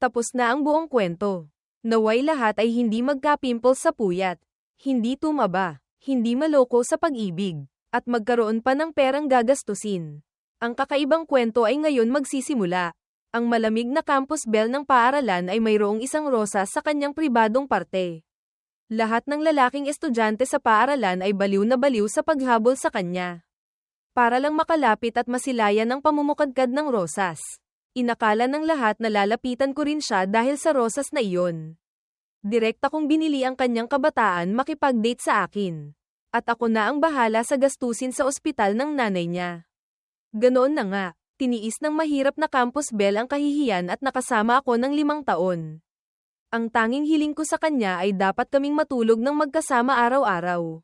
Tapos na ang buong kwento. Naway lahat ay hindi magka-pimples sa puyat, hindi tumaba, hindi maloko sa pag-ibig, at magkaroon pa ng perang gagastusin. Ang kakaibang kwento ay ngayon magsisimula. Ang malamig na campus bell ng paaralan ay mayroong isang rosas sa kanyang pribadong parte. Lahat ng lalaking estudyante sa paaralan ay baliw na baliw sa paghabol sa kanya. Para lang makalapit at masilayan ang pamumukadkad ng rosas. Inakala ng lahat na lalapitan ko rin siya dahil sa rosas na iyon. Direkta kong binili ang kanyang kabataan makipag-date sa akin. At ako na ang bahala sa gastusin sa ospital ng nanay niya. Ganoon na nga, tiniis ng mahirap na campus bell ang kahihiyan at nakasama ako ng 5 taon. Ang tanging hiling ko sa kanya ay dapat kaming matulog ng magkasama araw-araw.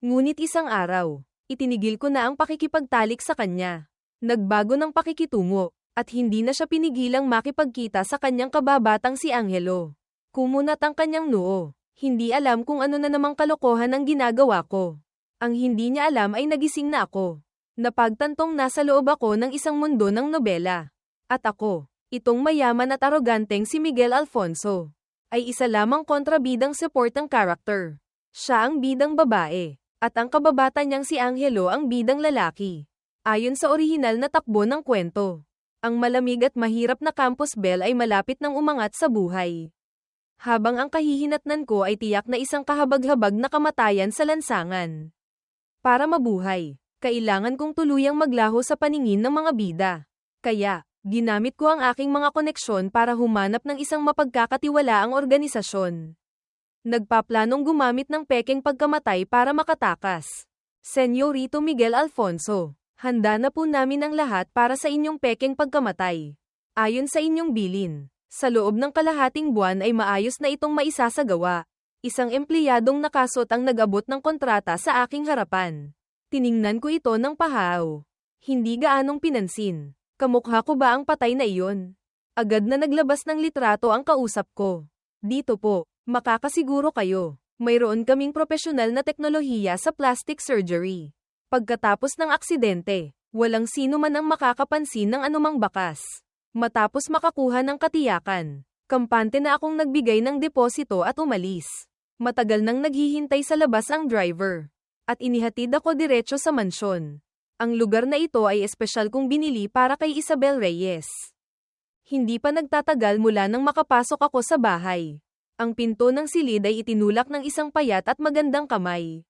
Ngunit isang araw, itinigil ko na ang pakikipagtalik sa kanya. Nagbago ng pakikitungo. At hindi na siya pinigilang makipagkita sa kanyang kababatang si Angelo. Kumunat ang kanyang noo. Hindi alam kung ano na namang kalokohan ang ginagawa ko. Ang hindi niya alam ay nagising na ako. Napagtantong nasa loob ako ng isang mundo ng nobela. At ako, itong mayaman at aroganteng si Miguel Alfonso, ay isa lamang kontrabidang supportang character. Siya ang bidang babae, at ang kababata niyang si Angelo ang bidang lalaki. Ayon sa orihinal na takbo ng kwento. Ang malamig at mahirap na campus bell ay malapit nang umangat sa buhay. Habang ang kahihinatnan ko ay tiyak na isang kahabag-habag na kamatayan sa lansangan. Para mabuhay, kailangan kong tuluyang maglaho sa paningin ng mga bida. Kaya, ginamit ko ang aking mga koneksyon para humanap ng isang mapagkakatiwalaang organisasyon. Nagpaplanong gumamit ng pekeng pagkamatay para makatakas. Senyorito Miguel Alfonso. Handa na po namin ang lahat para sa inyong pekeng pagkamatay. Ayon sa inyong bilin, sa loob ng kalahating buwan ay maayos na itong maisasagawa. Isang empleyadong nakasot ang nag-abot ng kontrata sa aking harapan. Tiningnan ko ito ng pahaw. Hindi gaanong pinansin. Kamukha ko ba ang patay na iyon? Agad na naglabas ng litrato ang kausap ko. Dito po, makakasiguro kayo. Mayroon kaming propesyonal na teknolohiya sa plastic surgery. Pagkatapos ng aksidente, walang sino man ang makakapansin ng anumang bakas. Matapos makakuha ng katiyakan, kampante na akong nagbigay ng deposito at umalis. Matagal nang naghihintay sa labas ang driver. At inihatid ako diretso sa mansyon. Ang lugar na ito ay espesyal kong binili para kay Isabel Reyes. Hindi pa nagtatagal mula nang makapasok ako sa bahay. Ang pinto ng silid ay itinulak ng isang payat at magandang kamay.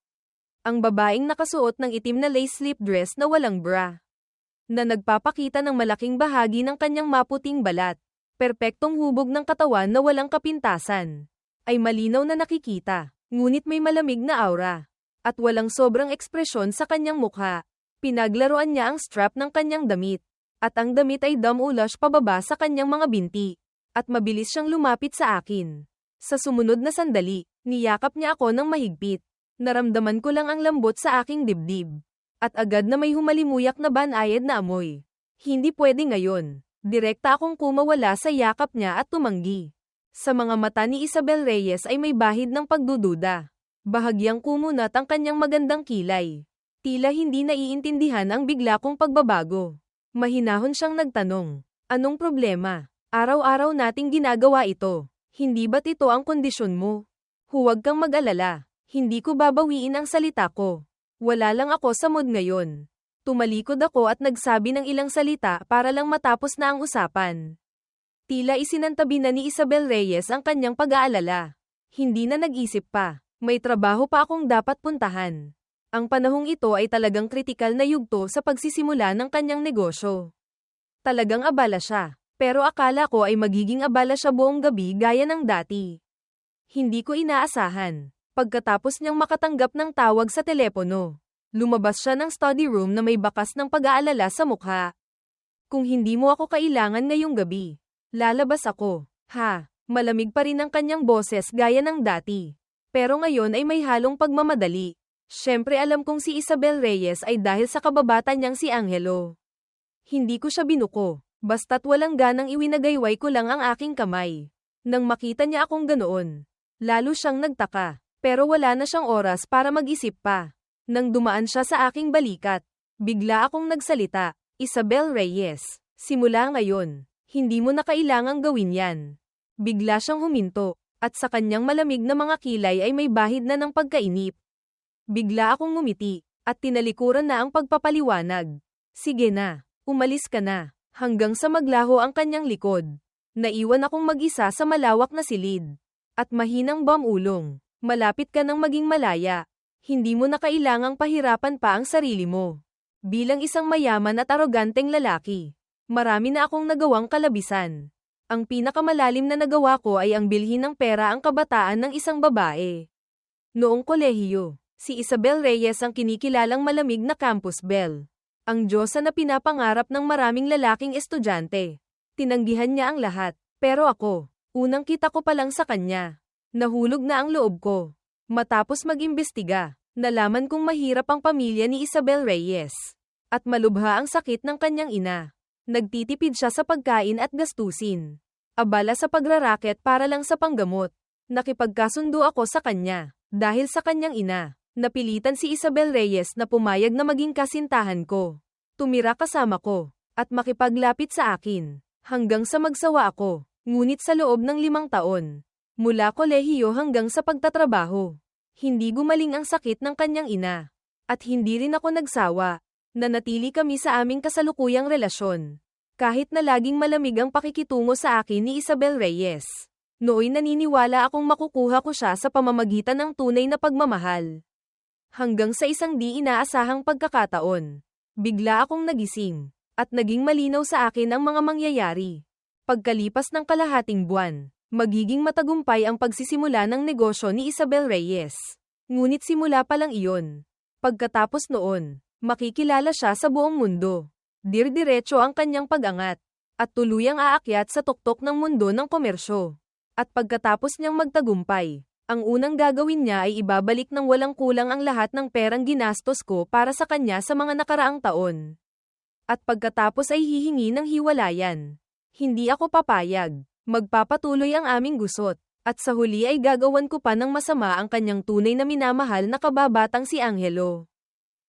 Ang babaeng nakasuot ng itim na lace slip dress na walang bra. Na nagpapakita ng malaking bahagi ng kanyang maputing balat. Perpektong hubog ng katawan na walang kapintasan. Ay malinaw na nakikita, ngunit may malamig na aura. At walang sobrang ekspresyon sa kanyang mukha. Pinaglaruan niya ang strap ng kanyang damit. At ang damit ay dumulash pababa sa kanyang mga binti. At mabilis siyang lumapit sa akin. Sa sumunod na sandali, niyakap niya ako ng mahigpit. Naramdaman ko lang ang lambot sa aking dibdib. At agad na may humalimuyak na banayad na amoy. Hindi pwede ngayon. Direkta akong kumawala sa yakap niya at tumanggi. Sa mga mata ni Isabel Reyes ay may bahid ng pagdududa. Bahagyang kumunat ang kanyang magandang kilay. Tila hindi naiintindihan ang bigla kong pagbabago. Mahinahon siyang nagtanong. Anong problema? Araw-araw nating ginagawa ito. Hindi ba't ito ang kondisyon mo? Huwag kang mag-alala. Hindi ko babawiin ang salita ko. Wala lang ako sa mood ngayon. Tumalikod ako at nagsabi ng ilang salita para lang matapos na ang usapan. Tila isinantabi na ni Isabel Reyes ang kanyang pag-aalala. Hindi na nag-isip pa. May trabaho pa akong dapat puntahan. Ang panahong ito ay talagang kritikal na yugto sa pagsisimula ng kanyang negosyo. Talagang abala siya. Pero akala ko ay magiging abala siya buong gabi gaya ng dati. Hindi ko inaasahan. Pagkatapos niyang makatanggap ng tawag sa telepono, lumabas siya ng study room na may bakas ng pag-aalala sa mukha. Kung hindi mo ako kailangan ngayong gabi, lalabas ako. Ha, malamig pa rin ang kanyang boses gaya ng dati. Pero ngayon ay may halong pagmamadali. Siyempre alam kong si Isabel Reyes ay dahil sa kababata niyang si Angelo. Hindi ko siya binuko, basta't walang ganang iwinagayway ko lang ang aking kamay. Nang makita niya akong ganoon, lalo siyang nagtaka. Pero wala na siyang oras para mag-isip pa. Nang dumaan siya sa aking balikat, bigla akong nagsalita. Isabel Reyes, simula ngayon, Hindi mo na kailangang gawin yan. Bigla siyang huminto, at sa kanyang malamig na mga kilay ay may bahid na ng pagkainip. Bigla akong ngumiti, at tinalikuran na ang pagpapaliwanag. Sige na, umalis ka na, hanggang sa maglaho ang kanyang likod. Naiwan akong mag-isa sa malawak na silid. At mahinang bamulong, malapit ka nang maging malaya. Hindi mo na kailangang pahirapan pa ang sarili mo. Bilang isang mayaman at aroganteng lalaki, marami na akong nagawang kalabisan. Ang pinakamalalim na nagawa ko ay ang bilhin ng pera ang kabataan ng isang babae. Noong kolehiyo, si Isabel Reyes ang kinikilalang malamig na campus belle. Ang diyosa na pinapangarap ng maraming lalaking estudyante. Tinanggihan niya ang lahat, pero ako, unang kita ko pa lang sa kanya. Nahulog na ang loob ko. Matapos mag-imbestiga, nalaman kong mahirap ang pamilya ni Isabel Reyes. At malubha ang sakit ng kanyang ina. Nagtitipid siya sa pagkain at gastusin. Abala sa pagraraket para lang sa panggamot. Nakipagkasundo ako sa kanya. Dahil sa kanyang ina, napilitan si Isabel Reyes na pumayag na maging kasintahan ko. Tumira kasama ko, at makipaglapit sa akin. Hanggang sa magsawa ako, ngunit sa loob ng 5 taon. Mula kolehiyo hanggang sa pagtatrabaho. Hindi gumaling ang sakit ng kanyang ina. At hindi rin ako nagsawa. Nanatili kami sa aming kasalukuyang relasyon. Kahit na laging malamig ang pakikitungo sa akin ni Isabel Reyes. Nooy naniniwala akong makukuha ko siya sa pamamagitan ng tunay na pagmamahal. Hanggang sa isang di inaasahang pagkakataon. Bigla akong nagising. At naging malinaw sa akin ang mga mangyayari. Pagkalipas ng kalahating buwan, magiging matagumpay ang pagsisimula ng negosyo ni Isabel Reyes. Ngunit simula pa lang iyon. Pagkatapos noon, makikilala siya sa buong mundo. Dir-diretso ang kanyang pag-angat. At tuluyang aakyat sa tuktok ng mundo ng komersyo. At pagkatapos niyang magtagumpay, ang unang gagawin niya ay ibabalik ng walang kulang ang lahat ng perang ginastos ko para sa kanya sa mga nakaraang taon. At pagkatapos ay hihingi ng hiwalayan. Hindi ako papayag. Magpapatuloy ang aming gusot. At sa huli ay gagawan ko pa ng masama ang kanyang tunay na minamahal na kababatang si Angelo.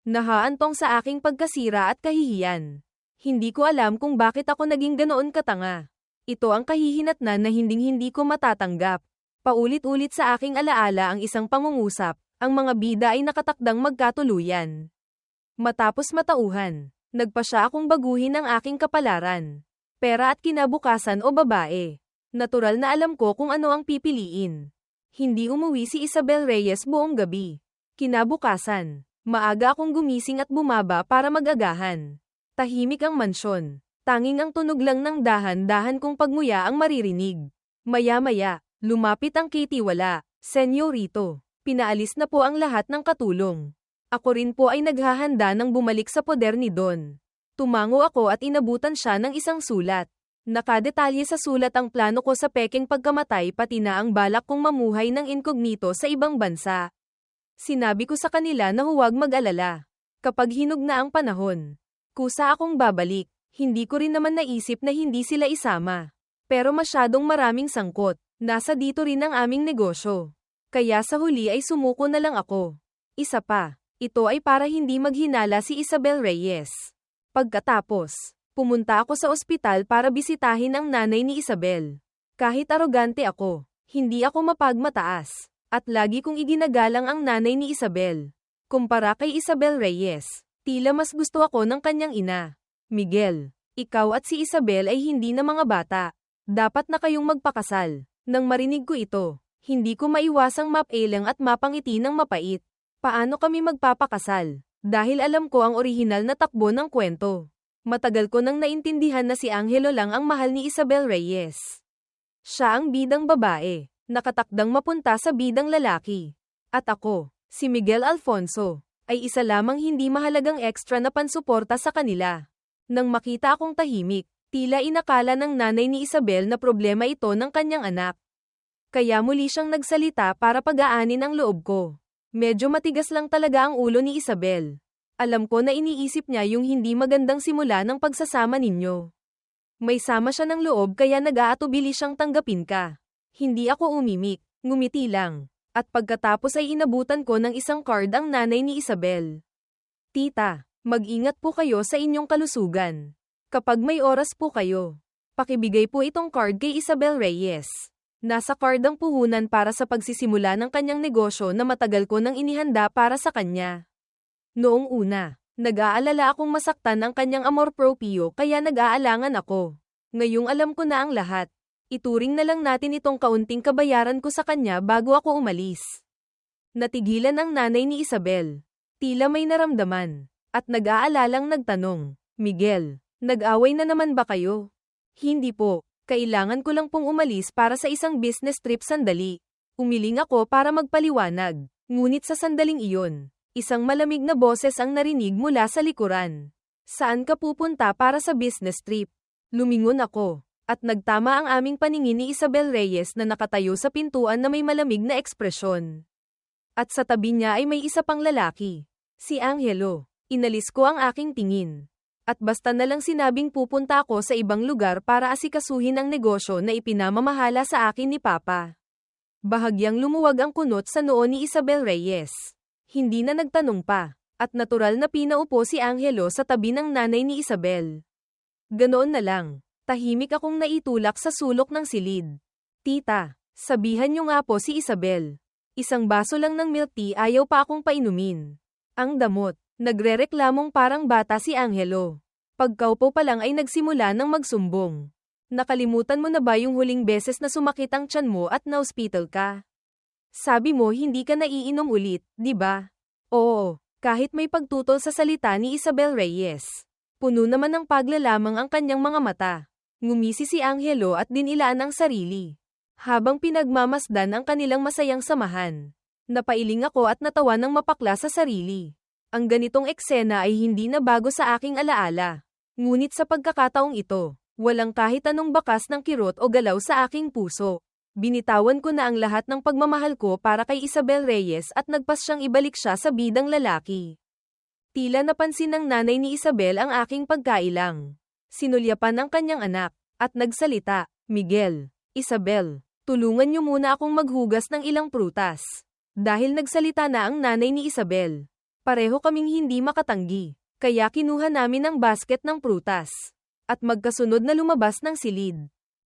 Nahaantong sa aking pagkasira at kahihiyan. Hindi ko alam kung bakit ako naging ganoon katanga. Ito ang kahihinatnan na hinding-hindi ko matatanggap. Paulit-ulit sa aking alaala ang isang pangungusap, ang mga bida ay nakatakdang magkatuluyan. Matapos matauhan, nagpa siya akong baguhin ang aking kapalaran. Pera at kinabukasan o babae. Natural na alam ko kung ano ang pipiliin. Hindi umuwi si Isabel Reyes buong gabi. Kinabukasan, maaga akong gumising at bumaba para mag-agahan. Tahimik ang mansyon. Tanging ang tunog lang ng dahan-dahan kong pagmuya ang maririnig. Maya-maya, lumapit ang kitiwala. Senyorito, pinaalis na po ang lahat ng katulong. Ako rin po ay naghahanda ng bumalik sa poder ni Don. Tumango ako at inabutan siya ng isang sulat. Nakadetalye sa sulat ang plano ko sa pekeng pagkamatay pati na ang balak kong mamuhay ng inkognito sa ibang bansa. Sinabi ko sa kanila na huwag mag-alala. Kapag hinog na ang panahon, kusa akong babalik. Hindi ko rin naman naisip na hindi sila isama. Pero masyadong maraming sangkot. Nasa dito rin ang aming negosyo. Kaya sa huli ay sumuko na lang ako. Isa pa, ito ay para hindi maghinala si Isabel Reyes. Pagkatapos, pumunta ako sa ospital para bisitahin ang nanay ni Isabel. Kahit arogante ako, hindi ako mapagmataas. At lagi kong iginagalang ang nanay ni Isabel. Kumpara kay Isabel Reyes, tila mas gusto ako ng kanyang ina. Miguel, ikaw at si Isabel ay hindi na mga bata. Dapat na kayong magpakasal. Nang marinig ko ito, hindi ko maiwasang mapalang at mapangiti ng mapait. Paano kami magpapakasal? Dahil alam ko ang orihinal na takbo ng kwento. Matagal ko nang naintindihan na si Angelo lang ang mahal ni Isabel Reyes. Siya ang bidang babae, nakatakdang mapunta sa bidang lalaki. At ako, si Miguel Alfonso, ay isa lamang hindi mahalagang extra na pansuporta sa kanila. Nang makita akong tahimik, tila inakala ng nanay ni Isabel na problema ito ng kanyang anak. Kaya muli siyang nagsalita para pag-aanin ang loob ko. Medyo matigas lang talaga ang ulo ni Isabel. Alam ko na iniisip niya yung hindi magandang simula ng pagsasama ninyo. May sama siya ng loob kaya nag-aatubili siyang tanggapin ka. Hindi ako umimik, ngumiti lang. At pagkatapos ay inabutan ko ng isang card ang nanay ni Isabel. Tita, mag-ingat po kayo sa inyong kalusugan. Kapag may oras po kayo, Pakibigay po itong card kay Isabel Reyes. Nasa card ang puhunan para sa pagsisimula ng kanyang negosyo na matagal ko nang inihanda para sa kanya. Noong una, nag-aalala akong masaktan ang kanyang amor proprio kaya nag-aalangan ako. Ngayong alam ko na ang lahat. Ituring na lang natin itong kaunting kabayaran ko sa kanya bago ako umalis. Natigilan ang nanay ni Isabel. Tila may naramdaman. At nag-aalalang nagtanong, Miguel, nag-away na naman ba kayo? Hindi po. Kailangan ko lang pong umalis para sa isang business trip sandali. Umiling ako para magpaliwanag. Ngunit sa sandaling iyon, isang malamig na boses ang narinig mula sa likuran. Saan ka pupunta para sa business trip? Lumingon ako. At nagtama ang aming paningin ni Isabel Reyes na nakatayo sa pintuan na may malamig na ekspresyon. At sa tabi niya ay may isa pang lalaki. Si Angelo. Inalis ko ang aking tingin. At basta na lang sinabing pupunta ako sa ibang lugar para asikasuhin ang negosyo na ipinamamahala sa akin ni Papa. Bahagyang lumuwag ang kunot sa noo ni Isabel Reyes. Hindi na nagtanong pa, at natural na pinaupo si Angelo sa tabi ng nanay ni Isabel. Ganoon na lang, tahimik akong naitulak sa sulok ng silid. Tita, sabihan niyo nga po si Isabel. Isang baso lang ng milk tea ayaw pa akong painumin. Ang damot. Nagrereklamong parang bata si Angelo. Pagkaupo pa lang ay nagsimula ng magsumbong. Nakalimutan mo na ba yung huling beses na sumakit ang tiyan mo at na-hospital ka? Sabi mo hindi ka naiinom ulit, di ba? Oo, kahit may pagtutol sa salita ni Isabel Reyes. Puno naman ng paglalamang ang kanyang mga mata. Ngumisi si Angelo at dinilaan ang sarili. Habang pinagmamasdan ang kanilang masayang samahan. Napailing ako at natawa ng mapakla sa sarili. Ang ganitong eksena ay hindi na bago sa aking alaala. Ngunit sa pagkakataong ito, walang kahit anong bakas ng kirot o galaw sa aking puso. Binitawan ko na ang lahat ng pagmamahal ko para kay Isabel Reyes at nagpas siyang ibalik siya sa bidang lalaki. Tila napansin ng nanay ni Isabel ang aking pagkailang. Sinulyapan ang kanyang anak, at nagsalita, Miguel, Isabel, tulungan niyo muna akong maghugas ng ilang prutas. Dahil nagsalita na ang nanay ni Isabel. Pareho kaming hindi makatanggi, kaya kinuha namin ang basket ng prutas. At magkasunod na lumabas ng silid.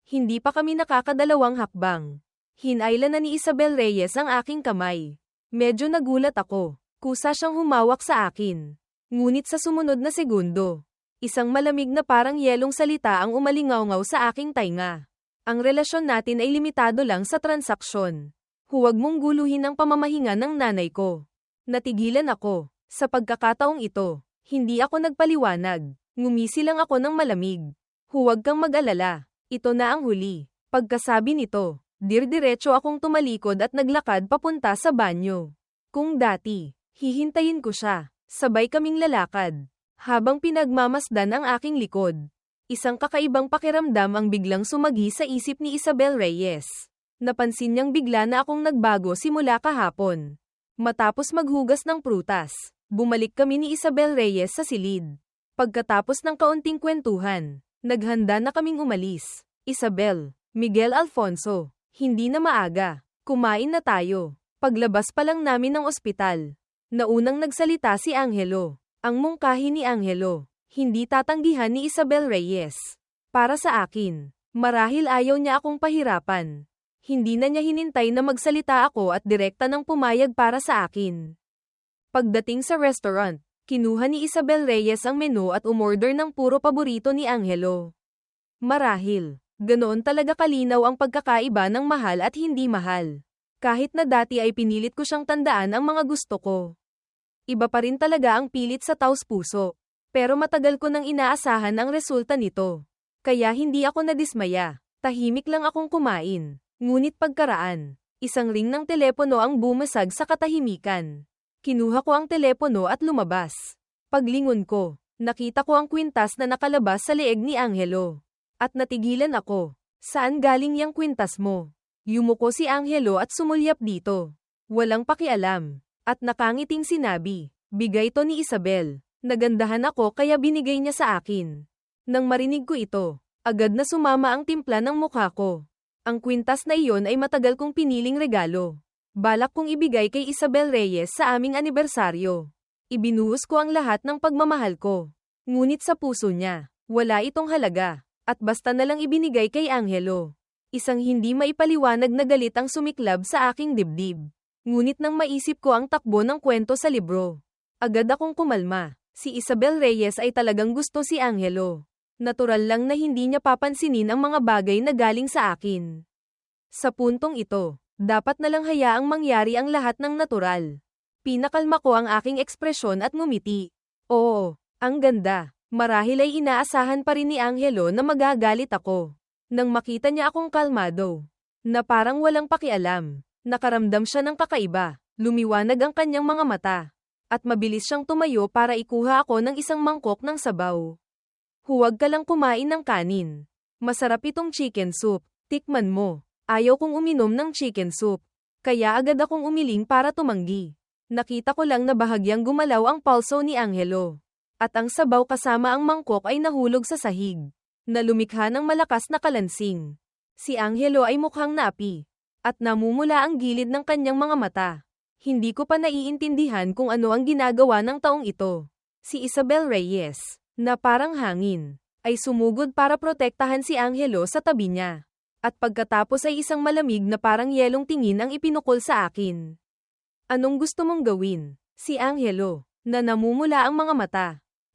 Hindi pa kami nakakadalawang hakbang. Hinayla na ni Isabel Reyes ang aking kamay. Medyo nagulat ako. Kusa siyang humawak sa akin. Ngunit sa sumunod na segundo, isang malamig na parang yelong salita ang umalingaw-ngaw sa aking tainga. Ang relasyon natin ay limitado lang sa transaksyon. Huwag mong guluhin ang pamamahinga ng nanay ko. Natigilan ako. Sa pagkakataong ito, hindi ako nagpaliwanag. Ngumisi lang ako ng malamig. Huwag kang mag-alala. Ito na ang huli. Pagkasabi nito, dirdiretso akong tumalikod at naglakad papunta sa banyo. Kung dati, hihintayin ko siya. Sabay kaming lalakad. Habang pinagmamasdan ang aking likod. Isang kakaibang pakiramdam ang biglang sumagi sa isip ni Isabel Reyes. Napansin niyang bigla na akong nagbago simula kahapon. Matapos maghugas ng prutas, bumalik kami ni Isabel Reyes sa silid. Pagkatapos ng kaunting kwentuhan, naghanda na kaming umalis. Isabel, Miguel Alfonso, hindi na maaga. Kumain na tayo. Paglabas pa lang namin ng ospital. Naunang nagsalita si Angelo. Ang mungkahi ni Angelo, hindi tatanggihan ni Isabel Reyes. Para sa akin, marahil ayaw niya akong pahirapan. Hindi na niya hinintay na magsalita ako at direkta nang pumayag para sa akin. Pagdating sa restaurant, kinuha ni Isabel Reyes ang menu at umorder ng puro paborito ni Angelo. Marahil, ganoon talaga kalinaw ang pagkakaiba ng mahal at hindi mahal. Kahit na dati ay pinilit ko siyang tandaan ang mga gusto ko. Iba pa rin talaga ang pilit sa taos-puso. Pero matagal ko nang inaasahan ang resulta nito. Kaya hindi ako nadismaya. Tahimik lang akong kumain. Ngunit pagkaraan, isang ring ng telepono ang bumasag sa katahimikan. Kinuha ko ang telepono at lumabas. Paglingon ko, nakita ko ang kwintas na nakalabas sa leeg ni Angelo. At natigilan ako. Saan galing yang kwintas mo? Yumuko si Angelo at sumulyap dito. Walang pakialam. At nakangiting sinabi, bigay to ni Isabel. Nagandahan ako kaya binigay niya sa akin. Nang marinig ko ito, agad na sumama ang timpla ng mukha ko. Ang kwintas na iyon ay matagal kong piniling regalo. Balak kong ibigay kay Isabel Reyes sa aming anibersaryo. Ibinuhos ko ang lahat ng pagmamahal ko. Ngunit sa puso niya, wala itong halaga. At basta na lang ibinigay kay Angelo. Isang hindi maipaliwanag na galit ang sumiklab sa aking dibdib. Ngunit nang maisip ko ang takbo ng kwento sa libro, agad akong kumalma. Si Isabel Reyes ay talagang gusto si Angelo. Natural lang na hindi niya papansinin ang mga bagay na galing sa akin. Sa puntong ito, dapat na lang hayaang mangyari ang lahat ng natural. Pinakalma ko ang aking ekspresyon at ngumiti. Oo, ang ganda. Marahil ay inaasahan pa rin ni Angelo na magagalit ako. Nang makita niya akong kalmado, na parang walang pakialam, nakaramdam siya ng kakaiba, lumiwanag ang kanyang mga mata, at mabilis siyang tumayo para ikuha ako ng isang mangkok ng sabaw. Huwag ka lang kumain ng kanin. Masarap itong chicken soup, tikman mo. Ayaw kong uminom ng chicken soup, kaya agad akong umiling para tumanggi. Nakita ko lang na bahagyang gumalaw ang pulso ni Angelo. At ang sabaw kasama ang mangkok ay nahulog sa sahig, na lumikha ng malakas na kalansing. Si Angelo ay mukhang naapi, at namumula ang gilid ng kanyang mga mata. Hindi ko pa naiintindihan kung ano ang ginagawa ng taong ito. Si Isabel Reyes, na parang hangin, ay sumugod para protektahan si Angelo sa tabi niya. At pagkatapos ay isang malamig na parang yelong tingin ang ipinukol sa akin. Anong gusto mong gawin? Si Angelo, na namumula ang mga mata,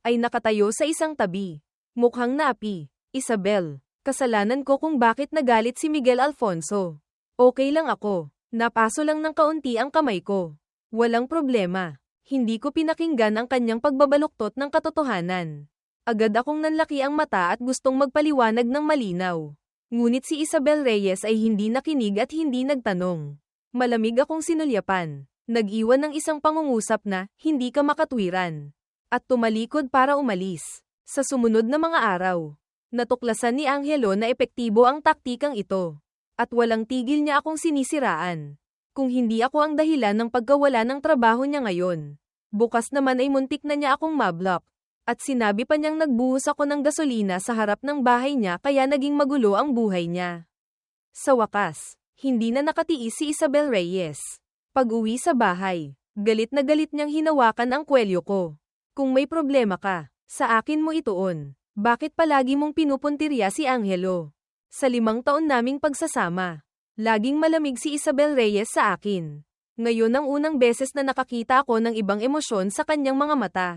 ay nakatayo sa isang tabi. Mukhang naapi. Isabel, kasalanan ko kung bakit nagalit si Miguel Alfonso. Okay lang ako. Napaso lang ng kaunti ang kamay ko. Walang problema. Hindi ko pinakinggan ang kanyang pagbabaluktot ng katotohanan. Agad akong nanlaki ang mata at gustong magpaliwanag ng malinaw. Ngunit si Isabel Reyes ay hindi nakinig at hindi nagtanong. Malamig akong sinulyapan. Nag-iwan ng isang pangungusap na, hindi ka makatwiran. At tumalikod para umalis. Sa sumunod na mga araw, natuklasan ni Angelo na epektibo ang taktikang ito. At walang tigil niya akong sinisiraan. Kung hindi ako ang dahilan ng pagkawala ng trabaho niya ngayon, bukas naman ay muntik na niya akong mablock. At sinabi pa niyang nagbuhos ako ng gasolina sa harap ng bahay niya kaya naging magulo ang buhay niya. Sa wakas, hindi na nakatiis si Isabel Reyes. Pag-uwi sa bahay, galit na galit niyang hinawakan ang kwelyo ko. Kung may problema ka, sa akin mo ituon. Bakit palagi mong pinupuntirya si Angelo? Sa 5 taon naming pagsasama, laging malamig si Isabel Reyes sa akin. Ngayon ang unang beses na nakakita ako ng ibang emosyon sa kanyang mga mata.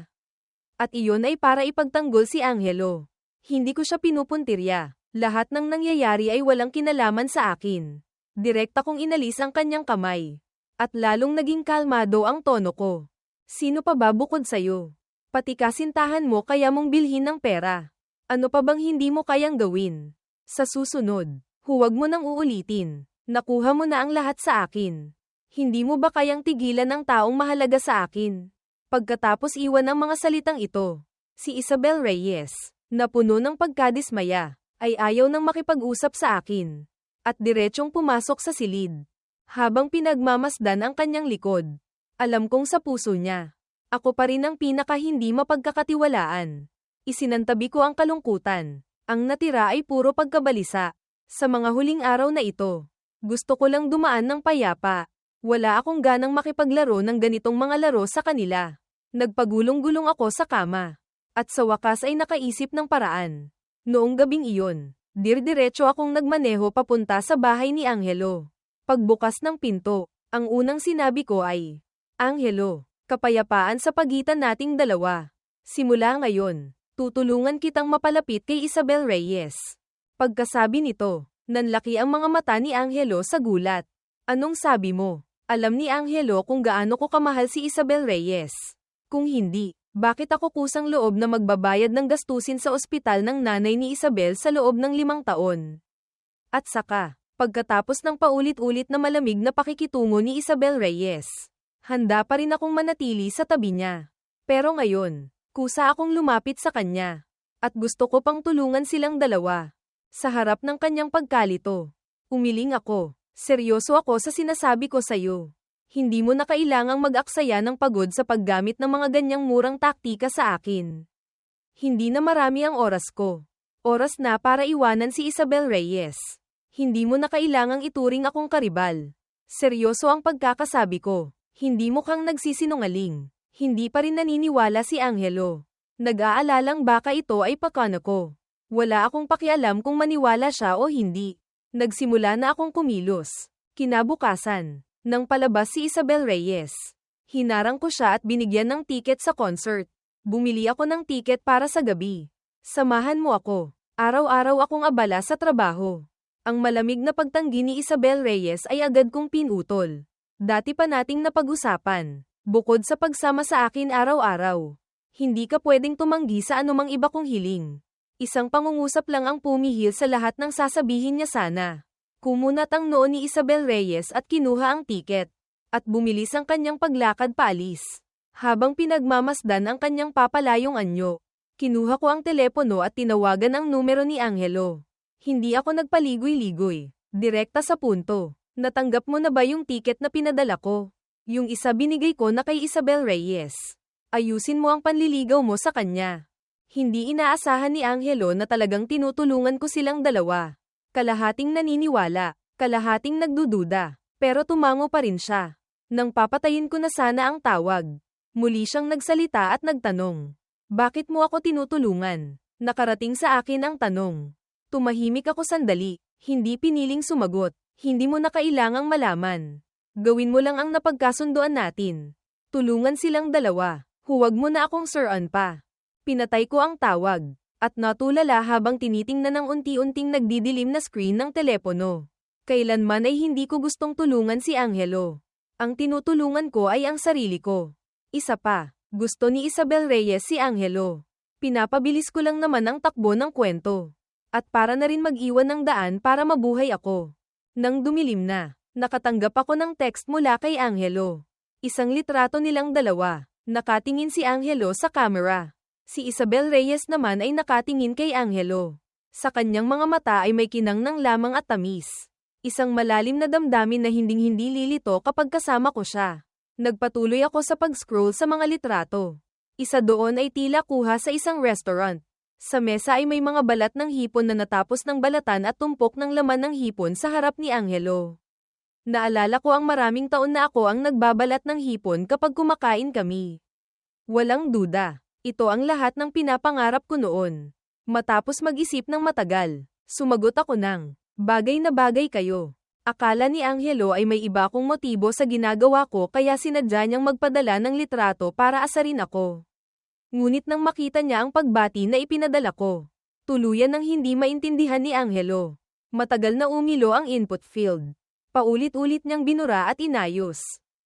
At iyon ay para ipagtanggol si Angelo. Hindi ko siya pinupuntirya. Lahat ng nangyayari ay walang kinalaman sa akin. Direkta kong inalis ang kanyang kamay. At lalong naging kalmado ang tono ko. Sino pa ba bukod sa'yo? Pati kasintahan mo kaya mong bilhin ng pera. Ano pa bang hindi mo kayang gawin? Sa susunod, huwag mo nang uulitin. Nakuha mo na ang lahat sa akin. Hindi mo ba kayang tigilan ang taong mahalaga sa akin? Pagkatapos iwan ang mga salitang ito, si Isabel Reyes, na puno ng pagkadismaya, ay ayaw nang makipag-usap sa akin. At diretsyong pumasok sa silid. Habang pinagmamasdan ang kanyang likod, alam kong sa puso niya, ako pa rin ang pinaka hindi mapagkakatiwalaan. Isinantabi ko ang kalungkutan. Ang natira ay puro pagkabalisa. Sa mga huling araw na ito, gusto ko lang dumaan ng payapa. Wala akong ganang makipaglaro ng ganitong mga laro sa kanila. Nagpagulong-gulong ako sa kama. At sa wakas ay nakaisip ng paraan. Noong gabing iyon, dir-diretso akong nagmaneho papunta sa bahay ni Angelo. Pagbukas ng pinto, ang unang sinabi ko ay, Angelo, kapayapaan sa pagitan nating dalawa. Simula ngayon, tutulungan kitang mapalapit kay Isabel Reyes. Pagkasabi nito, nanlaki ang mga mata ni Angelo sa gulat. Anong sabi mo? Alam ni Angelo kung gaano ko kamahal si Isabel Reyes. Kung hindi, bakit ako kusang loob na magbabayad ng gastusin sa ospital ng nanay ni Isabel sa loob ng 5 taon? At saka, pagkatapos ng paulit-ulit na malamig na pakikitungo ni Isabel Reyes, handa pa rin akong manatili sa tabi niya. Pero ngayon, kusa akong lumapit sa kanya. At gusto ko pang tulungan silang dalawa. Sa harap ng kanyang pagkalito, umiling ako. Seryoso ako sa sinasabi ko sa'yo. Hindi mo na kailangang mag-aksaya ng pagod sa paggamit ng mga ganyang murang taktika sa akin. Hindi na marami ang oras ko. Oras na para iwanan si Isabel Reyes. Hindi mo na kailangang ituring akong karibal. Seryoso ang pagkakasabi ko. Hindi mukhang nagsisinungaling. Hindi pa rin naniniwala si Angelo. Nag-aalalang baka ito ay pakana ko. Wala akong pakialam kung maniwala siya o hindi. Nagsimula na akong kumilos. Kinabukasan, nang palabas si Isabel Reyes. Hinarang ko siya at binigyan ng tiket sa concert. Bumili ako ng tiket para sa gabi. Samahan mo ako. Araw-araw akong abala sa trabaho. Ang malamig na pagtanggi ni Isabel Reyes ay agad kong pinutol. Dati pa nating napag-usapan. Bukod sa pagsama sa akin araw-araw, hindi ka pwedeng tumanggi sa anumang iba kong hiling. Isang pangungusap lang ang pumihil sa lahat ng sasabihin niya sana. Kumunat ang noo ni Isabel Reyes at kinuha ang tiket. At bumilis ang kanyang paglakad paalis. Habang pinagmamasdan ang kanyang papalayong anyo, kinuha ko ang telepono at tinawagan ang numero ni Angelo. Hindi ako nagpaligoy-ligoy. Direkta sa punto. Natanggap mo na ba yung tiket na pinadala ko? Yung isa binigay ko na kay Isabel Reyes. Ayusin mo ang panliligaw mo sa kanya. Hindi inaasahan ni Angelo na talagang tinutulungan ko silang dalawa. Kalahating naniniwala, kalahating nagdududa, pero tumango pa rin siya. Nang papatayin ko na sana ang tawag. Muli siyang nagsalita at nagtanong. Bakit mo ako tinutulungan? Nakarating sa akin ang tanong. Tumahimik ako sandali, hindi piniling sumagot. Hindi mo na kailangang malaman. Gawin mo lang ang napagkasunduan natin. Tulungan silang dalawa. Huwag mo na akong sir-on pa. Pinatay ko ang tawag, at natulala habang tinitingnan ng unti-unting nagdidilim na screen ng telepono. Kailanman ay hindi ko gustong tulungan si Angelo. Ang tinutulungan ko ay ang sarili ko. Isa pa, gusto ni Isabel Reyes si Angelo. Pinapabilis ko lang naman ang takbo ng kwento. At para na rin mag-iwan ng daan para mabuhay ako. Nang dumilim na, nakatanggap ako ng text mula kay Angelo. Isang litrato nilang dalawa. Nakatingin si Angelo sa camera. Si Isabel Reyes naman ay nakatingin kay Angelo. Sa kanyang mga mata ay may kinang lamang at tamis. Isang malalim na damdamin na hinding-hindi lilito kapag kasama ko siya. Nagpatuloy ako sa pag-scroll sa mga litrato. Isa doon ay tila kuha sa isang restaurant. Sa mesa ay may mga balat ng hipon na natapos ng balatan at tumpok ng laman ng hipon sa harap ni Angelo. Naalala ko ang maraming taon na ako ang nagbabalat ng hipon kapag kumakain kami. Walang duda. Ito ang lahat ng pinapangarap ko noon. Matapos mag-isip ng matagal, sumagot ako ng, bagay na bagay kayo. Akala ni Angelo ay may iba akong motibo sa ginagawa ko kaya sinadya niyang magpadala ng litrato para asarin ako. Ngunit nang makita niya ang pagbati na ipinadala ko, tuluyan ng hindi maintindihan ni Angelo. Matagal na umilo ang input field. Paulit-ulit niyang binura at inayos.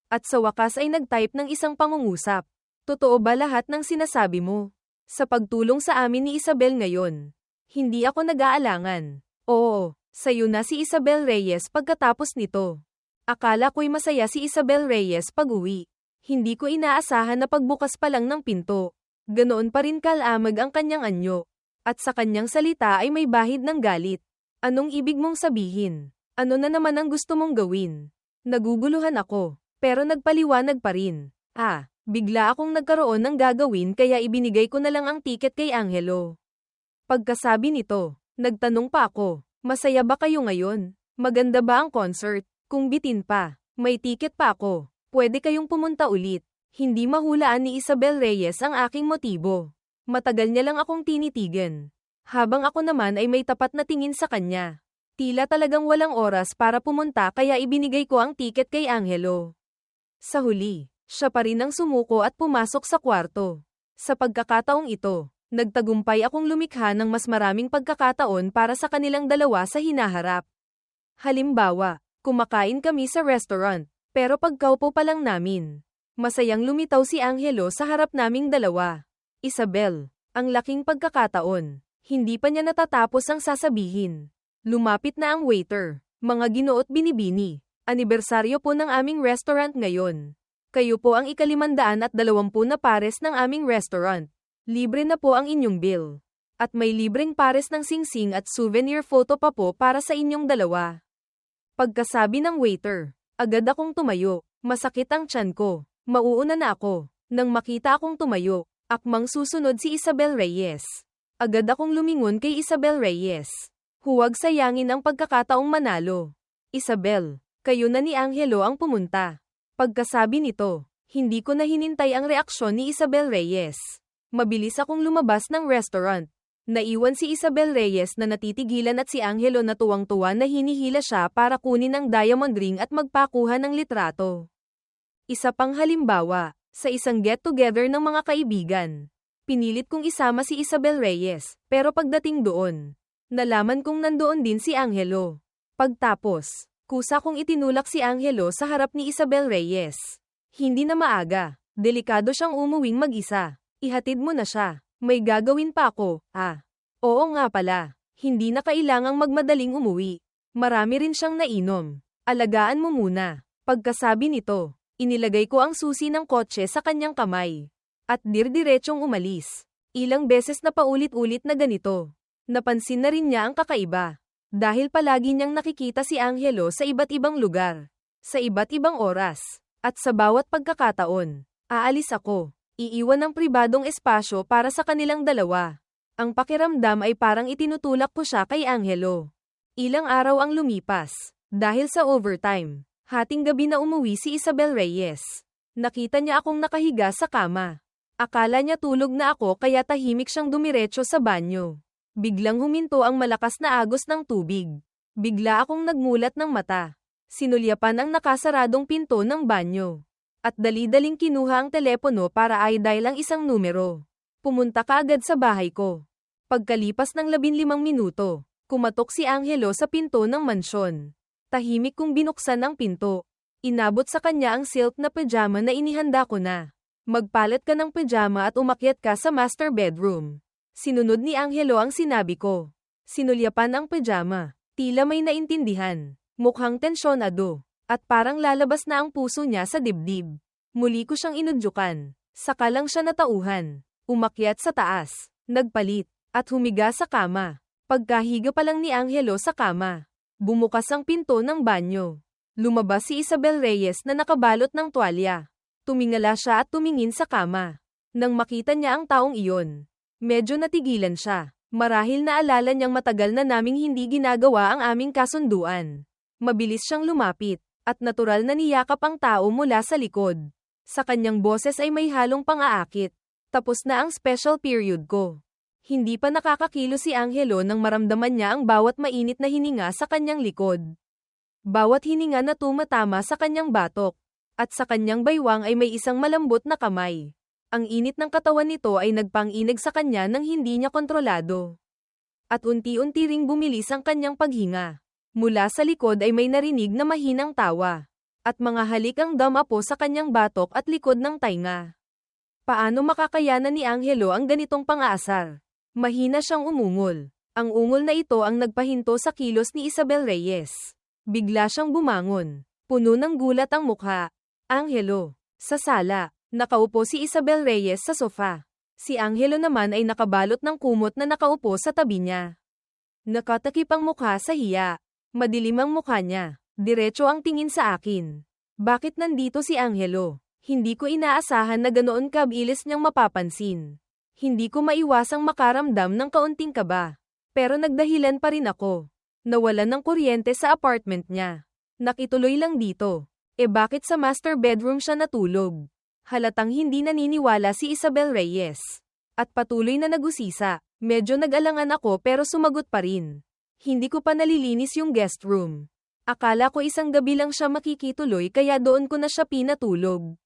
At sa wakas ay nag-type ng isang pangungusap. Totoo ba lahat ng sinasabi mo? Sa pagtulong sa amin ni Isabel ngayon. Hindi ako nag-aalangan. Oo, sayo na si Isabel Reyes pagkatapos nito. Akala ko'y masaya si Isabel Reyes pag-uwi. Hindi ko inaasahan na pagbukas pa lang ng pinto. Ganoon pa rin kalamag ang kanyang anyo. At sa kanyang salita ay may bahid ng galit. Anong ibig mong sabihin? Ano na naman ang gusto mong gawin? Naguguluhan ako, pero nagpaliwanag pa rin. Bigla akong nagkaroon ng gagawin kaya ibinigay ko na lang ang tiket kay Angelo. Pagkasabi nito, nagtanong pa ako, masaya ba kayo ngayon? Maganda ba ang concert? Kung bitin pa, may tiket pa ako. Pwede kayong pumunta ulit. Hindi mahulaan ni Isabel Reyes ang aking motibo. Matagal niya lang akong tinitigan. Habang ako naman ay may tapat na tingin sa kanya. Tila talagang walang oras para pumunta kaya ibinigay ko ang tiket kay Angelo. Sa huli, siya pa rin ang sumuko at pumasok sa kwarto. Sa pagkakataong ito, nagtagumpay akong lumikha ng mas maraming pagkakataon para sa kanilang dalawa sa hinaharap. Halimbawa, kumakain kami sa restaurant, pero pagkaupo pa lang namin, masayang lumitaw si Angelo sa harap naming dalawa. Isabel, ang laking pagkakataon. Hindi pa niya natatapos ang sasabihin. Lumapit na ang waiter. Mga ginoo at binibini. Anibersaryo po ng aming restaurant ngayon. Kayo po ang 520 na pares ng aming restaurant. Libre na po ang inyong bill. At may libreng pares ng singsing at souvenir photo pa po para sa inyong dalawa. Pagkasabi ng waiter, agad akong tumayo. Masakit ang tiyan ko. Mauuna na ako. Nang makita akong tumayo, akmang susunod si Isabel Reyes. Agad akong lumingon kay Isabel Reyes. Huwag sayangin ang pagkakataong manalo. Isabel, kayo na ni Angelo ang pumunta. Pagkasabi nito, hindi ko na hinintay ang reaksyon ni Isabel Reyes. Mabilis akong lumabas ng restaurant. Naiwan si Isabel Reyes na natitigilan at si Angelo na tuwang-tuwa na hinihila siya para kunin ang diamond ring at magpakuha ng litrato. Isa pang halimbawa, sa isang get-together ng mga kaibigan. Pinilit kong isama si Isabel Reyes, pero pagdating doon, nalaman kong nandoon din si Angelo. Pagtapos, kusa kong itinulak si Angelo sa harap ni Isabel Reyes. Hindi na maaga, delikado siyang umuwing mag-isa. Ihatid mo na siya. May gagawin pa ako, Oo nga pala, hindi na kailangang magmadaling umuwi. Marami rin siyang nainom. Alagaan mo muna. Pagkasabi nito, inilagay ko ang susi ng kotse sa kanyang kamay. At dirdiretsong umalis. Ilang beses na paulit-ulit na ganito. Napansin na rin niya ang kakaiba. Dahil palagi niyang nakikita si Angelo sa iba't ibang lugar. Sa iba't ibang oras. At sa bawat pagkakataon, aalis ako. Iiwan ng pribadong espasyo para sa kanilang dalawa. Ang pakiramdam ay parang itinutulak ko siya kay Angelo. Ilang araw ang lumipas. Dahil sa overtime, hating gabi na umuwi si Isabel Reyes. Nakita niya akong nakahiga sa kama. Akala niya tulog na ako kaya tahimik siyang dumiretso sa banyo. Biglang huminto ang malakas na agos ng tubig. Bigla akong nagmulat ng mata. Sinulyapan ang nakasaradong pinto ng banyo. At dali-daling kinuha ang telepono para i-dial ang isang numero. Pumunta kaagad sa bahay ko. Pagkalipas ng 15 minuto, kumatok si Angelo sa pinto ng mansyon. Tahimik kong binuksan ang pinto. Inabot sa kanya ang silk na pajama na inihanda ko na. Magpalit ka ng pajama at umakyat ka sa master bedroom. Sinunod ni Angelo ang sinabi ko. Sinulyapan ang pajama. Tila may naintindihan. Mukhang tensyonado. At parang lalabas na ang puso niya sa dibdib. Muli ko siyang inudyukan. Saka lang siya natauhan. Umakyat sa taas. Nagpalit. At humiga sa kama. Pagkahiga pa lang ni Angelo sa kama. Bumukas ang pinto ng banyo. Lumabas si Isabel Reyes na nakabalot ng tuwalya. Tumingala siya at tumingin sa kama. Nang makita niya ang taong iyon, medyo natigilan siya. Marahil naalala niyang matagal na naming hindi ginagawa ang aming kasunduan. Mabilis siyang lumapit. At natural na niyakap ang tao mula sa likod. Sa kanyang boses ay may halong pang-aakit. Tapos na ang special period ko. Hindi pa nakakakilo si Angelo nang maramdaman niya ang bawat mainit na hininga sa kanyang likod. Bawat hininga na tumatama sa kanyang batok. At sa kanyang baywang ay may isang malambot na kamay. Ang init ng katawan nito ay nagpang-inig sa kanya nang hindi niya kontrolado. At unti-unti ring bumilis ang kanyang paghinga. Mula sa likod ay may narinig na mahinang tawa. At mga halik ang damapo sa kanyang batok at likod ng tainga. Paano makakayanan ni Angelo ang ganitong pang-aasar? Mahina siyang umungol. Ang ungol na ito ang nagpahinto sa kilos ni Isabel Reyes. Bigla siyang bumangon. Puno ng gulat ang mukha. Angelo. Sa sala, nakaupo si Isabel Reyes sa sofa. Si Angelo naman ay nakabalot ng kumot na nakaupo sa tabi niya. Nakatakip ang mukha sa hiya. Madilim ang mukha niya. Diretso ang tingin sa akin. Bakit nandito si Angelo? Hindi ko inaasahan na ganoon kabilis niyang mapapansin. Hindi ko maiwasang makaramdam ng kaunting kaba. Pero nagdahilan pa rin ako. Nawalan ng kuryente sa apartment niya. Nakituloy lang dito. Bakit sa master bedroom siya natulog? Halatang hindi naniniwala si Isabel Reyes. At patuloy na nag-usisa. Medyo nag-alangan ako pero sumagot pa rin. Hindi ko pa nalilinis yung guest room. Akala ko isang gabi lang siya makikituloy kaya doon ko na siya pinatulog.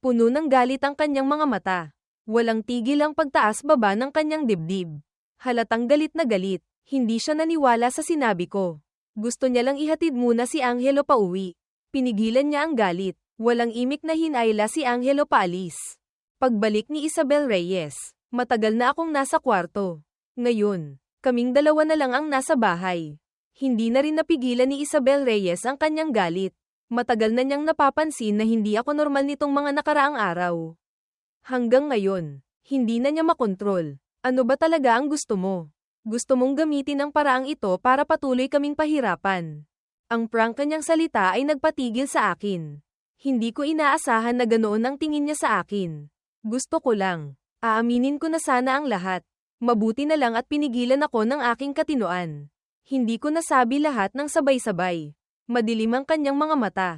Puno ng galit ang kanyang mga mata. Walang tigil ang pagtaas-baba ng kanyang dibdib. Halatang galit na galit. Hindi siya naniwala sa sinabi ko. Gusto niya lang ihatid muna si Angelo pauwi. Pinigilan niya ang galit. Walang imik na hinayla si Angelo paalis. Pagbalik ni Isabel Reyes, matagal na akong nasa kwarto. Ngayon, kaming dalawa na lang ang nasa bahay. Hindi na rin napigilan ni Isabel Reyes ang kanyang galit. Matagal na niyang napapansin na hindi ako normal nitong mga nakaraang araw. Hanggang ngayon, hindi na niya makontrol. Ano ba talaga ang gusto mo? Gusto mong gamitin ang paraang ito para patuloy kaming pahirapan. Ang prangka niyang salita ay nagpatigil sa akin. Hindi ko inaasahan na ganoon ang tingin niya sa akin. Gusto ko lang. Aaminin ko na sana ang lahat. Mabuti na lang at pinigilan ako ng aking katinoan. Hindi ko nasabi lahat ng sabay-sabay. Madilim ang kanyang mga mata.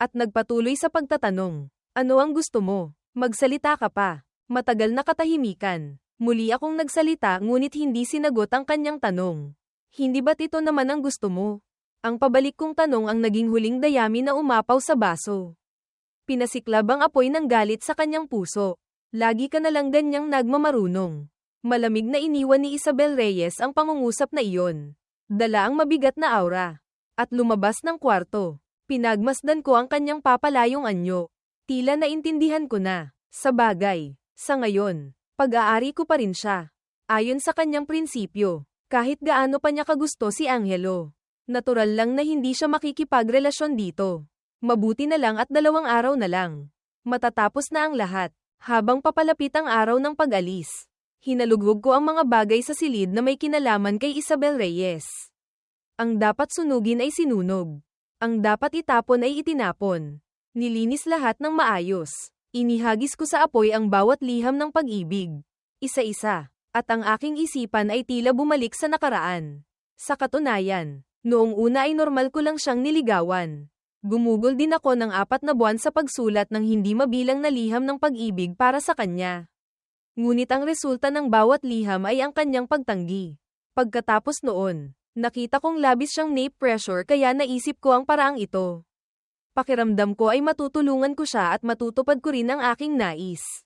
At nagpatuloy sa pagtatanong. Ano ang gusto mo? Magsalita ka pa. Matagal na katahimikan. Muli akong nagsalita ngunit hindi sinagot ang kanyang tanong. Hindi ba't ito naman ang gusto mo? Ang pabalik kong tanong ang naging huling dayami na umapaw sa baso. Pinasiklab ang apoy ng galit sa kanyang puso. Lagi ka na lang ganyang nagmamarunong. Malamig na iniwan ni Isabel Reyes ang pangungusap na iyon. Dala ang mabigat na aura. At lumabas ng kwarto. Pinagmasdan ko ang kanyang papalayong anyo. Tila naintindihan ko na. Sa bagay, sa ngayon, pag-aari ko pa rin siya. Ayon sa kanyang prinsipyo, kahit gaano pa niya kagusto si Angelo. Natural lang na hindi siya makikipagrelasyon dito. Mabuti na lang at 2 araw na lang. Matatapos na ang lahat. Habang papalapit ang araw ng pag-alis, hinalugog ko ang mga bagay sa silid na may kinalaman kay Isabel Reyes. Ang dapat sunugin ay sinunog. Ang dapat itapon ay itinapon. Nilinis lahat ng maayos. Inihagis ko sa apoy ang bawat liham ng pag-ibig. Isa-isa. At ang aking isipan ay tila bumalik sa nakaraan. Sa katunayan, noong una ay normal ko lang siyang niligawan. Gumugol din ako ng 4 na buwan sa pagsulat ng hindi mabilang na liham ng pag-ibig para sa kanya. Ngunit ang resulta ng bawat liham ay ang kanyang pagtanggi. Pagkatapos noon, nakita kong labis siyang nape-pressure kaya naisip ko ang paraang ito. Pakiramdam ko ay matutulungan ko siya at matutupad ko rin ang aking nais.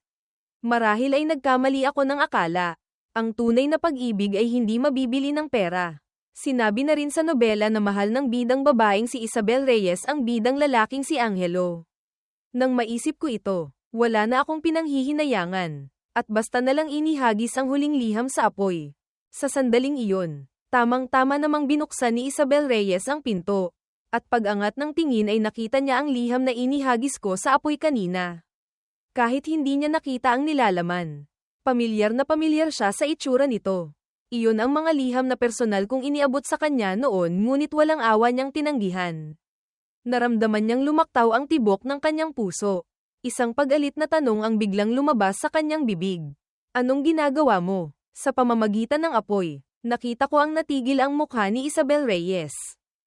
Marahil ay nagkamali ako ng akala. Ang tunay na pag-ibig ay hindi mabibili ng pera. Sinabi na rin sa nobela na mahal ng bidang babaeng si Isabel Reyes ang bidang lalaking si Angelo. Nang maisip ko ito, wala na akong pinanghihinayangan. At basta na lang inihagis ang huling liham sa apoy. Sa sandaling iyon, tamang-tama namang binuksan ni Isabel Reyes ang pinto. At pag-angat ng tingin ay nakita niya ang liham na inihagis ko sa apoy kanina. Kahit hindi niya nakita ang nilalaman. Pamilyar na pamilyar siya sa itsura nito. Iyon ang mga liham na personal kong iniabot sa kanya noon ngunit walang awa niyang tinanggihan. Naramdaman niyang lumaktaw ang tibok ng kanyang puso. Isang pag-alit na tanong ang biglang lumabas sa kanyang bibig. Anong ginagawa mo? Sa pamamagitan ng apoy, nakita ko ang natigil ang mukha ni Isabel Reyes.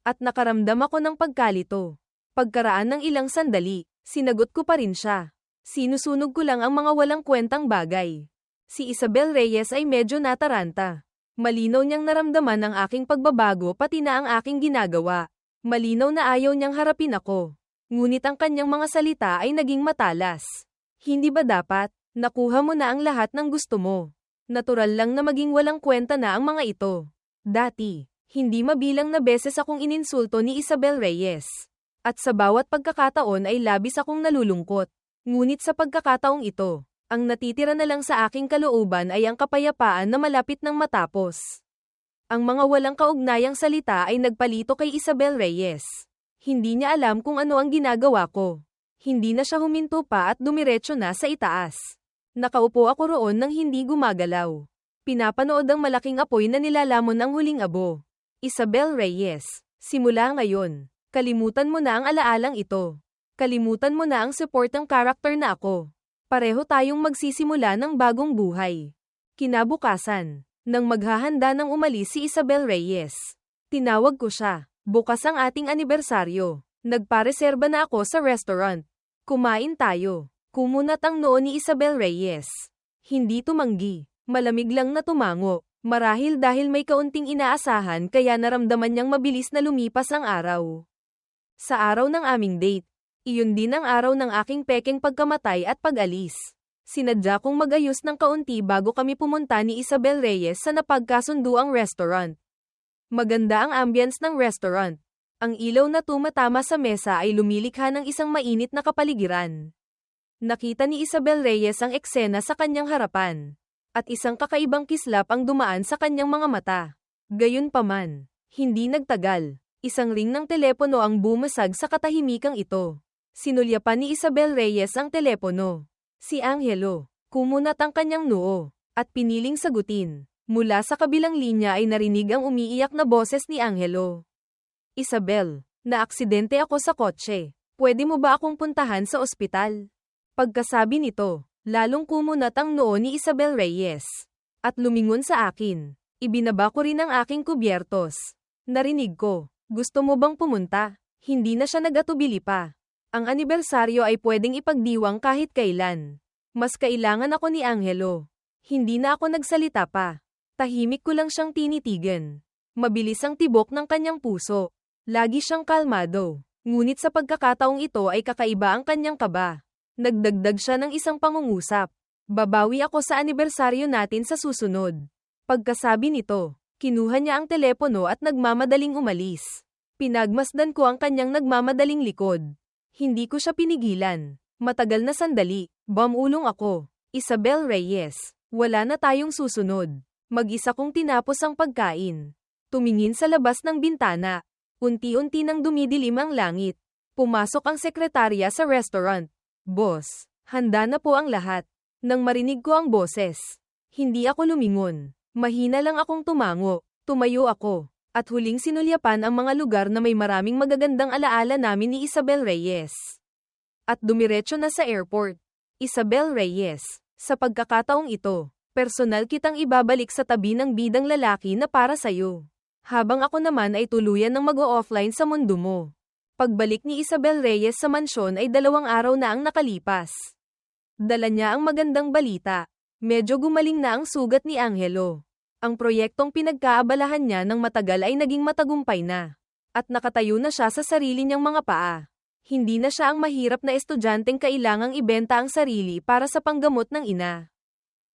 At nakaramdam ako ng pagkalito. Pagkaraan ng ilang sandali, sinagot ko pa rin siya. Sinusunog ko lang ang mga walang kwentang bagay. Si Isabel Reyes ay medyo nataranta. Malinaw niyang naramdaman ang aking pagbabago pati na ang aking ginagawa. Malinaw na ayaw niyang harapin ako. Ngunit ang kanyang mga salita ay naging matalas. Hindi ba dapat, nakuha mo na ang lahat ng gusto mo? Natural lang na maging walang kwenta na ang mga ito. Dati, hindi mabilang na beses akong ininsulto ni Isabel Reyes. At sa bawat pagkakataon ay labis akong nalulungkot. Ngunit sa pagkakataong ito, ang natitira na lang sa aking kalooban ay ang kapayapaan na malapit ng matapos. Ang mga walang kaugnayang salita ay nagpalito kay Isabel Reyes. Hindi niya alam kung ano ang ginagawa ko. Hindi na siya huminto pa at dumiretso na sa itaas. Nakaupo ako roon nang hindi gumagalaw. Pinapanood ang malaking apoy na nilalamon ang huling abo. Isabel Reyes, simula ngayon, kalimutan mo na ang alaalang ito. Kalimutan mo na ang supportang karakter na ako. Pareho tayong magsisimula ng bagong buhay. Kinabukasan, nang maghahanda ng umalis si Isabel Reyes, tinawag ko siya. Bukas ang ating anibersaryo. Nagpareserba na ako sa restaurant. Kumain tayo. Kumunat ang noo ni Isabel Reyes. Hindi tumanggi. Malamig lang na tumango. Marahil dahil may kaunting inaasahan kaya naramdaman niyang mabilis na lumipas ang araw. Sa araw ng aming date, iyon din ang araw ng aking pekeng pagkamatay at pag-alis. Sinadya kong mag-ayos ng kaunti bago kami pumunta ni Isabel Reyes sa napagkasunduang restaurant. Maganda ang ambience ng restaurant. Ang ilaw na tumatama sa mesa ay lumilikha ng isang mainit na kapaligiran. Nakita ni Isabel Reyes ang eksena sa kanyang harapan. At isang kakaibang kislap ang dumaan sa kanyang mga mata. Gayunpaman, hindi nagtagal. Isang ring ng telepono ang bumasag sa katahimikang ito. Sinulyapan ni Isabel Reyes ang telepono. Si Angelo. Kumunat ang kanyang noo. At piniling sagutin. Mula sa kabilang linya ay narinig ang umiiyak na boses ni Angelo. Isabel, naaksidente ako sa kotse. Pwede mo ba akong puntahan sa ospital? Pagkasabi nito, lalong kumunat ang noo ni Isabel Reyes. At lumingon sa akin. Ibinaba ko rin ang aking kubyertos. Narinig ko, gusto mo bang pumunta? Hindi na siya nag-atubili pa. Ang anibersaryo ay pwedeng ipagdiwang kahit kailan. Mas kailangan ako ni Angelo. Hindi na ako nagsalita pa. Tahimik ko lang siyang tinitigan. Mabilis ang tibok ng kanyang puso. Lagi siyang kalmado. Ngunit sa pagkakataong ito ay kakaiba ang kanyang kaba. Nagdagdag siya ng isang pangungusap. Babawi ako sa anibersaryo natin sa susunod. Pagkasabi nito, kinuha niya ang telepono at nagmamadaling umalis. Pinagmasdan ko ang kanyang nagmamadaling likod. Hindi ko siya pinigilan. Matagal na sandali. Bumulong ako. Isabel Reyes. Wala na tayong susunod. Mag-isa kong tinapos ang pagkain. Tumingin sa labas ng bintana. Unti-unti nang dumidilim ang langit. Pumasok ang sekretarya sa restaurant. Boss, handa na po ang lahat. Nang marinig ko ang boses, hindi ako lumingon. Mahina lang akong tumango. Tumayo ako. At huling sinulyapan ang mga lugar na may maraming magagandang alaala namin ni Isabel Reyes. At dumiretso na sa airport. Isabel Reyes, sa pagkakataong ito, personal kitang ibabalik sa tabi ng bidang lalaki na para sa'yo. Habang ako naman ay tuluyan ng mag-o-offline sa mundo mo. Pagbalik ni Isabel Reyes sa mansyon ay 2 araw na ang nakalipas. Dala niya ang magandang balita. Medyo gumaling na ang sugat ni Angelo. Ang proyektong pinagkaabalahan niya ng matagal ay naging matagumpay na. At nakatayo na siya sa sarili niyang mga paa. Hindi na siya ang mahirap na estudyanteng kailangang ibenta ang sarili para sa panggamot ng ina.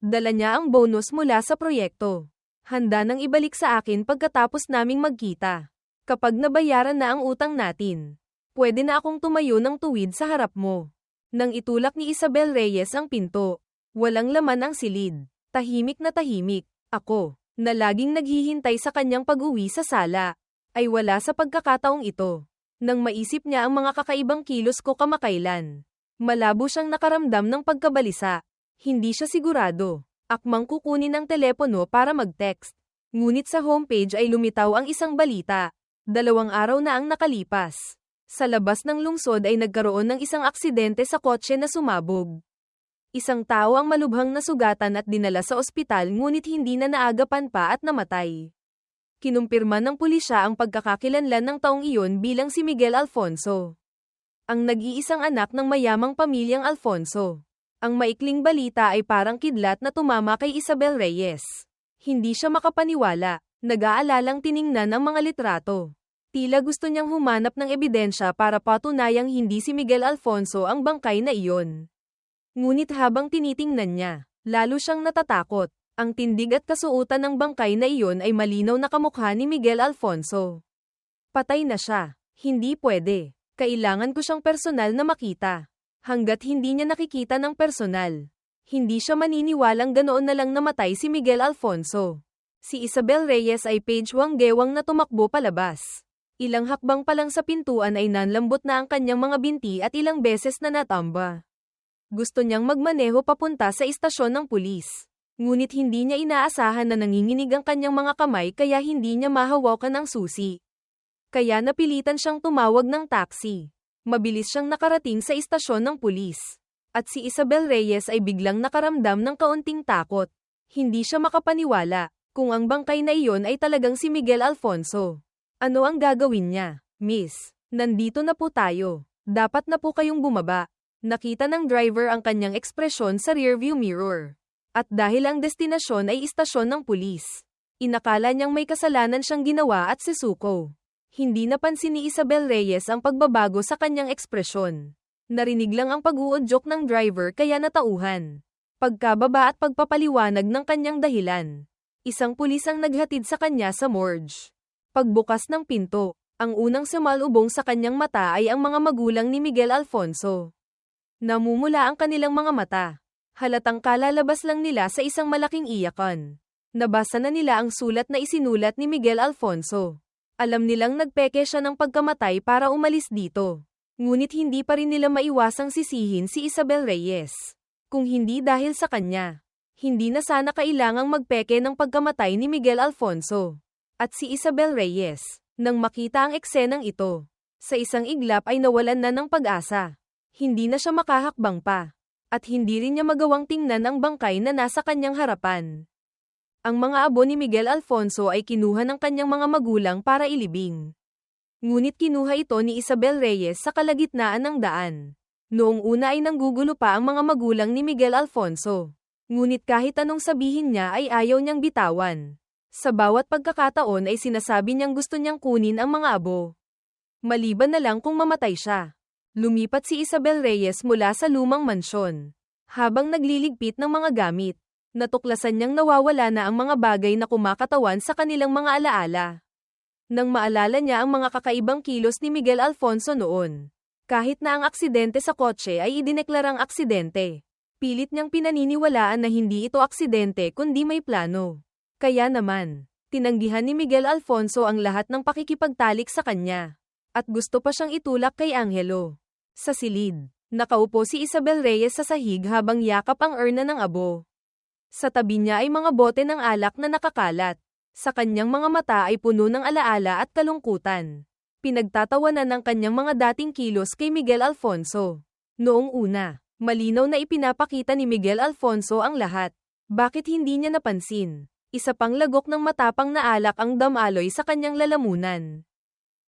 Dala niya ang bonus mula sa proyekto. Handa nang ibalik sa akin pagkatapos naming magkita. Kapag nabayaran na ang utang natin, pwede na akong tumayo ng tuwid sa harap mo. Nang itulak ni Isabel Reyes ang pinto, walang laman ang silid. Tahimik na tahimik. Ako, na laging naghihintay sa kanyang pag-uwi sa sala, ay wala sa pagkakataong ito. Nang maisip niya ang mga kakaibang kilos ko kamakailan, malabo siyang nakaramdam ng pagkabalisa. Hindi siya sigurado. Akmang kukunin ang telepono para mag-text. Ngunit sa homepage ay lumitaw ang isang balita. 2 araw na ang nakalipas. Sa labas ng lungsod ay nagkaroon ng isang aksidente sa kotse na sumabog. Isang tao ang malubhang nasugatan at dinala sa ospital ngunit hindi na naagapan pa at namatay. Kinumpirma ng pulisya ang pagkakakilanlan ng taong iyon bilang si Miguel Alfonso. Ang nag-iisang anak ng mayamang pamilyang Alfonso. Ang maikling balita ay parang kidlat na tumama kay Isabel Reyes. Hindi siya makapaniwala. Nag-aalalang tiningnan ang mga litrato. Tila gusto niyang humanap ng ebidensya para patunayang hindi si Miguel Alfonso ang bangkay na iyon. Ngunit habang tinitingnan niya, lalo siyang natatakot. Ang tindig at kasuotan ng bangkay na iyon ay malinaw na kamukha ni Miguel Alfonso. Patay na siya. Hindi pwede. Kailangan ko siyang personal na makita. Hanggat hindi niya nakikita ng personal, hindi siya maniniwalang ganoon na lang namatay si Miguel Alfonso. Si Isabel Reyes ay pagewang-gewang na tumakbo palabas. Ilang hakbang pa lang sa pintuan ay nanlambot na ang kanyang mga binti at ilang beses na natamba. Gusto niyang magmaneho papunta sa istasyon ng pulis. Ngunit hindi niya inaasahan na nanginginig ang kanyang mga kamay kaya hindi niya mahawakan ang susi. Kaya napilitan siyang tumawag ng taxi. Mabilis siyang nakarating sa istasyon ng pulis. At si Isabel Reyes ay biglang nakaramdam ng kaunting takot. Hindi siya makapaniwala kung ang bangkay na iyon ay talagang si Miguel Alfonso. Ano ang gagawin niya? Miss, nandito na po tayo. Dapat na po kayong bumaba. Nakita ng driver ang kanyang ekspresyon sa rearview mirror. At dahil ang destinasyon ay istasyon ng pulis, inakala niyang may kasalanan siyang ginawa at sisuko. Hindi napansin ni Isabel Reyes ang pagbabago sa kanyang ekspresyon. Narinig lang ang pag-uudyok ng driver kaya natauhan. Pagkababa at pagpapaliwanag ng kanyang dahilan. Isang pulis ang naghatid sa kanya sa morgue. Pagbukas ng pinto, ang unang sumalubong sa kanyang mata ay ang mga magulang ni Miguel Alfonso. Namumula ang kanilang mga mata. Halatang kalalabas lang nila sa isang malaking iyakan. Nabasa na nila ang sulat na isinulat ni Miguel Alfonso. Alam nilang nagpeke siya ng pagkamatay para umalis dito. Ngunit hindi pa rin nila maiwasang sisihin si Isabel Reyes. Kung hindi dahil sa kanya, hindi na sana kailangang magpeke ng pagkamatay ni Miguel Alfonso. At si Isabel Reyes, nang makita ang eksenang ito, sa isang iglap ay nawalan na ng pag-asa. Hindi na siya makahakbang pa. At hindi rin niya magawang tingnan ang bangkay na nasa kanyang harapan. Ang mga abo ni Miguel Alfonso ay kinuha ng kanyang mga magulang para ilibing. Ngunit kinuha ito ni Isabel Reyes sa kalagitnaan ng daan. Noong una ay nanggugulo pa ang mga magulang ni Miguel Alfonso. Ngunit kahit anong sabihin niya ay ayaw niyang bitawan. Sa bawat pagkakataon ay sinasabi niyang gusto niyang kunin ang mga abo. Maliban na lang kung mamatay siya. Lumipat si Isabel Reyes mula sa lumang mansyon. Habang nagliligpit ng mga gamit, natuklasan niyang nawawala na ang mga bagay na kumakatawan sa kanilang mga alaala. Nang maalala niya ang mga kakaibang kilos ni Miguel Alfonso noon. Kahit na ang aksidente sa kotse ay idineklarang aksidente. Pilit niyang pinaniniwalaan na hindi ito aksidente kundi may plano. Kaya naman, tinanggihan ni Miguel Alfonso ang lahat ng pakikipagtalik sa kanya. At gusto pa siyang itulak kay Angelo. Sa silid, nakaupo si Isabel Reyes sa sahig habang yakap ang urna ng abo. Sa tabi niya ay mga bote ng alak na nakakalat. Sa kanyang mga mata ay puno ng alaala at kalungkutan. Pinagtatawanan ng kanyang mga dating kilos kay Miguel Alfonso. Noong una, malinaw na ipinapakita ni Miguel Alfonso ang lahat. Bakit hindi niya napansin? Isa pang lagok ng matapang na alak ang damaloy sa kanyang lalamunan.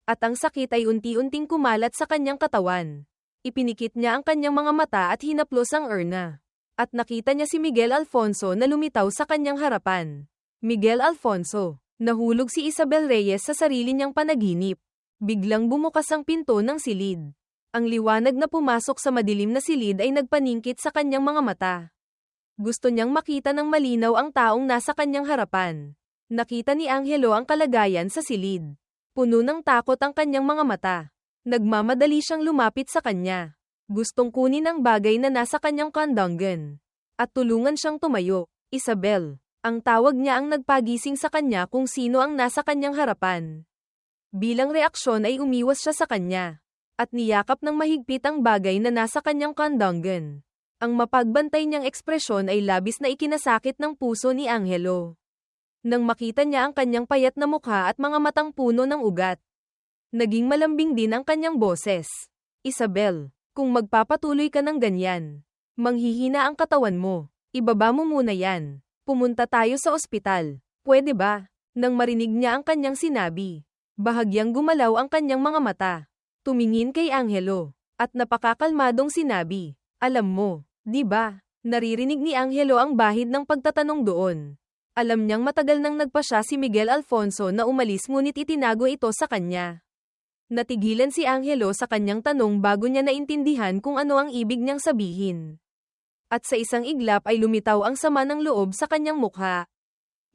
At ang sakit ay unti-unting kumalat sa kanyang katawan. Ipinikit niya ang kanyang mga mata at hinaplos ang urna. At nakita niya si Miguel Alfonso na lumitaw sa kanyang harapan. Miguel Alfonso. Nahulog si Isabel Reyes sa sarili niyang panaginip. Biglang bumukas ang pinto ng silid. Ang liwanag na pumasok sa madilim na silid ay nagpaningkit sa kanyang mga mata. Gusto niyang makita ng malinaw ang taong nasa kanyang harapan. Nakita ni Angelo ang kalagayan sa silid. Puno ng takot ang kanyang mga mata. Nagmamadali siyang lumapit sa kanya. Gustong kunin ang bagay na nasa kanyang kandanggan. At tulungan siyang tumayo. Isabel. Ang tawag niya ang nagpagising sa kanya kung sino ang nasa kanyang harapan. Bilang reaksyon ay umiwas siya sa kanya. At niyakap ng mahigpit ang bagay na nasa kanyang kandanggan. Ang mapagbantay niyang ekspresyon ay labis na ikinasakit ng puso ni Angelo. Nang makita niya ang kanyang payat na mukha at mga matang puno ng ugat. Naging malambing din ang kanyang boses. Isabel, kung magpapatuloy ka ng ganyan, manghihina ang katawan mo. Ibaba mo muna yan. Pumunta tayo sa ospital. Pwede ba? Nang marinig niya ang kanyang sinabi, bahagyang gumalaw ang kanyang mga mata. Tumingin kay Angelo, at napakakalmadong sinabi, alam mo, di ba? Naririnig ni Angelo ang bahid ng pagtatanong doon. Alam niyang matagal nang nagpasya si Miguel Alfonso na umalis ngunit itinago ito sa kanya. Natigilan si Angelo sa kanyang tanong bago niya naintindihan kung ano ang ibig niyang sabihin. At sa isang iglap ay lumitaw ang sama ng loob sa kanyang mukha.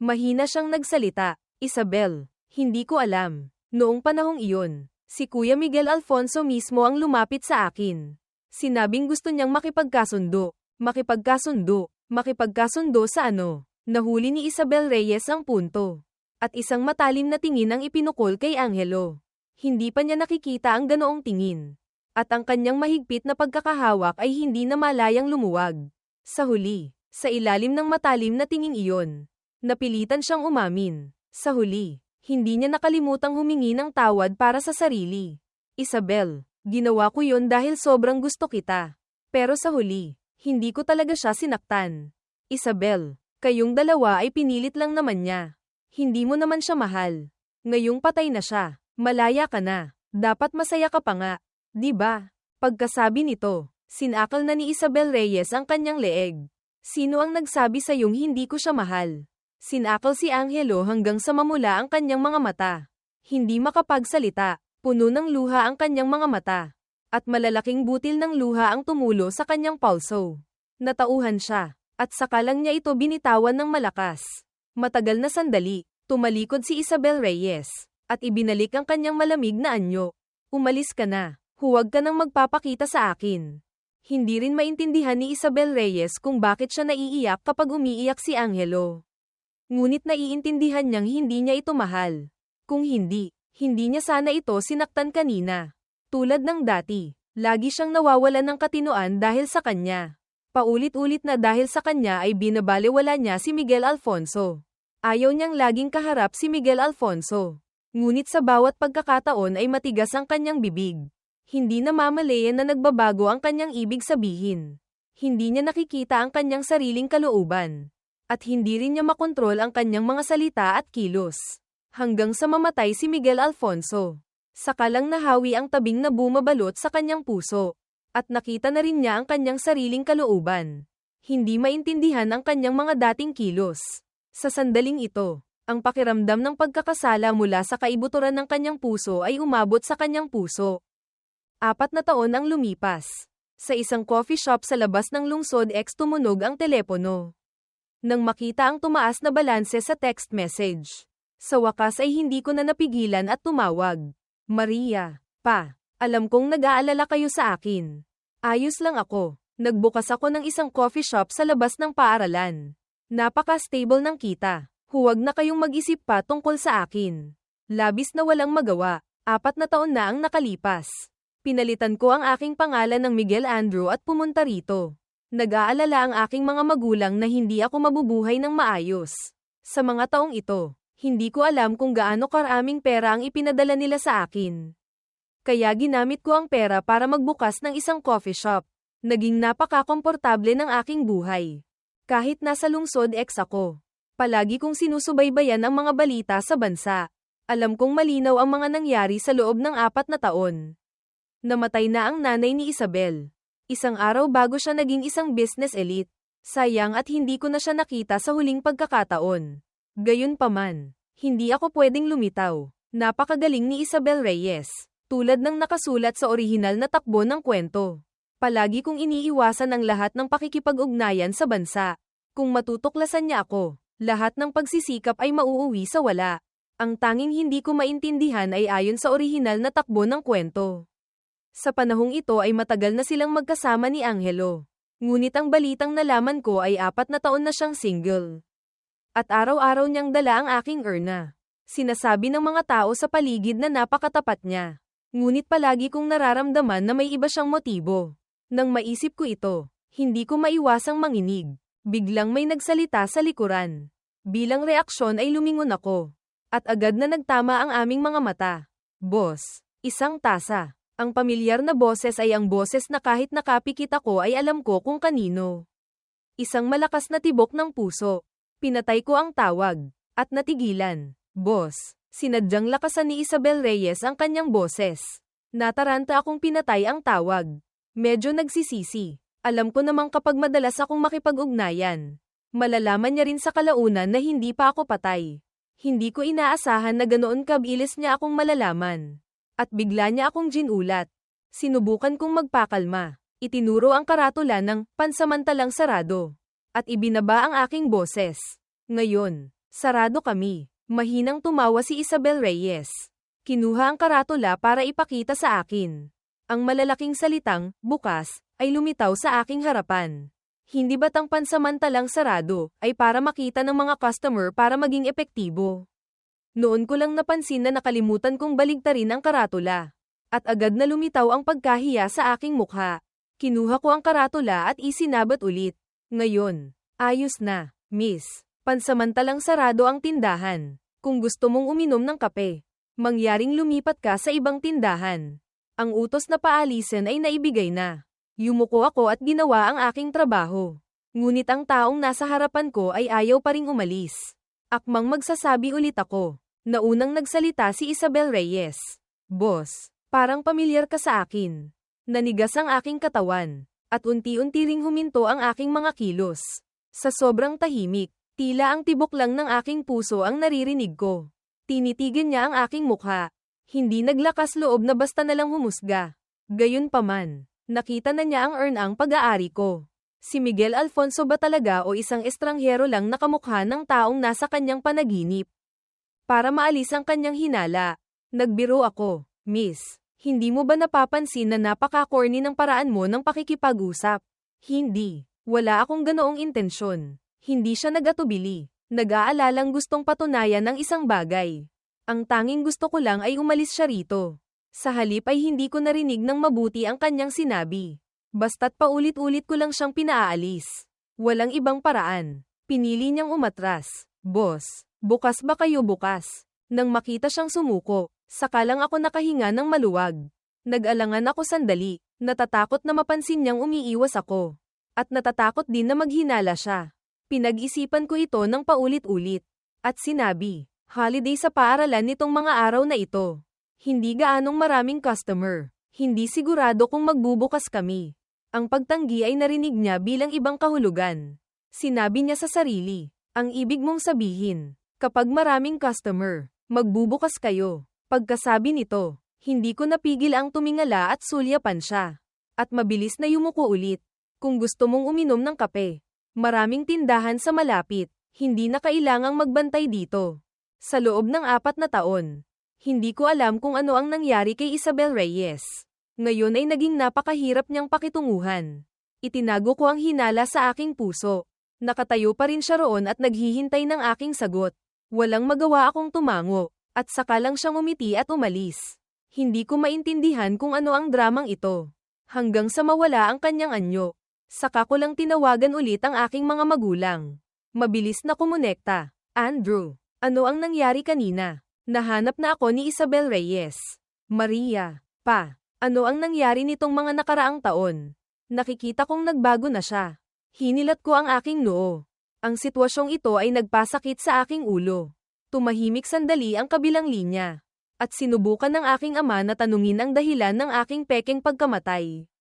Mahina siyang nagsalita, Isabel, hindi ko alam. Noong panahong iyon, si Kuya Miguel Alfonso mismo ang lumapit sa akin. Sinabing gusto niyang makipagkasundo. Makipagkasundo sa ano? Nahuli ni Isabel Reyes ang punto. At isang matalim na tingin ang ipinukol kay Angelo. Hindi pa niya nakikita ang ganoong tingin. At ang kanyang mahigpit na pagkakahawak ay hindi na malayang lumuwag. Sa huli, sa ilalim ng matalim na tinging iyon, napilitan siyang umamin. Sa huli, hindi niya nakalimutang humingi ng tawad para sa sarili. Isabel, ginawa ko yon dahil sobrang gusto kita. Pero sa huli, hindi ko talaga siya sinaktan. Isabel, kayong dalawa ay pinilit lang naman niya. Hindi mo naman siya mahal. Ngayong patay na siya, malaya ka na. Dapat masaya ka pa nga. Di ba? Pagkasabi nito, sinakal na ni Isabel Reyes ang kanyang leeg. Sino ang nagsabi sa iyong hindi ko siya mahal? Sinakal si Angelo hanggang sa mamula ang kanyang mga mata. Hindi makapagsalita, puno ng luha ang kanyang mga mata. At malalaking butil ng luha ang tumulo sa kanyang pulso. Natauhan siya, at saka lang niya ito binitawan ng malakas. Matagal na sandali, tumalikod si Isabel Reyes, at ibinalik ang kanyang malamig na anyo. Umalis ka na. Huwag ka nang magpapakita sa akin. Hindi rin maintindihan ni Isabel Reyes kung bakit siya naiiyak kapag umiiyak si Angelo. Ngunit naiintindihan niyang hindi niya ito mahal. Kung hindi, hindi niya sana ito sinaktan kanina. Tulad ng dati, lagi siyang nawawalan ng katinoan dahil sa kanya. Paulit-ulit na dahil sa kanya ay binabalewala niya si Miguel Alfonso. Ayaw niyang laging kaharap si Miguel Alfonso. Ngunit sa bawat pagkakataon ay matigas ang kanyang bibig. Hindi namamalayan na nagbabago ang kanyang ibig sabihin. Hindi niya nakikita ang kanyang sariling kalooban. At hindi rin niya makontrol ang kanyang mga salita at kilos. Hanggang sa mamatay si Miguel Alfonso. Saka lang nahawi ang tabing na bumabalot sa kanyang puso. At nakita na rin niya ang kanyang sariling kalooban. Hindi maintindihan ang kanyang mga dating kilos. Sa sandaling ito, ang pakiramdam ng pagkakasala mula sa kaibuturan ng kanyang puso ay umabot sa kanyang puso. 4 na taon ang lumipas. Sa isang coffee shop sa labas ng lungsod tumunog ang telepono. Nang makita ang tumaas na balanse sa text message, sa wakas ay hindi ko na napigilan at tumawag. Maria, pa, alam kong nag-aalala kayo sa akin. Ayos lang ako. Nagbukas ako ng isang coffee shop sa labas ng paaralan. Napaka-stable ng kita. Huwag na kayong mag-isip pa tungkol sa akin. Labis na walang magawa. 4 na taon na ang nakalipas. Pinalitan ko ang aking pangalan ng Miguel Andrew at pumunta rito. Nag-aalala ang aking mga magulang na hindi ako mabubuhay ng maayos. Sa mga taong ito, hindi ko alam kung gaano karaming pera ang ipinadala nila sa akin. Kaya ginamit ko ang pera para magbukas ng isang coffee shop. Naging napaka-komportable ng aking buhay. Kahit nasa lungsod ako, palagi kong sinusubaybayan ang mga balita sa bansa. Alam kong malinaw ang mga nangyari sa loob ng 4 na taon. Namatay na ang nanay ni Isabel. Isang araw bago siya naging isang business elite. Sayang at hindi ko na siya nakita sa huling pagkakataon. Gayunpaman, hindi ako pwedeng lumitaw. Napakagaling ni Isabel Reyes, tulad ng nakasulat sa orihinal na takbo ng kwento. Palagi kong iniiwasan ang lahat ng pakikipag-ugnayan sa bansa. Kung matutuklasan niya ako, lahat ng pagsisikap ay mauuwi sa wala. Ang tanging hindi ko maintindihan ay ayon sa orihinal na takbo ng kwento. Sa panahong ito ay matagal na silang magkasama ni Angelo. Ngunit ang balitang nalaman ko ay 4 na taon na siyang single. At araw-araw niyang dala ang aking urna. Sinasabi ng mga tao sa paligid na napakatapat niya. Ngunit palagi kong nararamdaman na may iba siyang motibo. Nang maisip ko ito, hindi ko maiwasang manginig. Biglang may nagsalita sa likuran. Bilang reaksyon ay lumingon ako. At agad na nagtama ang aming mga mata. Boss, isang tasa. Ang pamilyar na boses ay ang boses na kahit nakapikit ako ay alam ko kung kanino. Isang malakas na tibok ng puso. Pinatay ko ang tawag. At natigilan. Boss, sinadyang lakasan ni Isabel Reyes ang kanyang boses. Nataranta akong pinatay ang tawag. Medyo nagsisisi. Alam ko namang kapag madalas akong makipag-ugnayan, malalaman niya rin sa kalaunan na hindi pa ako patay. Hindi ko inaasahan na ganoon kabilis niya akong malalaman. At bigla niya akong ginulat. Sinubukan kong magpakalma. Itinuro ang karatula ng pansamantalang sarado. At ibinaba ang aking boses. Ngayon, sarado kami. Mahinang tumawa si Isabel Reyes. Kinuha ang karatula para ipakita sa akin. Ang malalaking salitang, bukas, ay lumitaw sa aking harapan. Hindi ba't ang pansamantalang sarado, ay para makita ng mga customer para maging epektibo? Noon ko lang napansin na nakalimutan kong baligtarin ang karatula. At agad na lumitaw ang pagkahiya sa aking mukha. Kinuha ko ang karatula at isinabat ulit. Ngayon, ayos na, miss. Pansamantalang sarado ang tindahan. Kung gusto mong uminom ng kape, mangyaring lumipat ka sa ibang tindahan. Ang utos na paalisin ay naibigay na. Yumuko ako at ginawa ang aking trabaho. Ngunit ang taong nasa harapan ko ay ayaw pa ring umalis. Akmang magsasabi ulit ako. Naunang nagsalita si Isabel Reyes. Boss, parang pamilyar ka sa akin. Nanigas ang aking katawan. At unti-unti ring huminto ang aking mga kilos. Sa sobrang tahimik, tila ang tibok lang ng aking puso ang naririnig ko. Tinitigan niya ang aking mukha. Hindi naglakas loob na basta nalang humusga. Gayunpaman, nakita na niya ang ang pag-aari ko. Si Miguel Alfonso ba talaga o isang estranghero lang na kamukha ng taong nasa kanyang panaginip? Para maalis ang kanyang hinala, nagbiro ako, Miss, hindi mo ba napapansin na napaka-corny ng paraan mo ng pakikipag-usap? Hindi, wala akong ganoong intensyon. Hindi siya nag-atubili. Nag-aalalang gustong patunayan ng isang bagay. Ang tanging gusto ko lang ay umalis siya rito. Sa halip ay hindi ko narinig ng mabuti ang kanyang sinabi. Basta't paulit-ulit ko lang siyang pinaalis. Walang ibang paraan. Pinili niyang umatras. Boss, bukas ba kayo bukas? Nang makita siyang sumuko, saka lang ako nakahinga ng maluwag. Nag-alangan ako sandali. Natatakot na mapansin niyang umiiwas ako. At natatakot din na maghinala siya. Pinag-isipan ko ito ng paulit-ulit. At sinabi, holiday sa paaralan nitong mga araw na ito. Hindi gaanong maraming customer. Hindi sigurado kung magbubukas kami. Ang pagtanggi ay narinig niya bilang ibang kahulugan. Sinabi niya sa sarili, ang ibig mong sabihin, kapag maraming customer, magbubukas kayo. Pagkasabi nito, hindi ko napigil ang tumingala at sulyapan siya. At mabilis na yumuko ulit. Kung gusto mong uminom ng kape, maraming tindahan sa malapit, hindi na kailangang magbantay dito. Sa loob ng 4 na taon, hindi ko alam kung ano ang nangyari kay Isabel Reyes. Ngayon ay naging napakahirap niyang pakitunguhan. Itinago ko ang hinala sa aking puso. Nakatayo pa rin siya roon at naghihintay ng aking sagot. Walang magawa akong tumango, at saka lang siyang umiti at umalis. Hindi ko maintindihan kung ano ang dramang ito. Hanggang sa mawala ang kanyang anyo. Saka ko lang tinawagan ulit ang aking mga magulang. Mabilis na kumonekta. Andrew, ano ang nangyari kanina? Nahanap na ako ni Isabel Reyes. Maria, pa. Ano ang nangyari nitong mga nakaraang taon? Nakikita kong nagbago na siya. Hinilat ko ang aking noo. Ang sitwasyong ito ay nagpasakit sa aking ulo. Tumahimik sandali ang kabilang linya. At sinubukan ng aking ama na tanungin ang dahilan ng aking pekeng pagkamatay.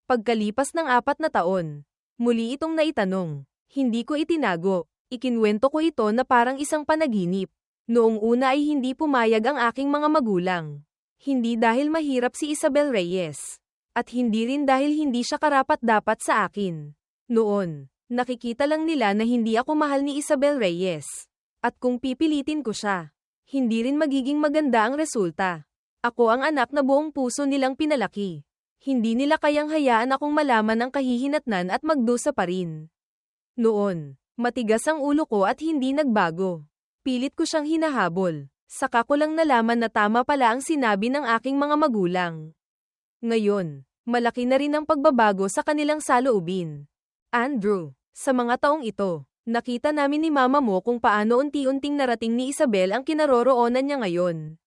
Pagkalipas ng 4 na taon, muli itong naitanong. Hindi ko itinago. Ikinwento ko ito na parang isang panaginip. Noong una ay hindi pumayag ang aking mga magulang. Hindi dahil mahirap si Isabel Reyes. At hindi rin dahil hindi siya karapat-dapat sa akin. Noon, nakikita lang nila na hindi ako mahal ni Isabel Reyes. At kung pipilitin ko siya, hindi rin magiging maganda ang resulta. Ako ang anak na buong puso nilang pinalaki. Hindi nila kayang hayaan akong malaman ang kahihinatnan at magdusa pa rin. Noon, matigas ang ulo ko at hindi nagbago. Pilit ko siyang hinahabol. Saka ko lang nalaman na tama pala ang sinabi ng aking mga magulang. Ngayon, malaki na rin ang pagbabago sa kanilang saloobin. Andrew, sa mga taong ito, nakita namin ni mama mo kung paano unti-unting narating ni Isabel ang kinaroroonan niya ngayon.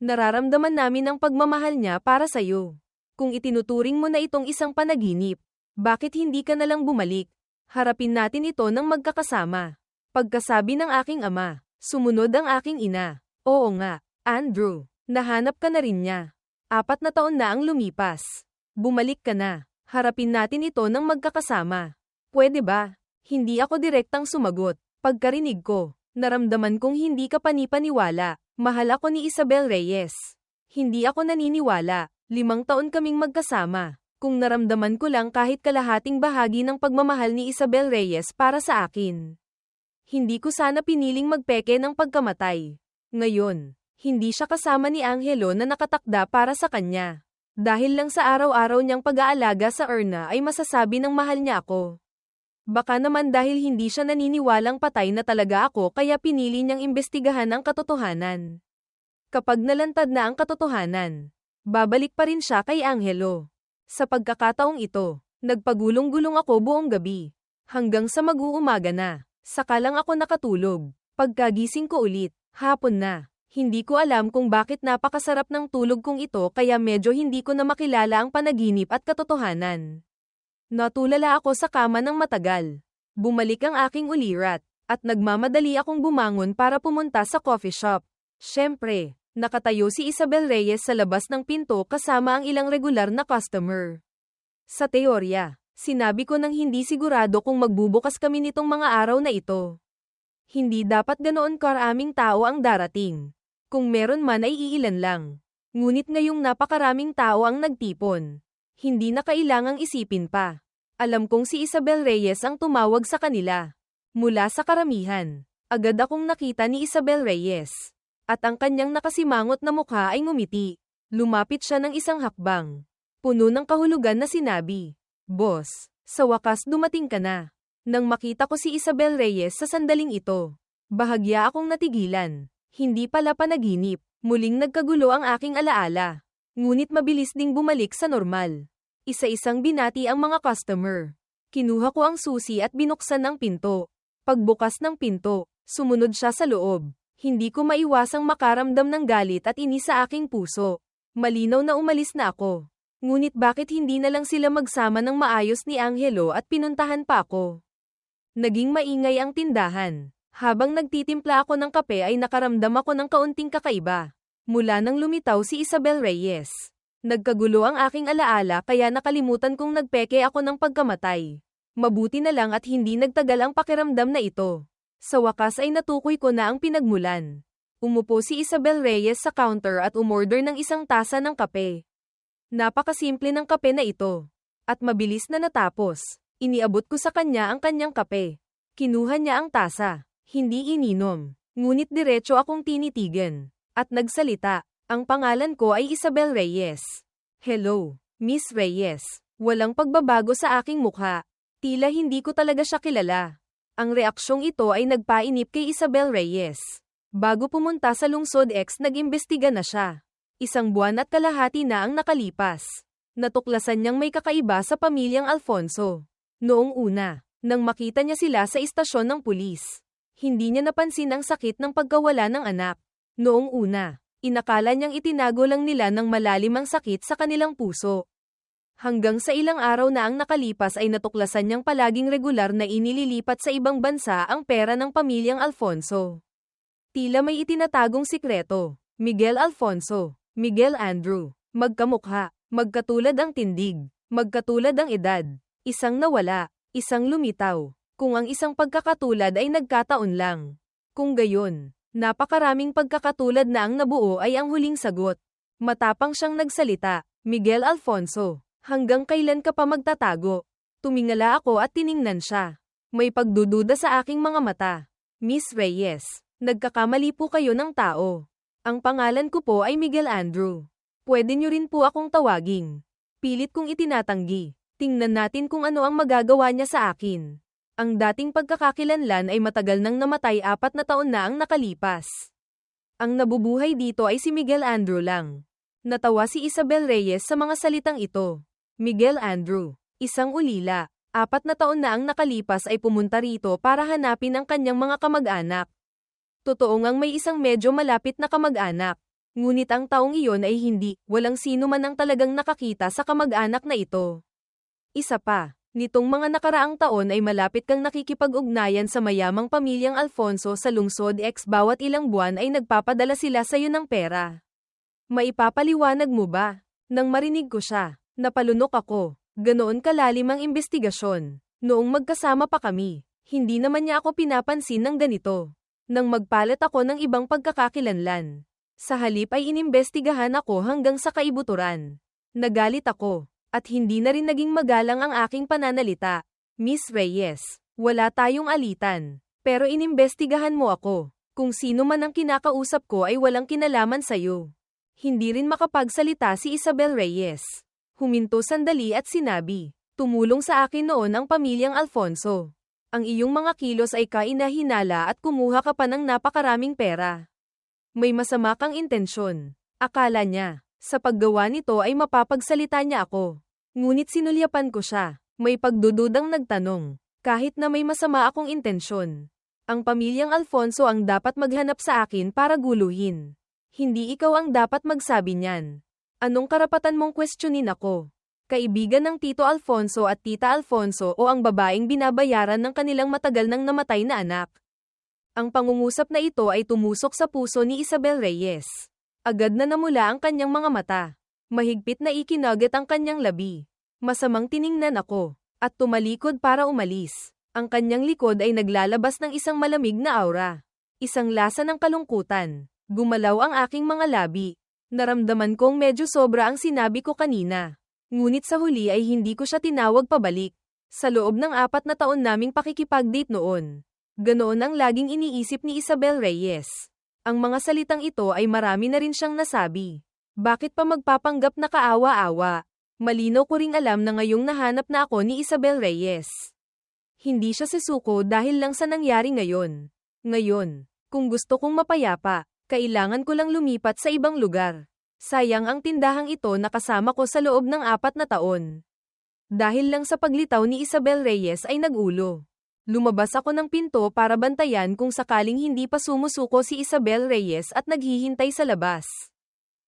Nararamdaman namin ang pagmamahal niya para sa'yo. Kung itinuturing mo na itong isang panaginip, bakit hindi ka nalang bumalik? Harapin natin ito ng magkakasama. Pagkasabi ng aking ama, sumunod ang aking ina. Oo nga, Andrew, nahanap ka na rin niya. 4 na taon na ang lumipas. Bumalik ka na. Harapin natin ito ng magkakasama. Pwede ba? Hindi ako direktang sumagot. Pagkarinig ko, naramdaman kong hindi ka panipaniwala. Mahal ako ni Isabel Reyes. Hindi ako naniniwala. 5 taon kaming magkasama. Kung naramdaman ko lang kahit kalahating bahagi ng pagmamahal ni Isabel Reyes para sa akin. Hindi ko sana piniling magpeke ng pagkamatay. Ngayon, hindi siya kasama ni Angelo na nakatakda para sa kanya. Dahil lang sa araw-araw niyang pag-aalaga sa Erna ay masasabi ng mahal niya ako. Baka naman dahil hindi siya naniniwalang patay na talaga ako kaya pinili niyang imbestigahan ang katotohanan. Kapag nalantad na ang katotohanan, babalik pa rin siya kay Angelo. Sa pagkakataong ito, nagpagulong-gulong ako buong gabi. Hanggang sa mag-uumaga na, saka lang ako nakatulog. Pagkagising ko ulit, hapon na. Hindi ko alam kung bakit napakasarap ng tulog kong ito kaya medyo hindi ko na makilala ang panaginip at katotohanan. Natulala ako sa kama ng matagal. Bumalik ang aking ulirat, at nagmamadali akong bumangon para pumunta sa coffee shop. Siyempre, nakatayo si Isabel Reyes sa labas ng pinto kasama ang ilang regular na customer. Sa teorya, sinabi ko nang hindi sigurado kung magbubukas kami nitong mga araw na ito. Hindi dapat ganoon karaming tao ang darating. Kung meron man ay iilan lang. Ngunit ngayong napakaraming tao ang nagtipon. Hindi na kailangang isipin pa. Alam kong si Isabel Reyes ang tumawag sa kanila. Mula sa karamihan, agad akong nakita ni Isabel Reyes. At ang kanyang nakasimangot na mukha ay ngumiti. Lumapit siya ng isang hakbang. Puno ng kahulugan na sinabi, "Boss, sa wakas dumating ka na." Nang makita ko si Isabel Reyes sa sandaling ito, bahagya akong natigilan. Hindi pala panaginip. Muling nagkagulo ang aking alaala. Ngunit mabilis ding bumalik sa normal. Isa-isang binati ang mga customer. Kinuha ko ang susi at binuksan ang pinto. Pagbukas ng pinto, sumunod siya sa loob. Hindi ko maiwasang makaramdam ng galit at inis sa aking puso. Malinaw na umalis na ako. Ngunit bakit hindi na lang sila magsama ng maayos ni Angelo at pinuntahan pa ako? Naging maingay ang tindahan. Habang nagtitimpla ako ng kape ay nakaramdam ako ng kaunting kakaiba. Mula nang lumitaw si Isabel Reyes. Nagkagulo ang aking alaala kaya nakalimutan kong nagpeke ako ng pagkamatay. Mabuti na lang at hindi nagtagal ang pakiramdam na ito. Sa wakas ay natukoy ko na ang pinagmulan. Umupo si Isabel Reyes sa counter at umorder ng isang tasa ng kape. Napakasimple ng kape na ito. At mabilis na natapos. Iniabot ko sa kanya ang kanyang kape. Kinuha niya ang tasa. Hindi ininom. Ngunit diretso akong tinitigan. At nagsalita. Ang pangalan ko ay Isabel Reyes. Hello, Miss Reyes. Walang pagbabago sa aking mukha. Tila hindi ko talaga siya kilala. Ang reaksyong ito ay nagpainip kay Isabel Reyes. Bago pumunta sa Lungsod X nag-imbestiga na siya. 1 buwan at kalahati na ang nakalipas. Natuklasan niyang may kakaiba sa pamilyang Alfonso. Noong una, nang makita niya sila sa istasyon ng pulis, hindi niya napansin ang sakit ng pagkawala ng anak. Noong una, inakala niyang itinago lang nila ng malalim ang sakit sa kanilang puso. Hanggang sa ilang araw na ang nakalipas ay natuklasan niyang palaging regular na inililipat sa ibang bansa ang pera ng pamilyang Alfonso. Tila may itinatagong sikreto. Miguel Alfonso, Miguel Andrew, magkamukha, magkatulad ang tindig, magkatulad ang edad, isang nawala, isang lumitaw, kung ang isang pagkakatulad ay nagkataon lang. Kung gayon, napakaraming pagkakatulad na ang nabuo ay ang huling sagot. Matapang siyang nagsalita, Miguel Alfonso, hanggang kailan ka pa magtatago? Tumingala ako at tiningnan siya. May pagdududa sa aking mga mata. Miss Reyes, nagkakamali po kayo ng tao. Ang pangalan ko po ay Miguel Andrew. Pwede niyo rin po akong tawaging. Pilit kong itinatanggi. Tingnan natin kung ano ang magagawa niya sa akin. Ang dating pagkakakilanlan ay matagal nang namatay 4 na taon na ang nakalipas. Ang nabubuhay dito ay si Miguel Andrew lang. Natawa si Isabel Reyes sa mga salitang ito. Miguel Andrew, isang ulila, 4 na taon na ang nakalipas ay pumunta rito para hanapin ang kanyang mga kamag-anak. Totoo ngang may isang medyo malapit na kamag-anak. Ngunit ang taong iyon ay hindi, walang sino man ang talagang nakakita sa kamag-anak na ito. Isa pa. Nitong mga nakaraang taon ay malapit kang nakikipag-ugnayan sa mayamang pamilyang Alfonso sa Lungsod X bawat ilang buwan ay nagpapadala sila sa iyo ng pera. Maipapaliwanag mo ba? Nang marinig ko siya, napalunok ako. Ganoon kalalim ang imbestigasyon. Noong magkasama pa kami, hindi naman niya ako pinapansin ng ganito. Nang magpalat ako ng ibang pagkakakilanlan, sa halip ay inimbestigahan ako hanggang sa kaibuturan. Nagalit ako. At hindi na rin naging magalang ang aking pananalita. Miss Reyes, wala tayong alitan. Pero inimbestigahan mo ako. Kung sino man ang kinakausap ko ay walang kinalaman sa'yo. Hindi rin makapagsalita si Isabel Reyes. Huminto sandali at sinabi, tumulong sa akin noon ang pamilyang Alfonso. Ang iyong mga kilos ay kainahinala at kumuha ka pa ng napakaraming pera. May masama kang intensyon. Akala niya. Sa paggawa nito ay mapapagsalita niya ako. Ngunit sinulyapan ko siya. May pagdududang nagtanong. Kahit na may masama akong intensyon. Ang pamilyang Alfonso ang dapat maghanap sa akin para guluhin. Hindi ikaw ang dapat magsabi niyan. Anong karapatan mong questionin ako? Kaibigan ng Tito Alfonso at Tita Alfonso o ang babaeng binabayaran ng kanilang matagal nang namatay na anak? Ang pangungusap na ito ay tumusok sa puso ni Isabel Reyes. Agad na namula ang kanyang mga mata. Mahigpit na ikinagat ang kanyang labi. Masamang tiningnan ako, at tumalikod para umalis. Ang kanyang likod ay naglalabas ng isang malamig na aura. Isang lasa ng kalungkutan. Gumalaw ang aking mga labi. Naramdaman kong medyo sobra ang sinabi ko kanina. Ngunit sa huli ay hindi ko siya tinawag pabalik. Sa loob ng 4 na taon naming pakikipag-date noon. Ganoon ang laging iniisip ni Isabel Reyes. Ang mga salitang ito ay marami na rin siyang nasabi. Bakit pa magpapanggap na kaawa-awa? Malinaw ko ring alam na ngayong nahanap na ako ni Isabel Reyes. Hindi siya sisuko dahil lang sa nangyari ngayon. Ngayon, kung gusto kong mapayapa, kailangan ko lang lumipat sa ibang lugar. Sayang ang tindahang ito na kasama ko sa loob ng 4 na taon. Dahil lang sa paglitaw ni Isabel Reyes ay nag-ulo. Lumabas ako ng pinto para bantayan kung sakaling hindi pa sumusuko si Isabel Reyes at naghihintay sa labas.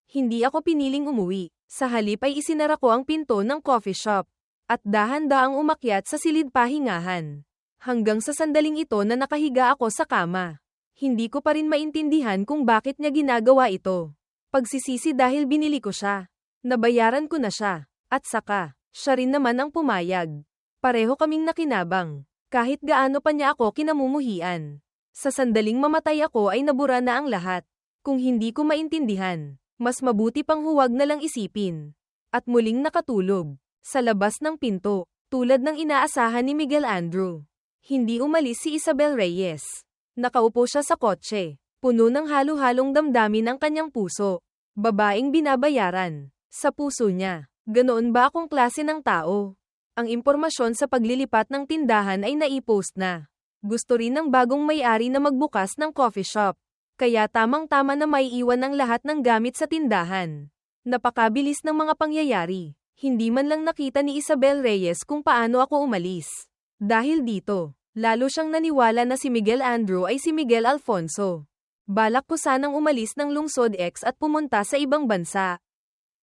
Hindi ako piniling umuwi. Sa halip ay isinara ko ang pinto ng coffee shop. At dahan-daang umakyat sa silid pahingahan. Hanggang sa sandaling ito na nakahiga ako sa kama. Hindi ko pa rin maintindihan kung bakit niya ginagawa ito. Pagsisisi dahil binili ko siya. Nabayaran ko na siya. At saka, siya rin naman ang pumayag. Pareho kaming nakinabang. Kahit gaano pa niya ako kinamumuhian. Sa sandaling mamatay ako ay nabura na ang lahat. Kung hindi ko maintindihan, mas mabuti pang huwag na lang isipin. At muling nakatulog. Sa labas ng pinto, tulad ng inaasahan ni Miguel Andrew. Hindi umalis si Isabel Reyes. Nakaupo siya sa kotse. Puno ng halo-halong damdamin ang kanyang puso. Babaeng binabayaran. Sa puso niya, ganoon ba akong klase ng tao? Ang impormasyon sa paglilipat ng tindahan ay naipost na. Gusto rin ng bagong may-ari na magbukas ng coffee shop. Kaya tamang-tama na may iwan ang lahat ng gamit sa tindahan. Napakabilis ng mga pangyayari. Hindi man lang nakita ni Isabel Reyes kung paano ako umalis. Dahil dito, lalo siyang naniwala na si Miguel Andrew ay si Miguel Alfonso. Balak ko sanang umalis ng Lungsod X at pumunta sa ibang bansa.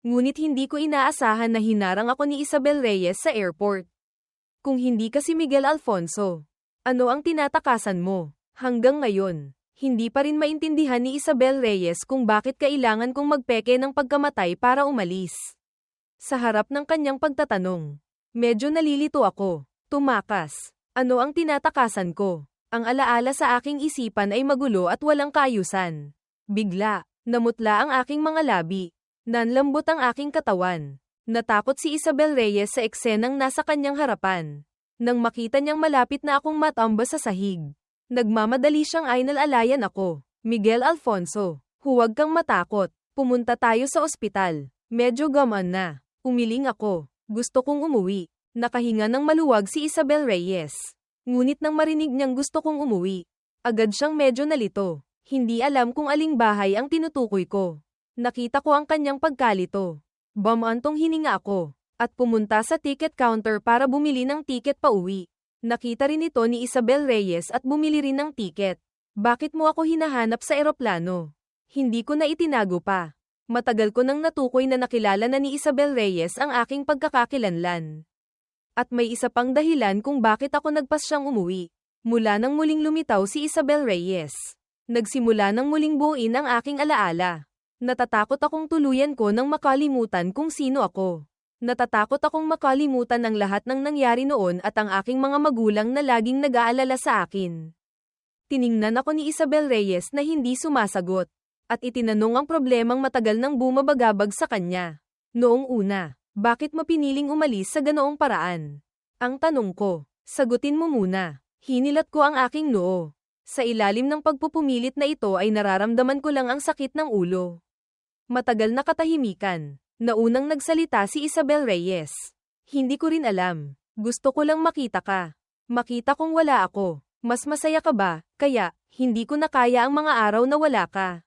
Ngunit hindi ko inaasahan na hinarang ako ni Isabel Reyes sa airport. Kung hindi ka si Miguel Alfonso, ano ang tinatakasan mo? Hanggang ngayon, hindi pa rin maintindihan ni Isabel Reyes kung bakit kailangan kong magpeke ng pagkamatay para umalis. Sa harap ng kanyang pagtatanong, medyo nalilito ako. Tumakas. Ano ang tinatakasan ko? Ang alaala sa aking isipan ay magulo at walang kaayusan. Bigla, namutla ang aking mga labi. Nanlambot ang aking katawan. Natakot si Isabel Reyes sa eksenang nasa kanyang harapan. Nang makita niyang malapit na akong matamba sa sahig. Nagmamadali siyang inalalayan ako. Miguel Alfonso, huwag kang matakot. Pumunta tayo sa ospital. Medyo gaman na. Umiling ako. Gusto kong umuwi. Nakahinga ng maluwag si Isabel Reyes. Ngunit nang marinig niyang gusto kong umuwi, agad siyang medyo nalito. Hindi alam kung aling bahay ang tinutukoy ko. Nakita ko ang kanyang pagkalito. Bamantong hininga ako, at pumunta sa ticket counter para bumili ng ticket pauwi. Nakita rin ito ni Isabel Reyes at bumili rin ng ticket. Bakit mo ako hinahanap sa eroplano? Hindi ko na itinago pa. Matagal ko nang natukoy na nakilala na ni Isabel Reyes ang aking pagkakakilanlan. At may isa pang dahilan kung bakit ako nagpasyang umuwi. Mula nang muling lumitaw si Isabel Reyes. Nagsimula nang muling buuin ang aking alaala. Natatakot akong tuluyan ko nang makalimutan kung sino ako. Natatakot akong makalimutan ang lahat ng nangyari noon at ang aking mga magulang na laging nag-aalala sa akin. Tiningnan ako ni Isabel Reyes na hindi sumasagot. At itinanong ang problemang matagal nang bumabagabag sa kanya. Noong una, bakit mo piniling umalis sa ganoong paraan? Ang tanong ko, sagutin mo muna. Hinilat ko ang aking noo. Sa ilalim ng pagpupumilit na ito ay nararamdaman ko lang ang sakit ng ulo. Matagal na katahimikan. Naunang nagsalita si Isabel Reyes. Hindi ko rin alam. Gusto ko lang makita ka. Makita kong wala ako. Mas masaya ka ba? Kaya, hindi ko na kaya ang mga araw na wala ka.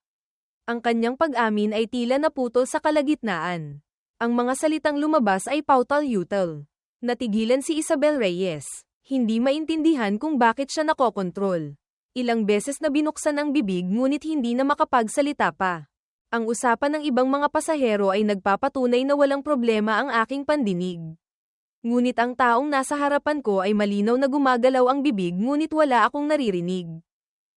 Ang kanyang pag-amin ay tila naputol sa kalagitnaan. Ang mga salitang lumabas ay pautal-utal. Natigilan si Isabel Reyes. Hindi maintindihan kung bakit siya nakokontrol. Ilang beses na binuksan ang bibig ngunit hindi na makapagsalita pa. Ang usapan ng ibang mga pasahero ay nagpapatunay na walang problema ang aking pandinig. Ngunit ang taong nasa harapan ko ay malinaw na gumagalaw ang bibig ngunit wala akong naririnig.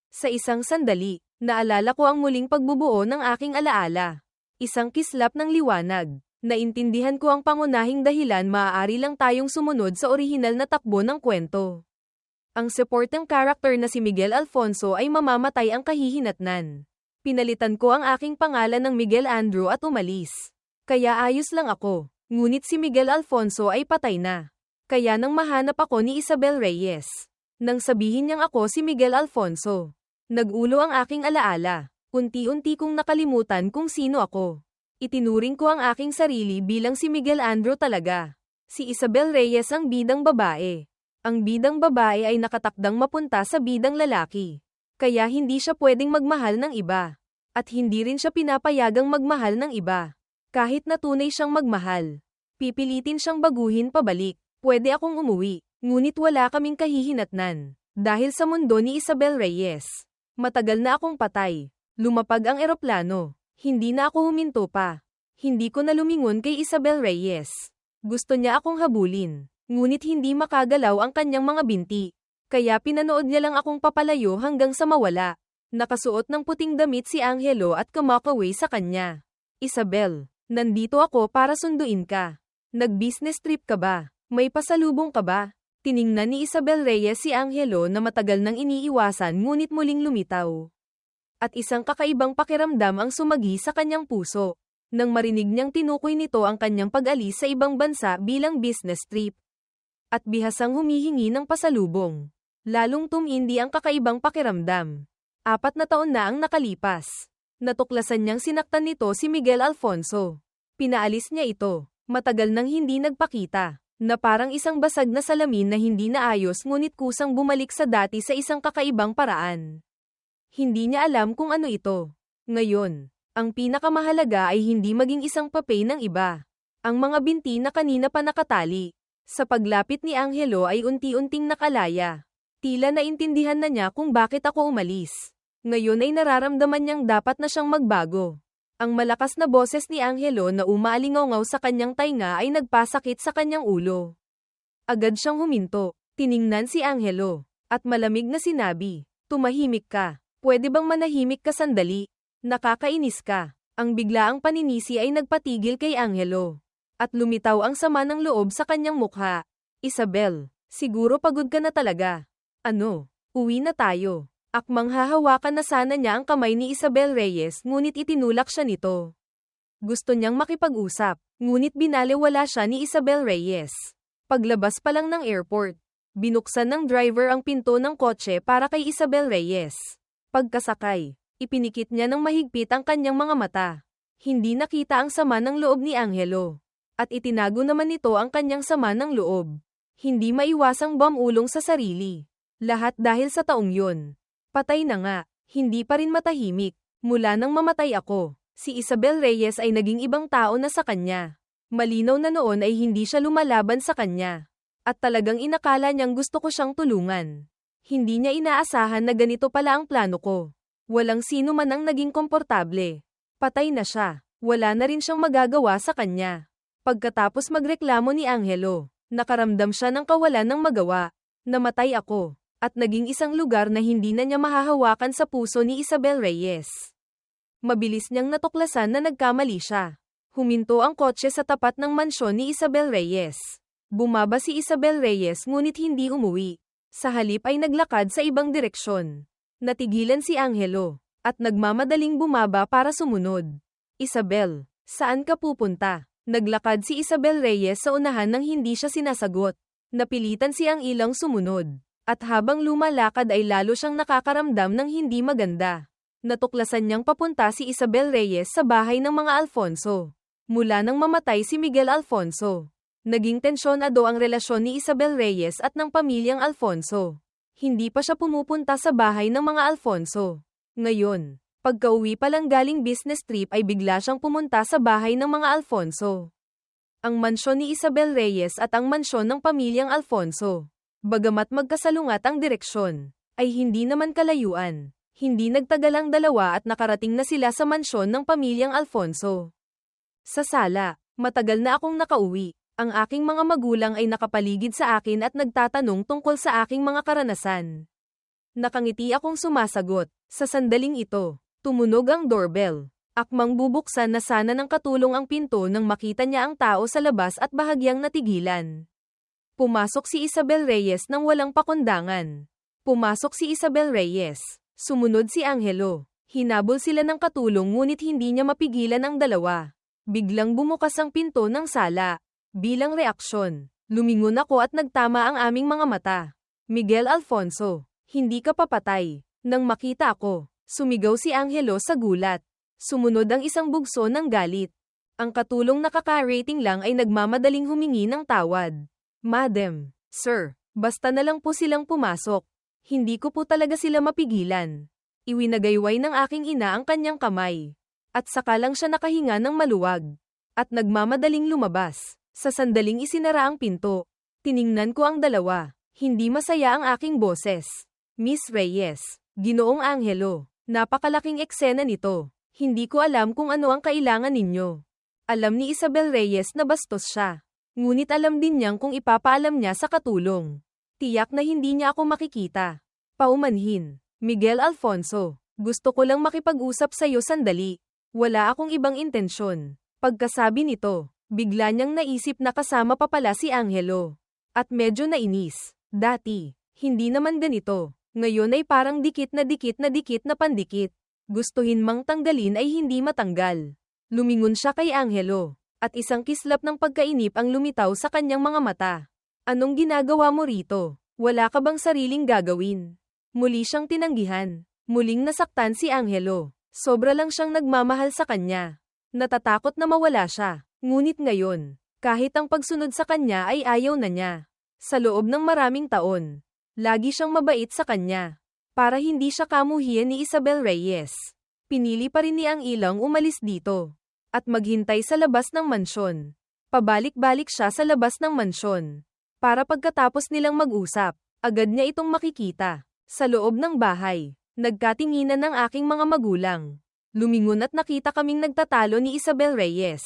Sa isang sandali, naalala ko ang muling pagbubuo ng aking alaala. Isang kislap ng liwanag. Naintindihan ko ang pangunahing dahilan maaari lang tayong sumunod sa orihinal na takbo ng kwento. Ang supporting character na si Miguel Alfonso ay mamamatay ang kahihinatnan. Pinalitan ko ang aking pangalan ng Miguel Andrew at umalis. Kaya ayos lang ako. Ngunit si Miguel Alfonso ay patay na. Kaya nang mahanap ako ni Isabel Reyes. Nang sabihin niyang ako si Miguel Alfonso. Nag-ulo ang aking alaala. Unti-unti kong nakalimutan kung sino ako. Itinuring ko ang aking sarili bilang si Miguel Andrew talaga. Si Isabel Reyes ang bidang babae. Ang bidang babae ay nakatakdang mapunta sa bidang lalaki. Kaya hindi siya pwedeng magmahal ng iba. At hindi rin siya pinapayagang magmahal ng iba. Kahit na tunay siyang magmahal. Pipilitin siyang baguhin pabalik. Pwede akong umuwi. Ngunit wala kaming kahihinatnan. Dahil sa mundo ni Isabel Reyes. Matagal na akong patay. Lumapag ang eroplano. Hindi na ako huminto pa. Hindi ko na lumingon kay Isabel Reyes. Gusto niya akong habulin. Ngunit hindi makagalaw ang kanyang mga binti. Kaya pinanood niya lang akong papalayo hanggang sa mawala. Nakasuot ng puting damit si Angelo at kumakaway sa kanya. Isabel, Nandito ako para sunduin ka. Nag-business trip ka ba? May pasalubong ka ba? Tiningnan ni Isabel Reyes si Angelo na matagal nang iniiwasan ngunit muling lumitaw. At isang kakaibang pakiramdam ang sumagi sa kanyang puso. Nang marinig niyang tinukoy nito ang kanyang pag-alis sa ibang bansa bilang business trip. At bihasang humihingi ng pasalubong. Lalong tumindi ang kakaibang pakiramdam. 4 na taon na ang nakalipas. Natuklasan niyang sinaktan nito si Miguel Alfonso. Pinaalis niya ito. Matagal nang hindi nagpakita. Na parang isang basag na salamin na hindi naayos ngunit kusang bumalik sa dati sa isang kakaibang paraan. Hindi niya alam kung ano ito. Ngayon, ang pinakamahalaga ay hindi maging isang papel ng iba. Ang mga binti na kanina pa nakatali. Sa paglapit ni Angelo ay unti-unting nakalaya. Tila naintindihan na niya kung bakit ako umalis. Ngayon ay nararamdaman niyang dapat na siyang magbago. Ang malakas na boses ni Angelo na umaalingaw sa kanyang tainga ay nagpasakit sa kanyang ulo. Agad siyang huminto. Tiningnan si Angelo. At malamig na sinabi, "Tumahimik ka. Pwede bang manahimik ka sandali? Nakakainis ka." Ang biglaang paninisi ay nagpatigil kay Angelo. At lumitaw ang sama ng loob sa kanyang mukha. "Isabel, siguro pagod ka na talaga. Ano, uwi na tayo." Akmang hahawakan na sana niya ang kamay ni Isabel Reyes ngunit itinulak siya nito. Gusto niyang makipag-usap, ngunit binaliwala siya ni Isabel Reyes. Paglabas pa lang ng airport, binuksan ng driver ang pinto ng kotse para kay Isabel Reyes. Pagkasakay, ipinikit niya ng mahigpit ang kanyang mga mata. Hindi nakita ang sama ng loob ni Angelo. At itinago naman nito ang kanyang sama ng loob. Hindi maiwasang bumulong sa sarili. Lahat dahil sa taong yun. Patay na nga, hindi pa rin matahimik. Mula nang mamatay ako, si Isabel Reyes ay naging ibang tao na sa kanya. Malinaw na noon ay hindi siya lumalaban sa kanya. At talagang inakala niyang gusto ko siyang tulungan. Hindi niya inaasahan na ganito pala ang plano ko. Walang sino man ang naging komportable. Patay na siya. Wala na rin siyang magagawa sa kanya. Pagkatapos magreklamo ni Angelo, nakaramdam siya ng kawalan ng magawa. Namatay ako. At naging isang lugar na hindi na niya mahahawakan sa puso ni Isabel Reyes. Mabilis niyang natuklasan na nagkamali siya. Huminto ang kotse sa tapat ng mansyon ni Isabel Reyes. Bumaba si Isabel Reyes ngunit hindi umuwi. Sa halip ay naglakad sa ibang direksyon. Natigilan si Angelo, at nagmamadaling bumaba para sumunod. "Isabel, saan ka pupunta?" Naglakad si Isabel Reyes sa unahan nang hindi siya sinasagot. Napilitan siyang ilang sumunod. At habang lumalakad ay lalo siyang nakakaramdam ng hindi maganda. Natuklasan niyang papunta si Isabel Reyes sa bahay ng mga Alfonso. Mula nang mamatay si Miguel Alfonso, naging tensyonado ang relasyon ni Isabel Reyes at ng pamilyang Alfonso. Hindi pa siya pumupunta sa bahay ng mga Alfonso. Ngayon, pagka-uwi pa lang galing business trip ay bigla siyang pumunta sa bahay ng mga Alfonso. Ang mansyon ni Isabel Reyes at ang mansyon ng pamilyang Alfonso. Bagamat magkasalungat ang direksyon, ay hindi naman kalayuan. Hindi nagtagal ang dalawa at nakarating na sila sa mansyon ng pamilyang Alfonso. Sa sala, matagal na akong nakauwi. Ang aking mga magulang ay nakapaligid sa akin at nagtatanong tungkol sa aking mga karanasan. Nakangiti akong sumasagot. Sa sandaling ito, tumunog ang doorbell. Akmang bubuksan na sana ng katulong ang pinto nang makita niya ang tao sa labas at bahagyang natigilan. Pumasok si Isabel Reyes nang walang pakundangan. Pumasok si Isabel Reyes. Sumunod si Angelo. Hinabol sila ng katulong ngunit hindi niya mapigilan ang dalawa. Biglang bumukas ang pinto ng sala. Bilang reaksyon, lumingon ako at nagtama ang aming mga mata. "Miguel Alfonso, hindi ka papatay." Nang makita ako, sumigaw si Angelo sa gulat. Sumunod ang isang bugso ng galit. Ang katulong na kaka-rating lang ay nagmamadaling humingi ng tawad. "Madam, sir, basta na lang po silang pumasok. Hindi ko po talaga sila mapigilan." Iwinagayway ng aking ina ang kanyang kamay. At saka lang siya nakahinga ng maluwag. At nagmamadaling lumabas. Sa sandaling isinara ang pinto. Tiningnan ko ang dalawa. Hindi masaya ang aking boses. "Miss Reyes, Ginoong Angelo, napakalaking eksena nito. Hindi ko alam kung ano ang kailangan ninyo." Alam ni Isabel Reyes na bastos siya. Ngunit alam din niyang kung ipapaalam niya sa katulong. Tiyak na hindi niya ako makikita. Paumanhin. "Miguel Alfonso, gusto ko lang makipag-usap sa iyo sandali. Wala akong ibang intensyon." Pagkasabi nito, bigla niyang naisip na kasama pa pala si Angelo. At medyo nainis. Dati, hindi naman ganito. Ngayon ay parang dikit na pandikit. Gustuhin mang tanggalin ay hindi matanggal. Lumingon siya kay Angelo. At isang kislap ng pagkainip ang lumitaw sa kanyang mga mata. Anong ginagawa mo rito? Wala ka bang sariling gagawin? Muli siyang tinanggihan. Muling nasaktan si Angelo. Sobra lang siyang nagmamahal sa kanya. Natatakot na mawala siya. Ngunit ngayon, kahit ang pagsunod sa kanya ay ayaw na niya. Sa loob ng maraming taon, lagi siyang mabait sa kanya. Para hindi siya kamuhian ni Isabel Reyes. Pinili pa rin ni ang ilang umalis dito. At maghintay sa labas ng mansyon. Pabalik-balik siya sa labas ng mansyon. Para pagkatapos nilang mag-usap, agad niya itong makikita. Sa loob ng bahay, nagkatinginan ng aking mga magulang. Lumingon at nakita kaming nagtatalo ni Isabel Reyes.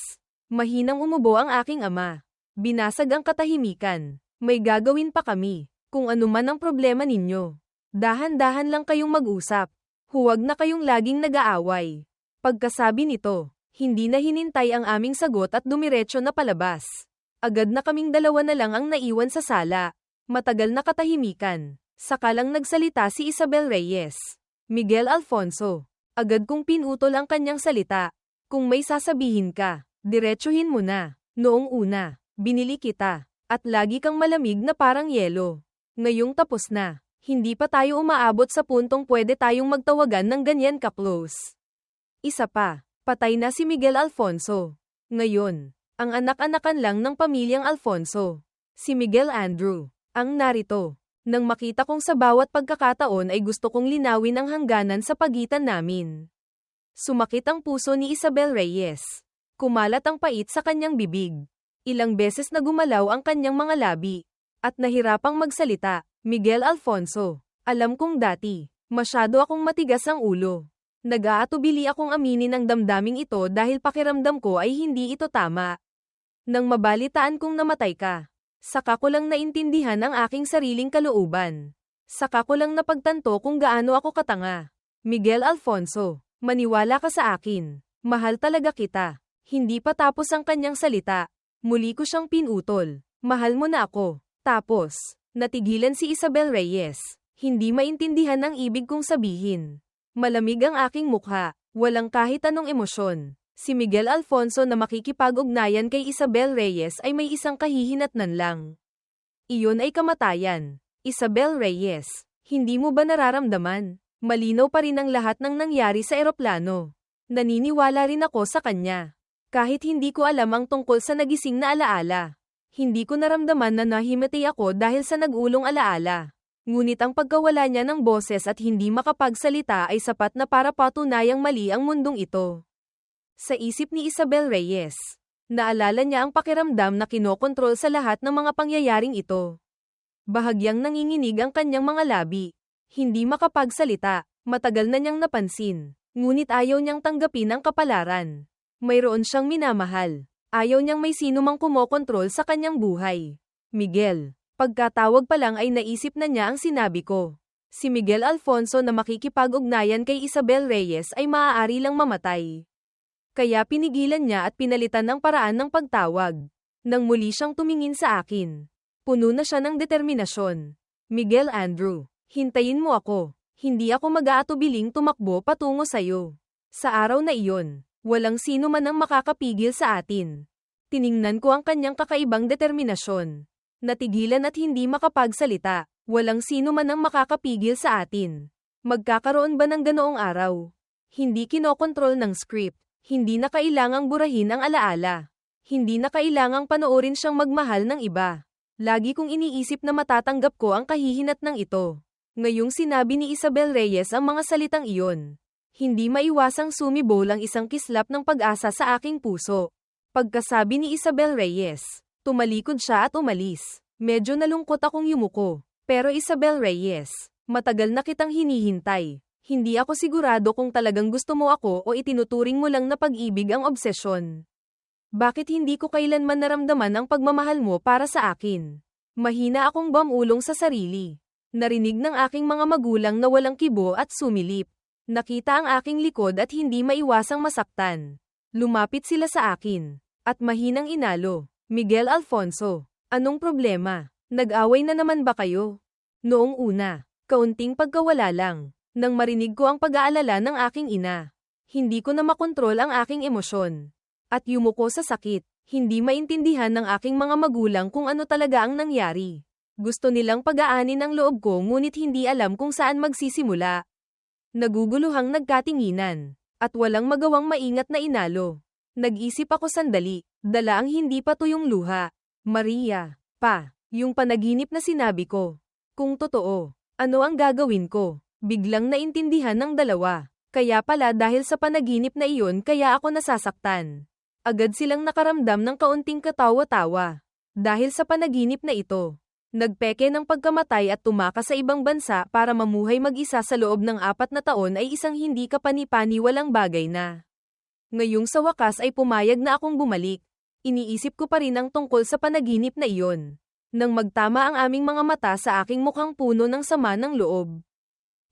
Mahinang umubo ang aking ama. Binasag ang katahimikan. May gagawin pa kami. Kung ano man ang problema ninyo. Dahan-dahan lang kayong mag-usap. Huwag na kayong laging nag-aaway. Pagkasabi nito, hindi na hinintay ang aming sagot at dumiretso na palabas. Agad na kaming dalawa na lang ang naiwan sa sala. Matagal na katahimikan. Saka lang nagsalita si Isabel Reyes. Miguel Alfonso. Agad kong pinutol ang kanyang salita. Kung may sasabihin ka, diretsuhin mo na. Noong una, binili kita. At lagi kang malamig na parang yelo. Ngayong tapos na. Hindi pa tayo umaabot sa puntong pwede tayong magtawagan ng ganyan ka-close. Isa pa, patay na si Miguel Alfonso. Ngayon, ang anak-anakan lang ng pamilyang Alfonso. Si Miguel Andrew, ang narito. Nang makita kong sa bawat pagkakataon ay gusto kong linawin ang hangganan sa pagitan namin. Sumakit ang puso ni Isabel Reyes. Kumalat ang pait sa kanyang bibig. Ilang beses na gumalaw ang kanyang mga labi. At nahirapang magsalita. Miguel Alfonso, alam kong dati, masyado akong matigas ang ulo. Nag-aatubili akong aminin ang damdaming ito dahil pakiramdam ko ay hindi ito tama. Nang mabalitaan kong namatay ka, saka ko lang naintindihan ang aking sariling kalooban. Saka ko lang napagtanto kung gaano ako katanga. Miguel Alfonso, maniwala ka sa akin. Mahal talaga kita. Hindi pa tapos ang kanyang salita. Muli ko siyang pinutol. Mahal mo na ako. Tapos, natigilan si Isabel Reyes. Hindi maintindihan ang ibig kong sabihin. Malamig ang aking mukha. Walang kahit anong emosyon. Si Miguel Alfonso na makikipag-ugnayan kay Isabel Reyes ay may isang kahihinatnan lang. Iyon ay kamatayan. Isabel Reyes, hindi mo ba nararamdaman? Malinaw pa rin ang lahat ng nangyari sa eroplano. Naniniwala rin ako sa kanya. Kahit hindi ko alam ang tungkol sa nagising na alaala. Hindi ko naramdaman na nahimatay ako dahil sa nag-ulong alaala. Ngunit ang pagkawala niya ng boses at hindi makapagsalita ay sapat na para patunayang mali ang mundong ito. Sa isip ni Isabel Reyes, naalala niya ang pakiramdam na kinokontrol sa lahat ng mga pangyayaring ito. Bahagyang nanginginig ang kanyang mga labi. Hindi makapagsalita, matagal na niyang napansin. Ngunit ayaw niyang tanggapin ang kapalaran. Mayroon siyang minamahal. Ayaw niyang may sino mang kumokontrol sa kanyang buhay. Miguel, pagkatawag pa lang ay naisip na niya ang sinabi ko. Si Miguel Alfonso na makikipag-ugnayan kay Isabel Reyes ay maaari lang mamatay. Kaya pinigilan niya at pinalitan ng paraan ng pagtawag. Nang muli siyang tumingin sa akin. Puno na siya ng determinasyon. Miguel Andrew, hintayin mo ako. Hindi ako mag-aatubiling tumakbo patungo sa'yo. Sa araw na iyon, walang sino man ang makakapigil sa atin. Tiningnan ko ang kanyang kakaibang determinasyon. Natigilan at hindi makapagsalita. Walang sino man ang makakapigil sa atin. Magkakaroon ba ng ganoong araw? Hindi kinokontrol ng script. Hindi na kailangang burahin ang alaala. Hindi na kailangang panoorin siyang magmahal ng iba. Lagi kong iniisip na matatanggap ko ang kahihinatnang ito. Ngayong sinabi ni Isabel Reyes ang mga salitang iyon. Hindi maiwasang sumibol ang isang kislap ng pag-asa sa aking puso. Pagkasabi ni Isabel Reyes, tumalikod siya at umalis. Medyo nalungkot akong yumuko. Pero Isabel Reyes, matagal na kitang hinihintay. Hindi ako sigurado kung talagang gusto mo ako o itinuturing mo lang na pag-ibig ang obsesyon. Bakit hindi ko kailanman naramdaman ang pagmamahal mo para sa akin? Mahina akong bamulong sa sarili. Narinig ng aking mga magulang na walang kibo at sumilip. Nakita ang aking likod at hindi maiwasang masaktan. Lumapit sila sa akin. At mahinang inalo. Miguel Alfonso, anong problema? Nag-away na naman ba kayo? Noong una, kaunting pagkawala lang. Nang marinig ko ang pag-aalala ng aking ina. Hindi ko na makontrol ang aking emosyon. At yumuko sa sakit. Hindi maintindihan ng aking mga magulang kung ano talaga ang nangyari. Gusto nilang pag-aanin ang loob ko ngunit hindi alam kung saan magsisimula. Naguguluhang nagkatinginan. At walang magawang maingat na inalo. Nag-isip ako sandali. Dala ang hindi pa tuyong luha. Maria, pa, yung panaginip na sinabi ko. Kung totoo, ano ang gagawin ko? Biglang naintindihan ng dalawa. Kaya pala dahil sa panaginip na iyon kaya ako nasasaktan. Agad silang nakaramdam ng kaunting katawa-tawa. Dahil sa panaginip na ito, nagpeke ng pagkamatay at tumakas sa ibang bansa para mamuhay mag-isa sa loob ng 4 na taon ay isang hindi kapani-paniwalang bagay na. Ngayong sa wakas ay pumayag na akong bumalik. Iniisip ko pa rin ang tungkol sa panaginip na iyon. Nang magtama ang aming mga mata sa aking mukhang puno ng sama ng loob.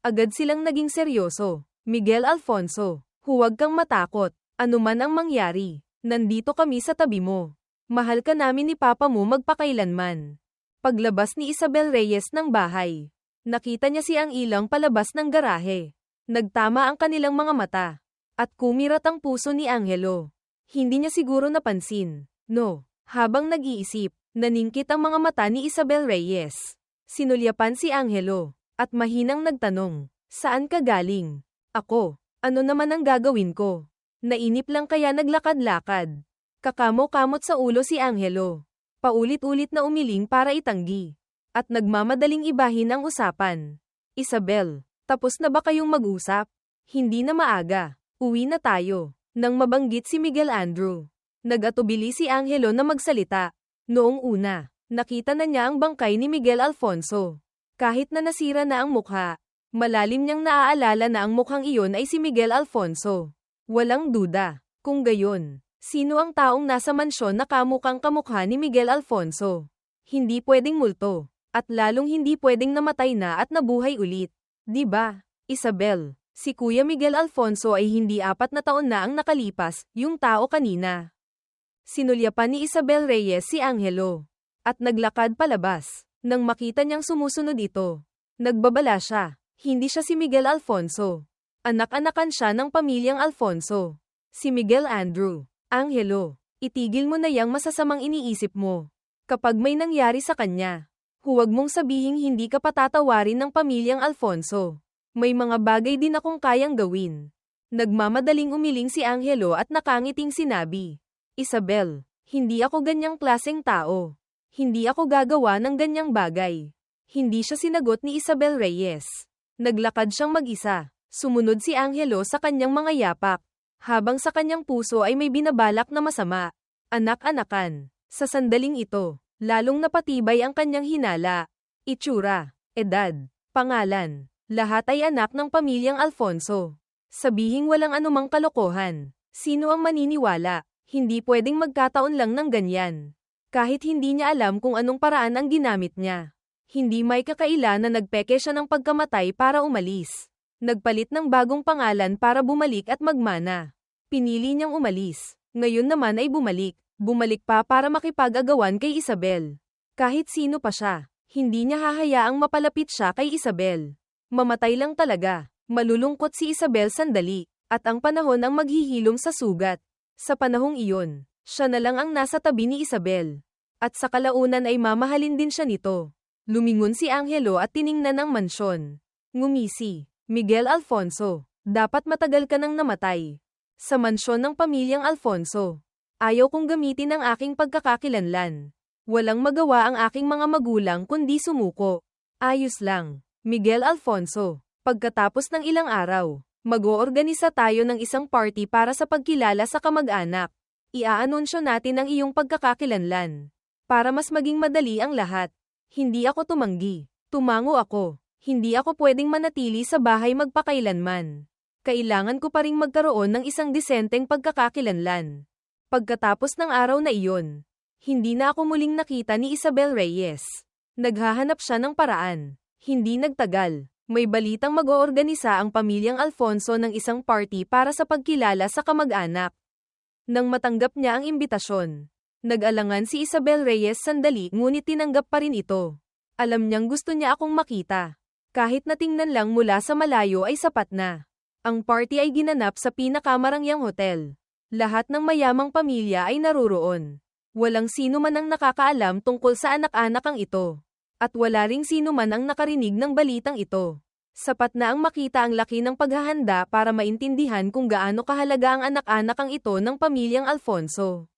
Agad silang naging seryoso. Miguel Alfonso, huwag kang matakot. Ano man ang mangyari, nandito kami sa tabi mo. Mahal ka namin ni Papa mo magpakailanman. Paglabas ni Isabel Reyes ng bahay, nakita niya si ang ilang palabas ng garahe. Nagtama ang kanilang mga mata. At kumirat ang puso ni Angelo. Hindi niya siguro napansin. No, habang nag-iisip, naningkit ang mga mata ni Isabel Reyes. Sinulyapan si Angelo. At mahinang nagtanong, saan ka galing? Ako, ano naman ang gagawin ko? Nainip lang kaya naglakad-lakad. Kakamo-kamot sa ulo si Angelo. Paulit-ulit na umiling para itanggi. At nagmamadaling ibahin ang usapan. Isabel, tapos na ba kayong mag-usap? Hindi na maaga. Uwi na tayo. Nang mabanggit si Miguel Andrew. Nag-atubili si Angelo na magsalita. Noong una, nakita na niya ang bangkay ni Miguel Alfonso. Kahit na nasira na ang mukha, malalim niyang naaalala na ang mukhang iyon ay si Miguel Alfonso. Walang duda. Kung gayon, sino ang taong nasa mansyon na kamukhang kamukha ni Miguel Alfonso? Hindi pwedeng multo. At lalong hindi pwedeng namatay na at nabuhay ulit. Di ba, Isabel? Si Kuya Miguel Alfonso ay hindi 4 na taon na ang nakalipas, yung tao kanina. Sinulyapan ni Isabel Reyes si Angelo. At naglakad palabas. Nang makita niyang sumusunod ito, nagbabala siya. Hindi siya si Miguel Alfonso. Anak-anakan siya ng pamilyang Alfonso. Si Miguel Andrew. Angelo, itigil mo na yang masasamang iniisip mo. Kapag may nangyari sa kanya, huwag mong sabihing hindi ka patatawarin ng pamilyang Alfonso. May mga bagay din akong kayang gawin. Nagmamadaling umiling si Angelo at nakangiting sinabi, Isabel, hindi ako ganyang klaseng tao. Hindi ako gagawa ng ganyang bagay. Hindi siya sinagot ni Isabel Reyes. Naglakad siyang mag-isa. Sumunod si Angelo sa kanyang mga yapak. Habang sa kanyang puso ay may binabalak na masama. Anak-anakan. Sa sandaling ito, lalong napatibay ang kanyang hinala. Itsura, edad, pangalan. Lahat ay anak ng pamilyang Alfonso. Sabihing walang anumang kalokohan. Sino ang maniniwala? Hindi pwedeng magkataon lang ng ganyan. Kahit hindi niya alam kung anong paraan ang ginamit niya. Hindi may kakaila na nagpeke siya ng pagkamatay para umalis. Nagpalit ng bagong pangalan para bumalik at magmana. Pinili niyang umalis. Ngayon naman ay bumalik. Bumalik pa para makipag-agawan kay Isabel. Kahit sino pa siya, hindi niya hahayaang mapalapit siya kay Isabel. Mamatay lang talaga. Malulungkot si Isabel sandali. At ang panahon ang maghihilom sa sugat. Sa panahong iyon, siya na lang ang nasa tabi ni Isabel. At sa kalaunan ay mamahalin din siya nito. Lumingon si Angelo at tiningnan ang mansyon. Ngumisi, Miguel Alfonso, dapat matagal ka nang namatay. Sa mansyon ng pamilyang Alfonso. Ayaw kong gamitin ang aking pagkakakilanlan. Walang magawa ang aking mga magulang kundi sumuko. Ayos lang, Miguel Alfonso. Pagkatapos ng ilang araw, mag-oorganisa tayo ng isang party para sa pagkilala sa kamag-anak. Iaanunsyo natin ang iyong pagkakakilanlan. Para mas maging madali ang lahat. Hindi ako tumanggi. Tumango ako. Hindi ako pwedeng manatili sa bahay magpakailanman. Kailangan ko pa ring magkaroon ng isang disenteng pagkakakilanlan. Pagkatapos ng araw na iyon, hindi na ako muling nakita ni Isabel Reyes. Naghahanap siya ng paraan. Hindi nagtagal. May balitang mag-oorganisa ang pamilyang Alfonso ng isang party para sa pagkilala sa kamag-anak. Nang matanggap niya ang imbitasyon, nag-alangan si Isabel Reyes sandali ngunit tinanggap pa rin ito. Alam niyang gusto niya akong makita. Kahit natingnan lang mula sa malayo ay sapat na. Ang party ay ginanap sa pinakamarangyang hotel. Lahat ng mayamang pamilya ay naruroon. Walang sino man ang nakakaalam tungkol sa anak-anakang ito. At wala ring sino man ang nakarinig ng balitang ito. Sapat na ang makita ang laki ng paghahanda para maintindihan kung gaano kahalaga ang anak-anakang ito ng pamilyang Alfonso.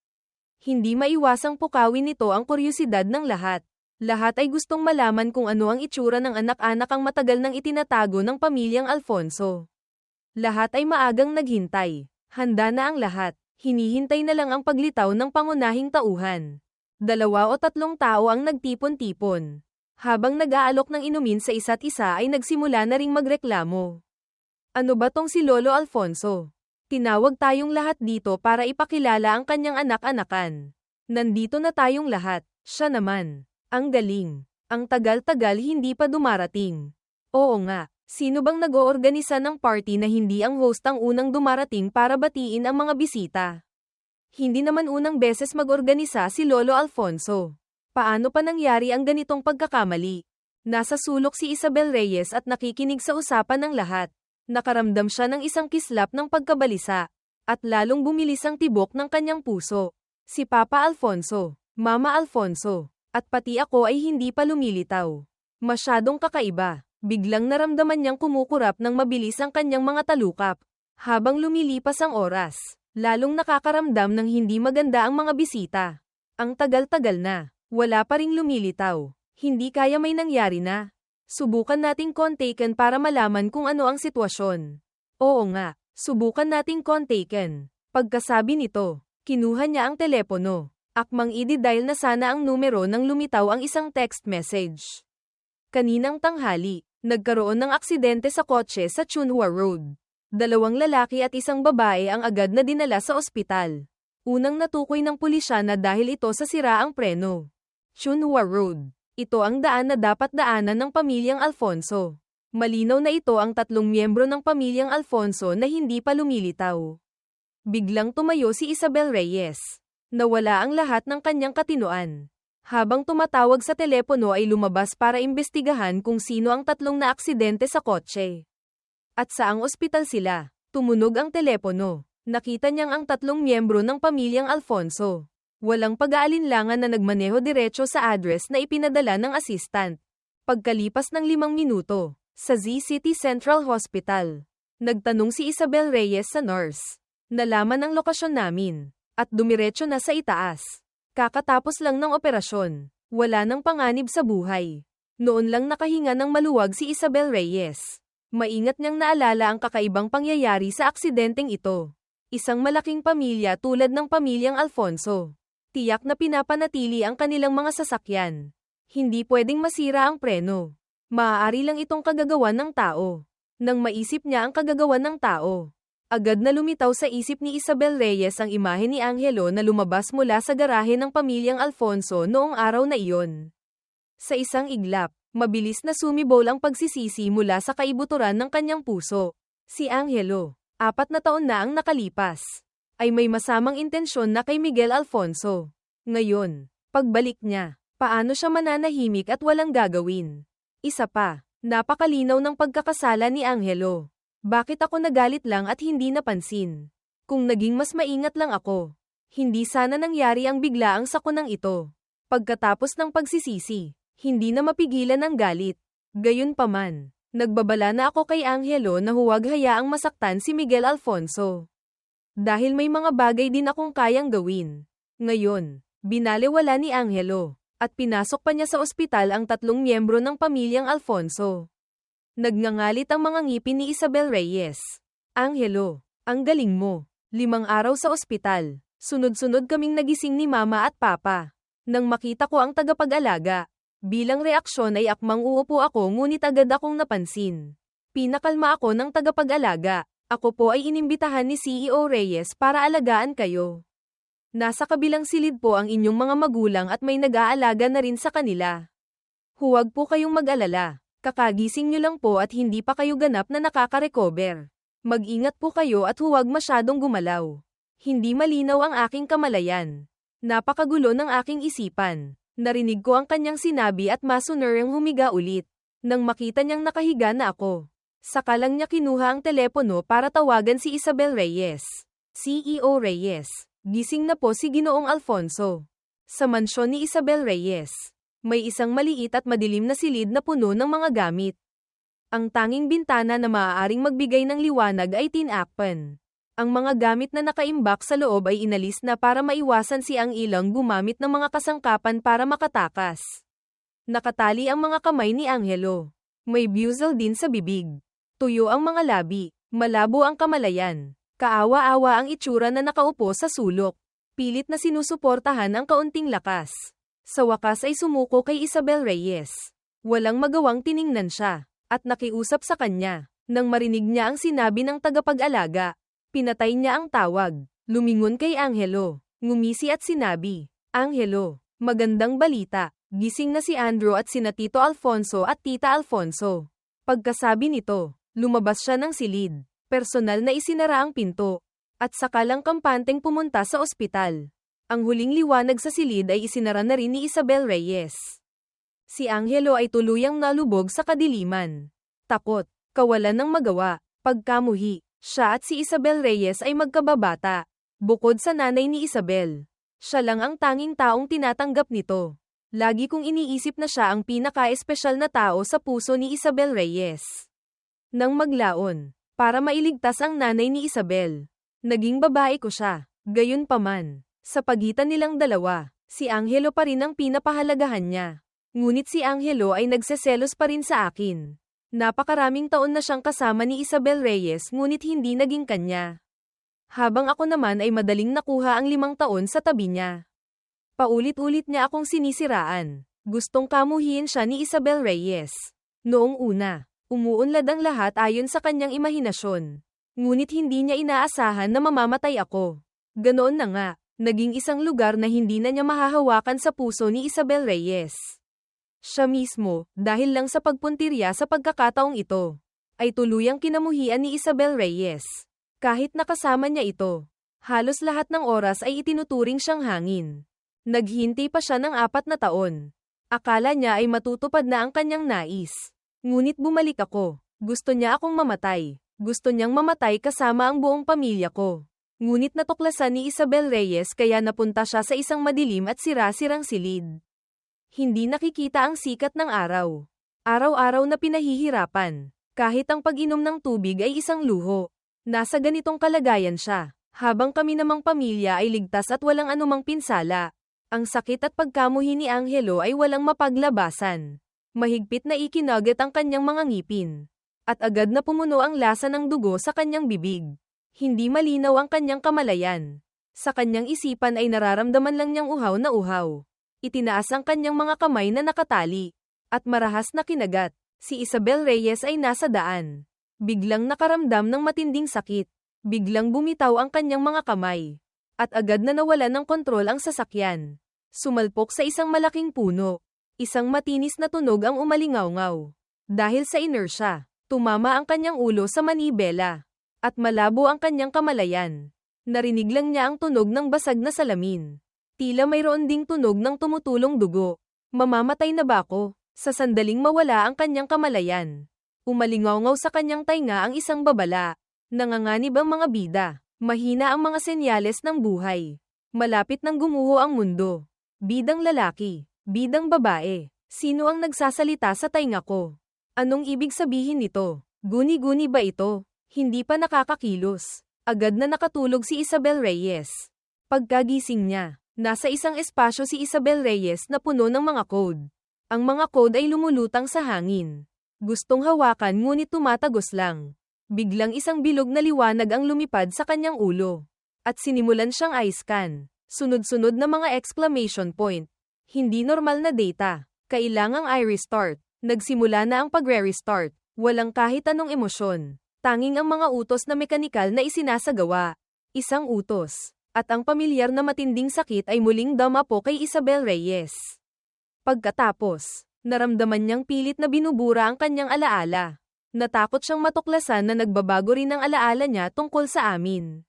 Hindi maiwasang pukawin nito ang kuryosidad ng lahat. Lahat ay gustong malaman kung ano ang itsura ng anak-anakang matagal nang itinatago ng pamilyang Alfonso. Lahat ay maagang naghintay. Handa na ang lahat. Hinihintay na lang ang paglitaw ng pangunahing tauhan. 2 o 3 tao ang nagtipon-tipon. Habang nag-aalok ng inumin sa isa't isa ay nagsimula na ring magreklamo. Ano ba tong si Lolo Alfonso? Tinawag tayong lahat dito para ipakilala ang kanyang anak-anakan. Nandito na tayong lahat. Siya naman. Ang galing. Ang tagal-tagal hindi pa dumarating. Oo nga. Sino bang nag-oorganisa ng party na hindi ang host ang unang dumarating para batiin ang mga bisita? Hindi naman unang beses mag-organisa si Lolo Alfonso. Paano pa nangyari ang ganitong pagkakamali? Nasa sulok si Isabel Reyes at nakikinig sa usapan ng lahat. Nakaramdam siya ng isang kislap ng pagkabalisa. At lalong bumilis ang tibok ng kanyang puso. Si Papa Alfonso, Mama Alfonso, at pati ako ay hindi pa lumilitaw. Masyadong kakaiba. Biglang naramdaman niyang kumukurap ng mabilis ang kanyang mga talukap. Habang lumilipas ang oras, lalong nakakaramdam ng hindi maganda ang mga bisita. Ang tagal-tagal na. Wala pa ring lumilitaw. Hindi kaya may nangyari na. Subukan nating kontaken para malaman kung ano ang sitwasyon. Oo nga, subukan nating kontaken. Pagkasabi nito, kinuha niya ang telepono. Akmang i-dial na sana ang numero nang lumitaw ang isang text message. Kaninang tanghali, nagkaroon ng aksidente sa kotse sa Chunhua Road. 2 lalaki at isang babae ang agad na dinala sa ospital. Unang natukoy ng pulisya na dahil ito sa siraang preno. Chunhua Road. Ito ang daan na dapat daanan ng pamilyang Alfonso. Malinaw na ito ang 3 miyembro ng pamilyang Alfonso na hindi pa lumilitaw. Biglang tumayo si Isabel Reyes. Nawala ang lahat ng kanyang katinoan. Habang tumatawag sa telepono ay lumabas para imbestigahan kung sino ang 3 na aksidente sa kotse. At saang ospital sila. Tumunog ang telepono. Nakita niyang ang 3 miyembro ng pamilyang Alfonso. Walang pag-aalinlangan na nagmaneho diretso sa address na ipinadala ng assistant. Pagkalipas ng 5 minuto, sa Z-City Central Hospital, nagtanong si Isabel Reyes sa nurse. Nalaman ang lokasyon namin, at dumiretso na sa itaas. Kakatapos lang ng operasyon, wala nang panganib sa buhay. Noon lang nakahinga ng maluwag si Isabel Reyes. Maingat niyang naalala ang kakaibang pangyayari sa aksidenteng ito. Isang malaking pamilya tulad ng pamilyang Alfonso. Tiyak na pinapanatili ang kanilang mga sasakyan. Hindi pwedeng masira ang preno. Maaari lang itong kagagawan ng tao. Nang maisip niya ang kagagawan ng tao, agad na lumitaw sa isip ni Isabel Reyes ang imahe ni Angelo na lumabas mula sa garahe ng pamilyang Alfonso noong araw na iyon. Sa isang iglap, mabilis na sumibol ang pagsisisi mula sa kaibuturan ng kanyang puso. Si Angelo, 4 na taon na ang nakalipas, ay may masamang intensyon na kay Miguel Alfonso. Ngayon, pagbalik niya, paano siya mananahimik at walang gagawin? Isa pa, napakalinaw ng pagkakasala ni Angelo. Bakit ako nagalit lang at hindi napansin? Kung naging mas maingat lang ako, hindi sana nangyari ang biglaang sakunang ito. Pagkatapos ng pagsisisi, hindi na mapigilan ang galit. Gayunpaman, nagbabala na ako kay Angelo na huwag hayaang masaktan si Miguel Alfonso. Dahil may mga bagay din akong kayang gawin. Ngayon, binalewala ni Angelo, at pinasok pa niya sa ospital ang 3 miyembro ng pamilyang Alfonso. Nagngangalit ang mga ngipin ni Isabel Reyes. Angelo, ang galing mo. 5 araw sa ospital. Sunod-sunod kaming nagising ni Mama at Papa. Nang makita ko ang tagapag-alaga, bilang reaksyon ay akmang uupo ako ngunit agad akong napansin. Pinakalma ako ng tagapag-alaga. Ako po ay inimbitahan ni CEO Reyes para alagaan kayo. Nasa kabilang silid po ang inyong mga magulang at may nag-aalaga na rin sa kanila. Huwag po kayong mag-alala. Kakagising nyo lang po at hindi pa kayo ganap na nakaka-recover. Mag-ingat po kayo at huwag masyadong gumalaw. Hindi malinaw ang aking kamalayan. Napakagulo ng aking isipan. Narinig ko ang kanyang sinabi at masunurang humiga ulit. Nang makita niyang nakahiga na ako. Saka lang niya kinuha ang telepono para tawagan si Isabel Reyes. CEO Reyes. Gising na po si Ginoong Alfonso. Sa mansyon ni Isabel Reyes. May isang maliit at madilim na silid na puno ng mga gamit. Ang tanging bintana na maaaring magbigay ng liwanag ay tinakpan. Ang mga gamit na nakaimbak sa loob ay inalis na para maiwasan si ang ilang gumamit ng mga kasangkapan para makatakas. Nakatali ang mga kamay ni Angelo. May buzzle din sa bibig. Tuyo ang mga labi. Malabo ang kamalayan. Kaawa-awa ang itsura na nakaupo sa sulok. Pilit na sinusuportahan ang kaunting lakas. Sa wakas ay sumuko kay Isabel Reyes. Walang magawang tiningnan siya. At nakiusap sa kanya. Nang marinig niya ang sinabi ng tagapag-alaga. Pinatay niya ang tawag. Lumingon kay Angelo. Ngumisi at sinabi, Angelo, magandang balita. Gising na si Andrew at sina Tito Alfonso at Tita Alfonso. Pagkasabi nito, lumabas siya ng silid. Personal na isinara ang pinto. At sakalang kampanteng pumunta sa ospital. Ang huling liwanag sa silid ay isinara na rin ni Isabel Reyes. Si Angelo ay tuluyang nalubog sa kadiliman. Takot, kawalan ng magawa, pagkamuhi. Siya at si Isabel Reyes ay magkababata. Bukod sa nanay ni Isabel. Siya lang ang tanging taong tinatanggap nito. Lagi kong iniisip na siya ang pinaka-espesyal na tao sa puso ni Isabel Reyes. Nang maglaon, para mailigtas ang nanay ni Isabel. Naging babae ko siya. Gayunpaman, sa pagitan nilang dalawa, si Angelo pa rin ang pinapahalagahan niya. Ngunit si Angelo ay nagseselos pa rin sa akin. Napakaraming taon na siyang kasama ni Isabel Reyes ngunit hindi naging kanya. Habang ako naman ay madaling nakuha ang 5 taon sa tabi niya. Paulit-ulit niya akong sinisiraan. Gustong kamuhiin siya ni Isabel Reyes. Noong una, umuunlad ang lahat ayon sa kanyang imahinasyon. Ngunit hindi niya inaasahan na mamamatay ako. Ganoon na nga, naging isang lugar na hindi na niya mahahawakan sa puso ni Isabel Reyes. Siya mismo, dahil lang sa pagpuntirya sa pagkakataong ito, ay tuluyang kinamuhian ni Isabel Reyes. Kahit nakasama niya ito, halos lahat ng oras ay itinuturing siyang hangin. Naghintay pa siya ng 4 na taon. Akala niya ay matutupad na ang kanyang nais. Ngunit bumalik ako. Gusto niya akong mamatay. Gusto niyang mamatay kasama ang buong pamilya ko. Ngunit natuklasan ni Isabel Reyes kaya napunta siya sa isang madilim at sira-sirang silid. Hindi nakikita ang sikat ng araw. Araw-araw na pinahihirapan. Kahit ang pag-inom ng tubig ay isang luho. Nasa ganitong kalagayan siya. Habang kami namang pamilya ay ligtas at walang anumang pinsala. Ang sakit at pagkamuhi ni Angelo ay walang mapaglabasan. Mahigpit na ikinagat ang kanyang mga ngipin. At agad na pumuno ang lasa ng dugo sa kanyang bibig. Hindi malinaw ang kanyang kamalayan. Sa kanyang isipan ay nararamdaman lang niyang uhaw na uhaw. Itinaas ang kanyang mga kamay na nakatali. At marahas na kinagat. Si Isabel Reyes ay nasa daan. Biglang nakaramdam ng matinding sakit. Biglang bumitaw ang kanyang mga kamay. At agad na nawalan ng kontrol ang sasakyan. Sumalpok sa isang malaking puno. Isang matinis na tunog ang umalingaw-ngaw. Dahil sa inertia, tumama ang kanyang ulo sa manibela. At malabo ang kanyang kamalayan. Narinig lang niya ang tunog ng basag na salamin. Tila mayroon ding tunog ng tumutulong dugo. Mamamatay na ba ako? Sa sandaling mawala ang kanyang kamalayan. Umalingaw-ngaw sa kanyang tainga ang isang babala. Nanganganib ang mga bida. Mahina ang mga senyales ng buhay. Malapit nang gumuho ang mundo. Bidang lalaki. Bidang babae. Sino ang nagsasalita sa tainga ko? Anong ibig sabihin nito? Guni-guni ba ito? Hindi pa nakakakilos. Agad na nakatulog si Isabel Reyes. Pagkagising niya, nasa isang espasyo si Isabel Reyes na puno ng mga code. Ang mga code ay lumulutang sa hangin. Gustong hawakan ngunit tumatagos lang. Biglang isang bilog na liwanag ang lumipad sa kanyang ulo. At sinimulan siyang i-scan. Sunod-sunod na mga exclamation point. Hindi normal na data. Kailangang i-restart. Nagsimula na ang pagre-restart. Walang kahit anong emosyon. Tanging ang mga utos na mekanikal na isinasagawa. Isang utos. At ang pamilyar na matinding sakit ay muling damapo kay Isabel Reyes. Pagkatapos, naramdaman niyang pilit na binubura ang kanyang alaala. Natakot siyang matuklasan na nagbabago rin ang alaala niya tungkol sa amin.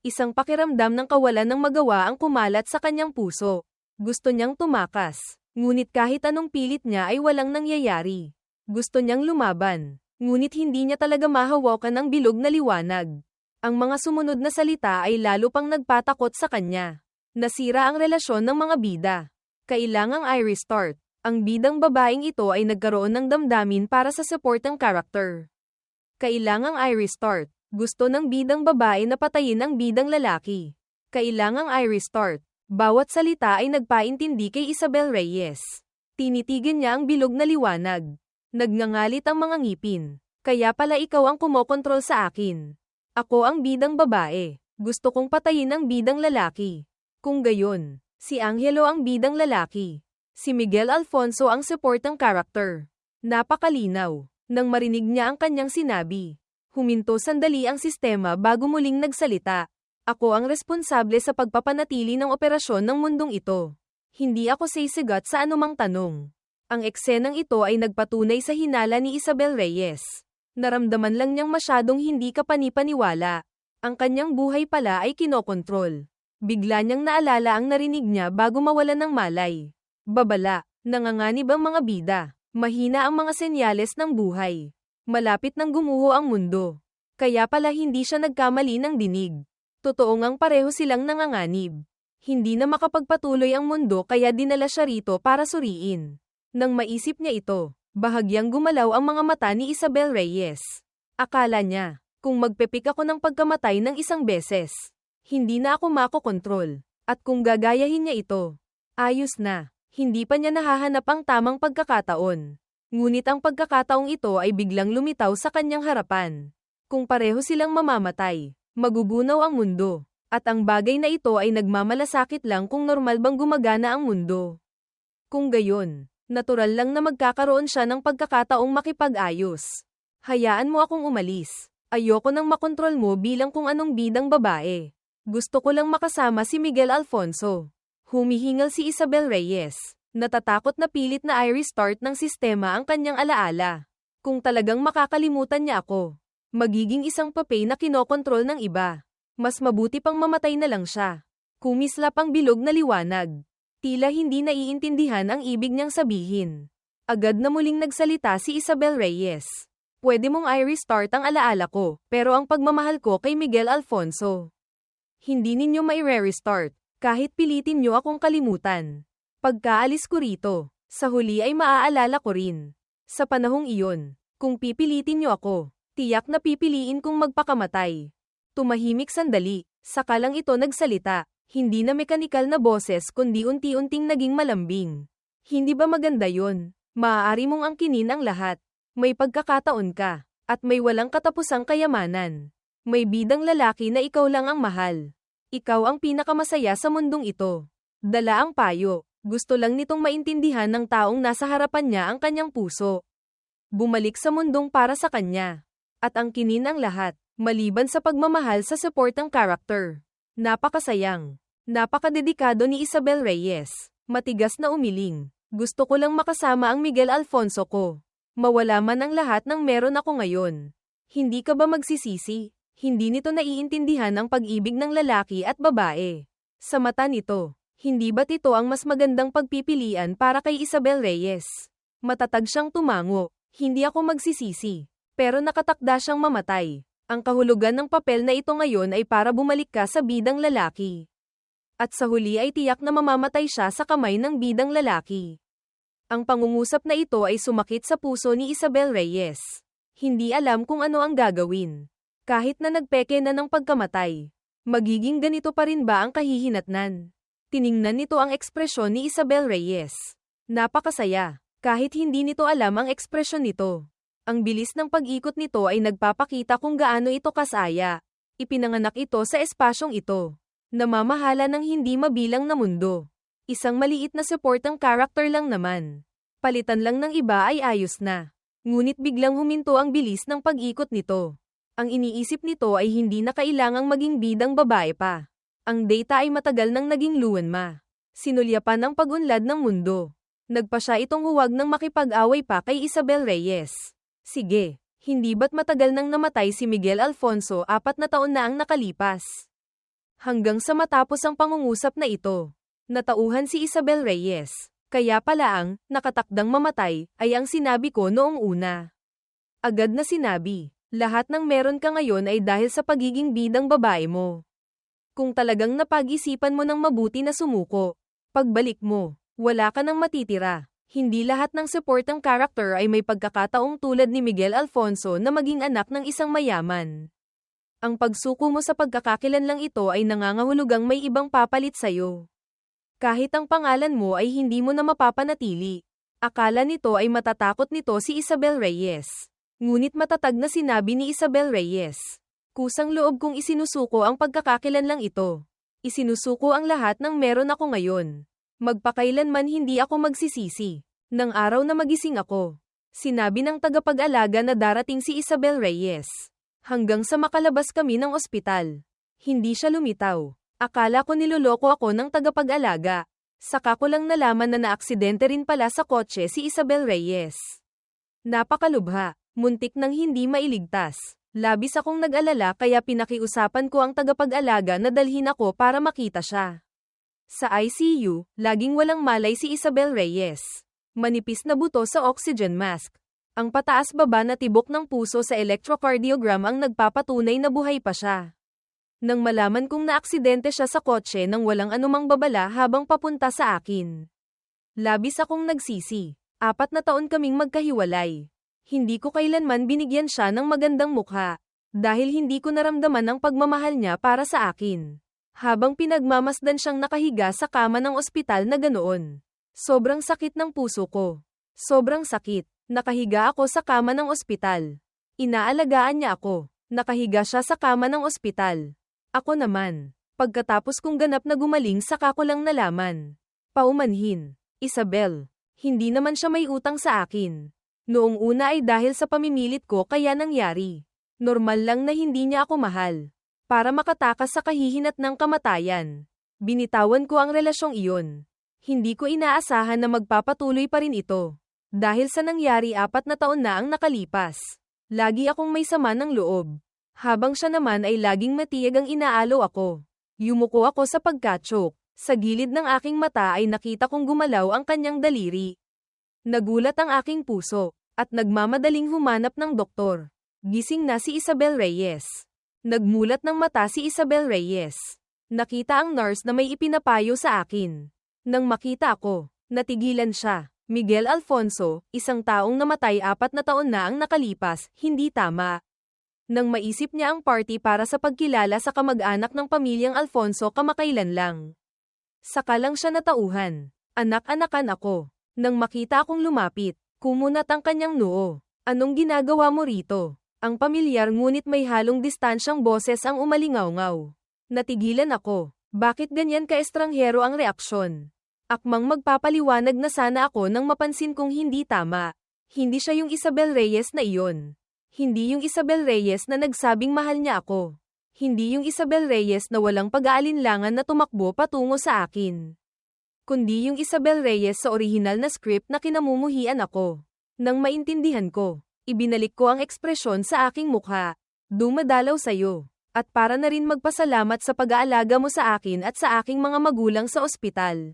Isang pakiramdam ng kawalan ng magawa ang kumalat sa kanyang puso. Gusto niyang tumakas, ngunit kahit anong pilit niya ay walang nangyayari. Gusto niyang lumaban, ngunit hindi niya talaga mahawakan ang bilog na liwanag. Ang mga sumunod na salita ay lalo pang nagpatakot sa kanya. Nasira ang relasyon ng mga bida. Kailangang i-restart. Ang bidang babaeng ito ay nagkaroon ng damdamin para sa supporting character. Kailangang i-restart. Gusto ng bidang babae na patayin ang bidang lalaki. Kailangang i-restart. Bawat salita ay nagpaintindi kay Isabel Reyes. Tinitigin niya ang bilog na liwanag. Nagngangalit ang mga ngipin. Kaya pala ikaw ang kumokontrol sa akin. Ako ang bidang babae. Gusto kong patayin ang bidang lalaki. Kung gayon, si Angelo ang bidang lalaki. Si Miguel Alfonso ang supporting character. Napakalinaw. Nang marinig niya ang kanyang sinabi, huminto sandali ang sistema bago muling nagsalita. Ako ang responsable sa pagpapanatili ng operasyon ng mundong ito. Hindi ako sisigat sa anumang tanong. Ang eksenang ito ay nagpatunay sa hinala ni Isabel Reyes. Naramdaman lang niyang masyadong hindi kapanipaniwala. Ang kanyang buhay pala ay kinokontrol. Bigla niyang naalala ang narinig niya bago mawalan ng malay. Babala, nanganganib ang mga bida. Mahina ang mga senyales ng buhay. Malapit nang gumuho ang mundo. Kaya pala hindi siya nagkamali ng dinig. Totoo ngang pareho silang nanganganib. Hindi na makapagpatuloy ang mundo kaya dinala siya rito para suriin. Nang maisip niya ito, bahagyang gumalaw ang mga mata ni Isabel Reyes. Akala niya, kung magpepik ako ng pagkamatay ng isang beses, hindi na ako makokontrol. At kung gagayahin niya ito, ayos na. Hindi pa niya nahahanap ang tamang pagkakataon. Ngunit ang pagkakataong ito ay biglang lumitaw sa kanyang harapan. Kung pareho silang mamamatay, magugunaw ang mundo. At ang bagay na ito ay nagmamalasakit lang kung normal bang gumagana ang mundo. Kung gayon, natural lang na magkakaroon siya ng pagkakataong makipag-ayos. Hayaan mo akong umalis. Ayoko nang makontrol mo bilang kung anong bidang babae. Gusto ko lang makasama si Miguel Alfonso. Humihingal si Isabel Reyes. Natatakot na pilit na i-restart ng sistema ang kanyang alaala. Kung talagang makakalimutan niya ako, magiging isang papel na kinokontrol ng iba. Mas mabuti pang mamatay na lang siya. Kumislap ang bilog na liwanag. Tila hindi naiintindihan ang ibig niyang sabihin. Agad na muling nagsalita si Isabel Reyes. Pwede mong i-restart ang alaala ko, pero ang pagmamahal ko kay Miguel Alfonso, hindi ninyo mai-restart. Kahit pilitin niyo akong kalimutan. Pagkaalis ko rito, sa huli ay maaalala ko rin. Sa panahong iyon, kung pipilitin niyo ako, tiyak na pipiliin kong magpakamatay. Tumahimik sandali, saka lang ito nagsalita, hindi na mekanikal na boses kundi unti-unting naging malambing. Hindi ba maganda yon? Maaari mong angkinin ang lahat. May pagkakataon ka, at may walang katapusang kayamanan. May bidang lalaki na ikaw lang ang mahal. Ikaw ang pinakamasaya sa mundong ito. Dala ang payo. Gusto lang nitong maintindihan ng taong nasa harapan niya ang kanyang puso. Bumalik sa mundong para sa kanya. At angkinin ang lahat, maliban sa pagmamahal sa supporting character. Napakasayang. Napakadedikado ni Isabel Reyes. Matigas na umiling. Gusto ko lang makasama ang Miguel Alfonso ko. Mawala man ang lahat ng meron ako ngayon. Hindi ka ba magsisisi? Hindi nito naiintindihan ang pag-ibig ng lalaki at babae. Sa mata nito, hindi ba't ito ang mas magandang pagpipilian para kay Isabel Reyes? Matatag siyang tumango, hindi ako magsisisi. Pero nakatakda siyang mamatay. Ang kahulugan ng papel na ito ngayon ay para bumalik ka sa bidang lalaki. At sa huli ay tiyak na mamamatay siya sa kamay ng bidang lalaki. Ang pangungusap na ito ay sumakit sa puso ni Isabel Reyes. Hindi alam kung ano ang gagawin. Kahit na nagpeke na ng pagkamatay, magiging ganito pa rin ba ang kahihinatnan? Tiningnan nito ang ekspresyon ni Isabel Reyes. Napakasaya, kahit hindi nito alam ang ekspresyon nito. Ang bilis ng pag-ikot nito ay nagpapakita kung gaano ito kasaya. Ipinanganak ito sa espasyong ito. Namamahala ng hindi mabilang na mundo. Isang maliit na supporting character lang naman. Palitan lang ng iba ay ayos na. Ngunit biglang huminto ang bilis ng pag-ikot nito. Ang iniisip nito ay hindi na kailangang maging bidang babae pa. Ang data ay matagal nang naging luwanma. Sinulyapan ang pag-unlad ng mundo. Nagpa siya itong huwag nang makipag-away pa kay Isabel Reyes. Sige, hindi ba't matagal nang namatay si Miguel Alfonso 4 na taon na ang nakalipas? Hanggang sa matapos ang pangungusap na ito, natauhan si Isabel Reyes. Kaya pala ang nakatakdang mamatay ay ang sinabi ko noong una. Agad na sinabi, lahat ng meron ka ngayon ay dahil sa pagiging bidang babae mo. Kung talagang napag-isipan mo ng mabuti na sumuko, pagbalik mo, wala ka nang matitira. Hindi lahat ng supporting character ay may pagkakataong tulad ni Miguel Alfonso na maging anak ng isang mayaman. Ang pagsuko mo sa pagkakakilanlang ito ay nangangahulugang may ibang papalit sa'yo. Kahit ang pangalan mo ay hindi mo na mapapanatili. Akala nito ay matatakot nito si Isabel Reyes. Ngunit matatag na sinabi ni Isabel Reyes. Kusang loob kong isinusuko ang pagkakakilanlang ito. Isinusuko ang lahat ng meron ako ngayon. Magpakailanman hindi ako magsisisi. Nang araw na magising ako, sinabi ng tagapag-alaga na darating si Isabel Reyes. Hanggang sa makalabas kami ng ospital. Hindi siya lumitaw. Akala ko niloloko ako ng tagapag-alaga. Saka ko lang nalaman na naaksidente rin pala sa kotse si Isabel Reyes. Napakalubha, muntik nang hindi mailigtas. Labis akong nag-alala kaya pinakiusapan ko ang tagapag-alaga na dalhin ako para makita siya. Sa ICU, laging walang malay si Isabel Reyes. Manipis na buto sa oxygen mask. Ang pataas-baba na tibok ng puso sa electrocardiogram ang nagpapatunay na buhay pa siya. Nang malaman kong naaksidente siya sa kotse nang walang anumang babala habang papunta sa akin. Labis akong nagsisi. 4 na taon kaming magkahiwalay. Hindi ko kailanman binigyan siya ng magandang mukha. Dahil hindi ko naramdaman ang pagmamahal niya para sa akin. Habang pinagmamasdan siyang nakahiga sa kama ng ospital na ganoon. Sobrang sakit ng puso ko. Sobrang sakit. Nakahiga ako sa kama ng ospital. Inaalagaan niya ako. Nakahiga siya sa kama ng ospital. Ako naman, pagkatapos kong ganap na gumaling saka ko lang nalaman. Paumanhin, Isabel, hindi naman siya may utang sa akin. Noong una ay dahil sa pamimilit ko kaya nangyari. Normal lang na hindi niya ako mahal. Para makatakas sa kahihinat ng kamatayan. Binitawan ko ang relasyong iyon. Hindi ko inaasahan na magpapatuloy pa rin ito. Dahil sa nangyari 4 na taon na ang nakalipas. Lagi akong may sama ng loob. Habang siya naman ay laging matiyag ang inaalo ako. Yumuko ako sa pagkatsok. Sa gilid ng aking mata ay nakita kong gumalaw ang kanyang daliri. Nagulat ang aking puso, at nagmamadaling humanap ng doktor. Gising na si Isabel Reyes. Nagmulat ng mata si Isabel Reyes. Nakita ang nurse na may ipinapayo sa akin. Nang makita ako, natigilan siya. Miguel Alfonso, isang taong namatay 4 na taon na ang nakalipas, hindi tama. Nang maisip niya ang party para sa pagkilala sa kamag-anak ng pamilyang Alfonso kamakailan lang. Saka lang siya natauhan. Anak-anakan ako. Nang makita akong lumapit, kumunat ang kanyang noo. Anong ginagawa mo rito? Ang pamilyar ngunit may halong distansyang boses ang umalingaw-ngaw. Natigilan ako. Bakit ganyan ka-estranghero ang reaksyon? Akmang magpapaliwanag na sana ako nang mapansin kong hindi tama. Hindi siya yung Isabel Reyes na iyon. Hindi yung Isabel Reyes na nagsabing mahal niya ako. Hindi yung Isabel Reyes na walang pag-aalinlangan na tumakbo patungo sa akin. Kundi yung Isabel Reyes sa orihinal na script na kinamumuhian ako. Nang maintindihan ko, ibinalik ko ang ekspresyon sa aking mukha. Dumadalaw sa'yo. At para na rin magpasalamat sa pag-aalaga mo sa akin at sa aking mga magulang sa ospital.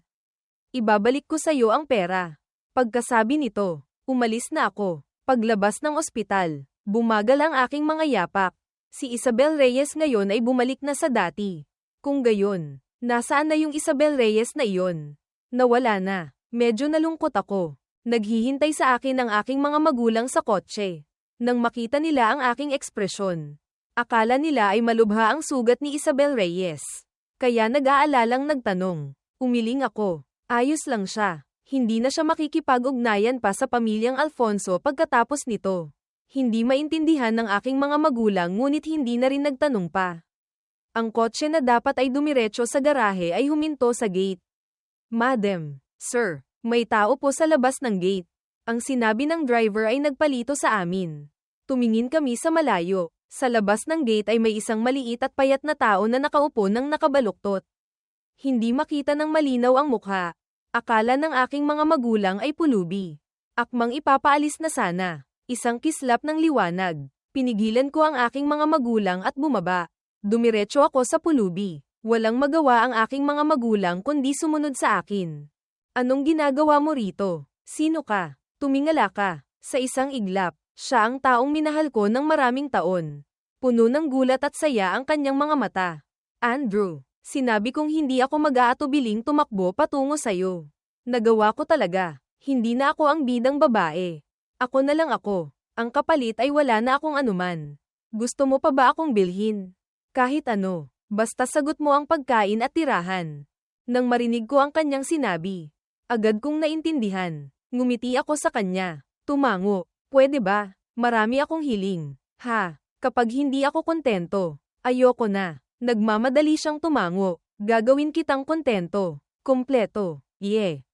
Ibabalik ko sa'yo ang pera. Pagkasabi nito, umalis na ako. Paglabas ng ospital. Bumagal ang aking mga yapak. Si Isabel Reyes ngayon ay bumalik na sa dati. Kung gayon, nasaan na yung Isabel Reyes na iyon? Nawala na. Medyo nalungkot ako. Naghihintay sa akin ang aking mga magulang sa kotse. Nang makita nila ang aking ekspresyon. Akala nila ay malubha ang sugat ni Isabel Reyes. Kaya nag-aalalang nagtanong. Umiling ako. Ayos lang siya. Hindi na siya makikipag-ugnayan pa sa pamilyang Alfonso pagkatapos nito. Hindi maintindihan ng aking mga magulang ngunit hindi na rin nagtanong pa. Ang kotse na dapat ay dumiretso sa garahe ay huminto sa gate. Madam, sir, may tao po sa labas ng gate. Ang sinabi ng driver ay nagpalito sa amin. Tumingin kami sa malayo. Sa labas ng gate ay may isang maliit at payat na tao na nakaupo ng nakabaluktot. Hindi makita ng malinaw ang mukha. Akala ng aking mga magulang ay pulubi. Akmang ipapaalis na sana. Isang kislap ng liwanag. Pinigilan ko ang aking mga magulang at bumaba. Dumiretso ako sa pulubi. Walang magawa ang aking mga magulang kundi sumunod sa akin. Anong ginagawa mo rito? Sino ka? Tumingala ka. Sa isang iglap, siya ang taong minahal ko ng maraming taon. Puno ng gulat at saya ang kanyang mga mata. Andrew, sinabi kong hindi ako mag-aatubiling tumakbo patungo sa'yo. Nagawa ko talaga. Hindi na ako ang bidang babae. Ako na lang ako. Ang kapalit ay wala na akong anuman. Gusto mo pa ba akong bilhin? Kahit ano, basta sagot mo ang pagkain at tirahan. Nang marinig ko ang kanyang sinabi, agad kong naintindihan. Ngumiti ako sa kanya. Tumango. Pwede ba? Marami akong hiling. Ha? Kapag hindi ako kontento, ayoko na. Nagmamadali siyang tumango. Gagawin kitang kontento. Kumpleto. Yeah.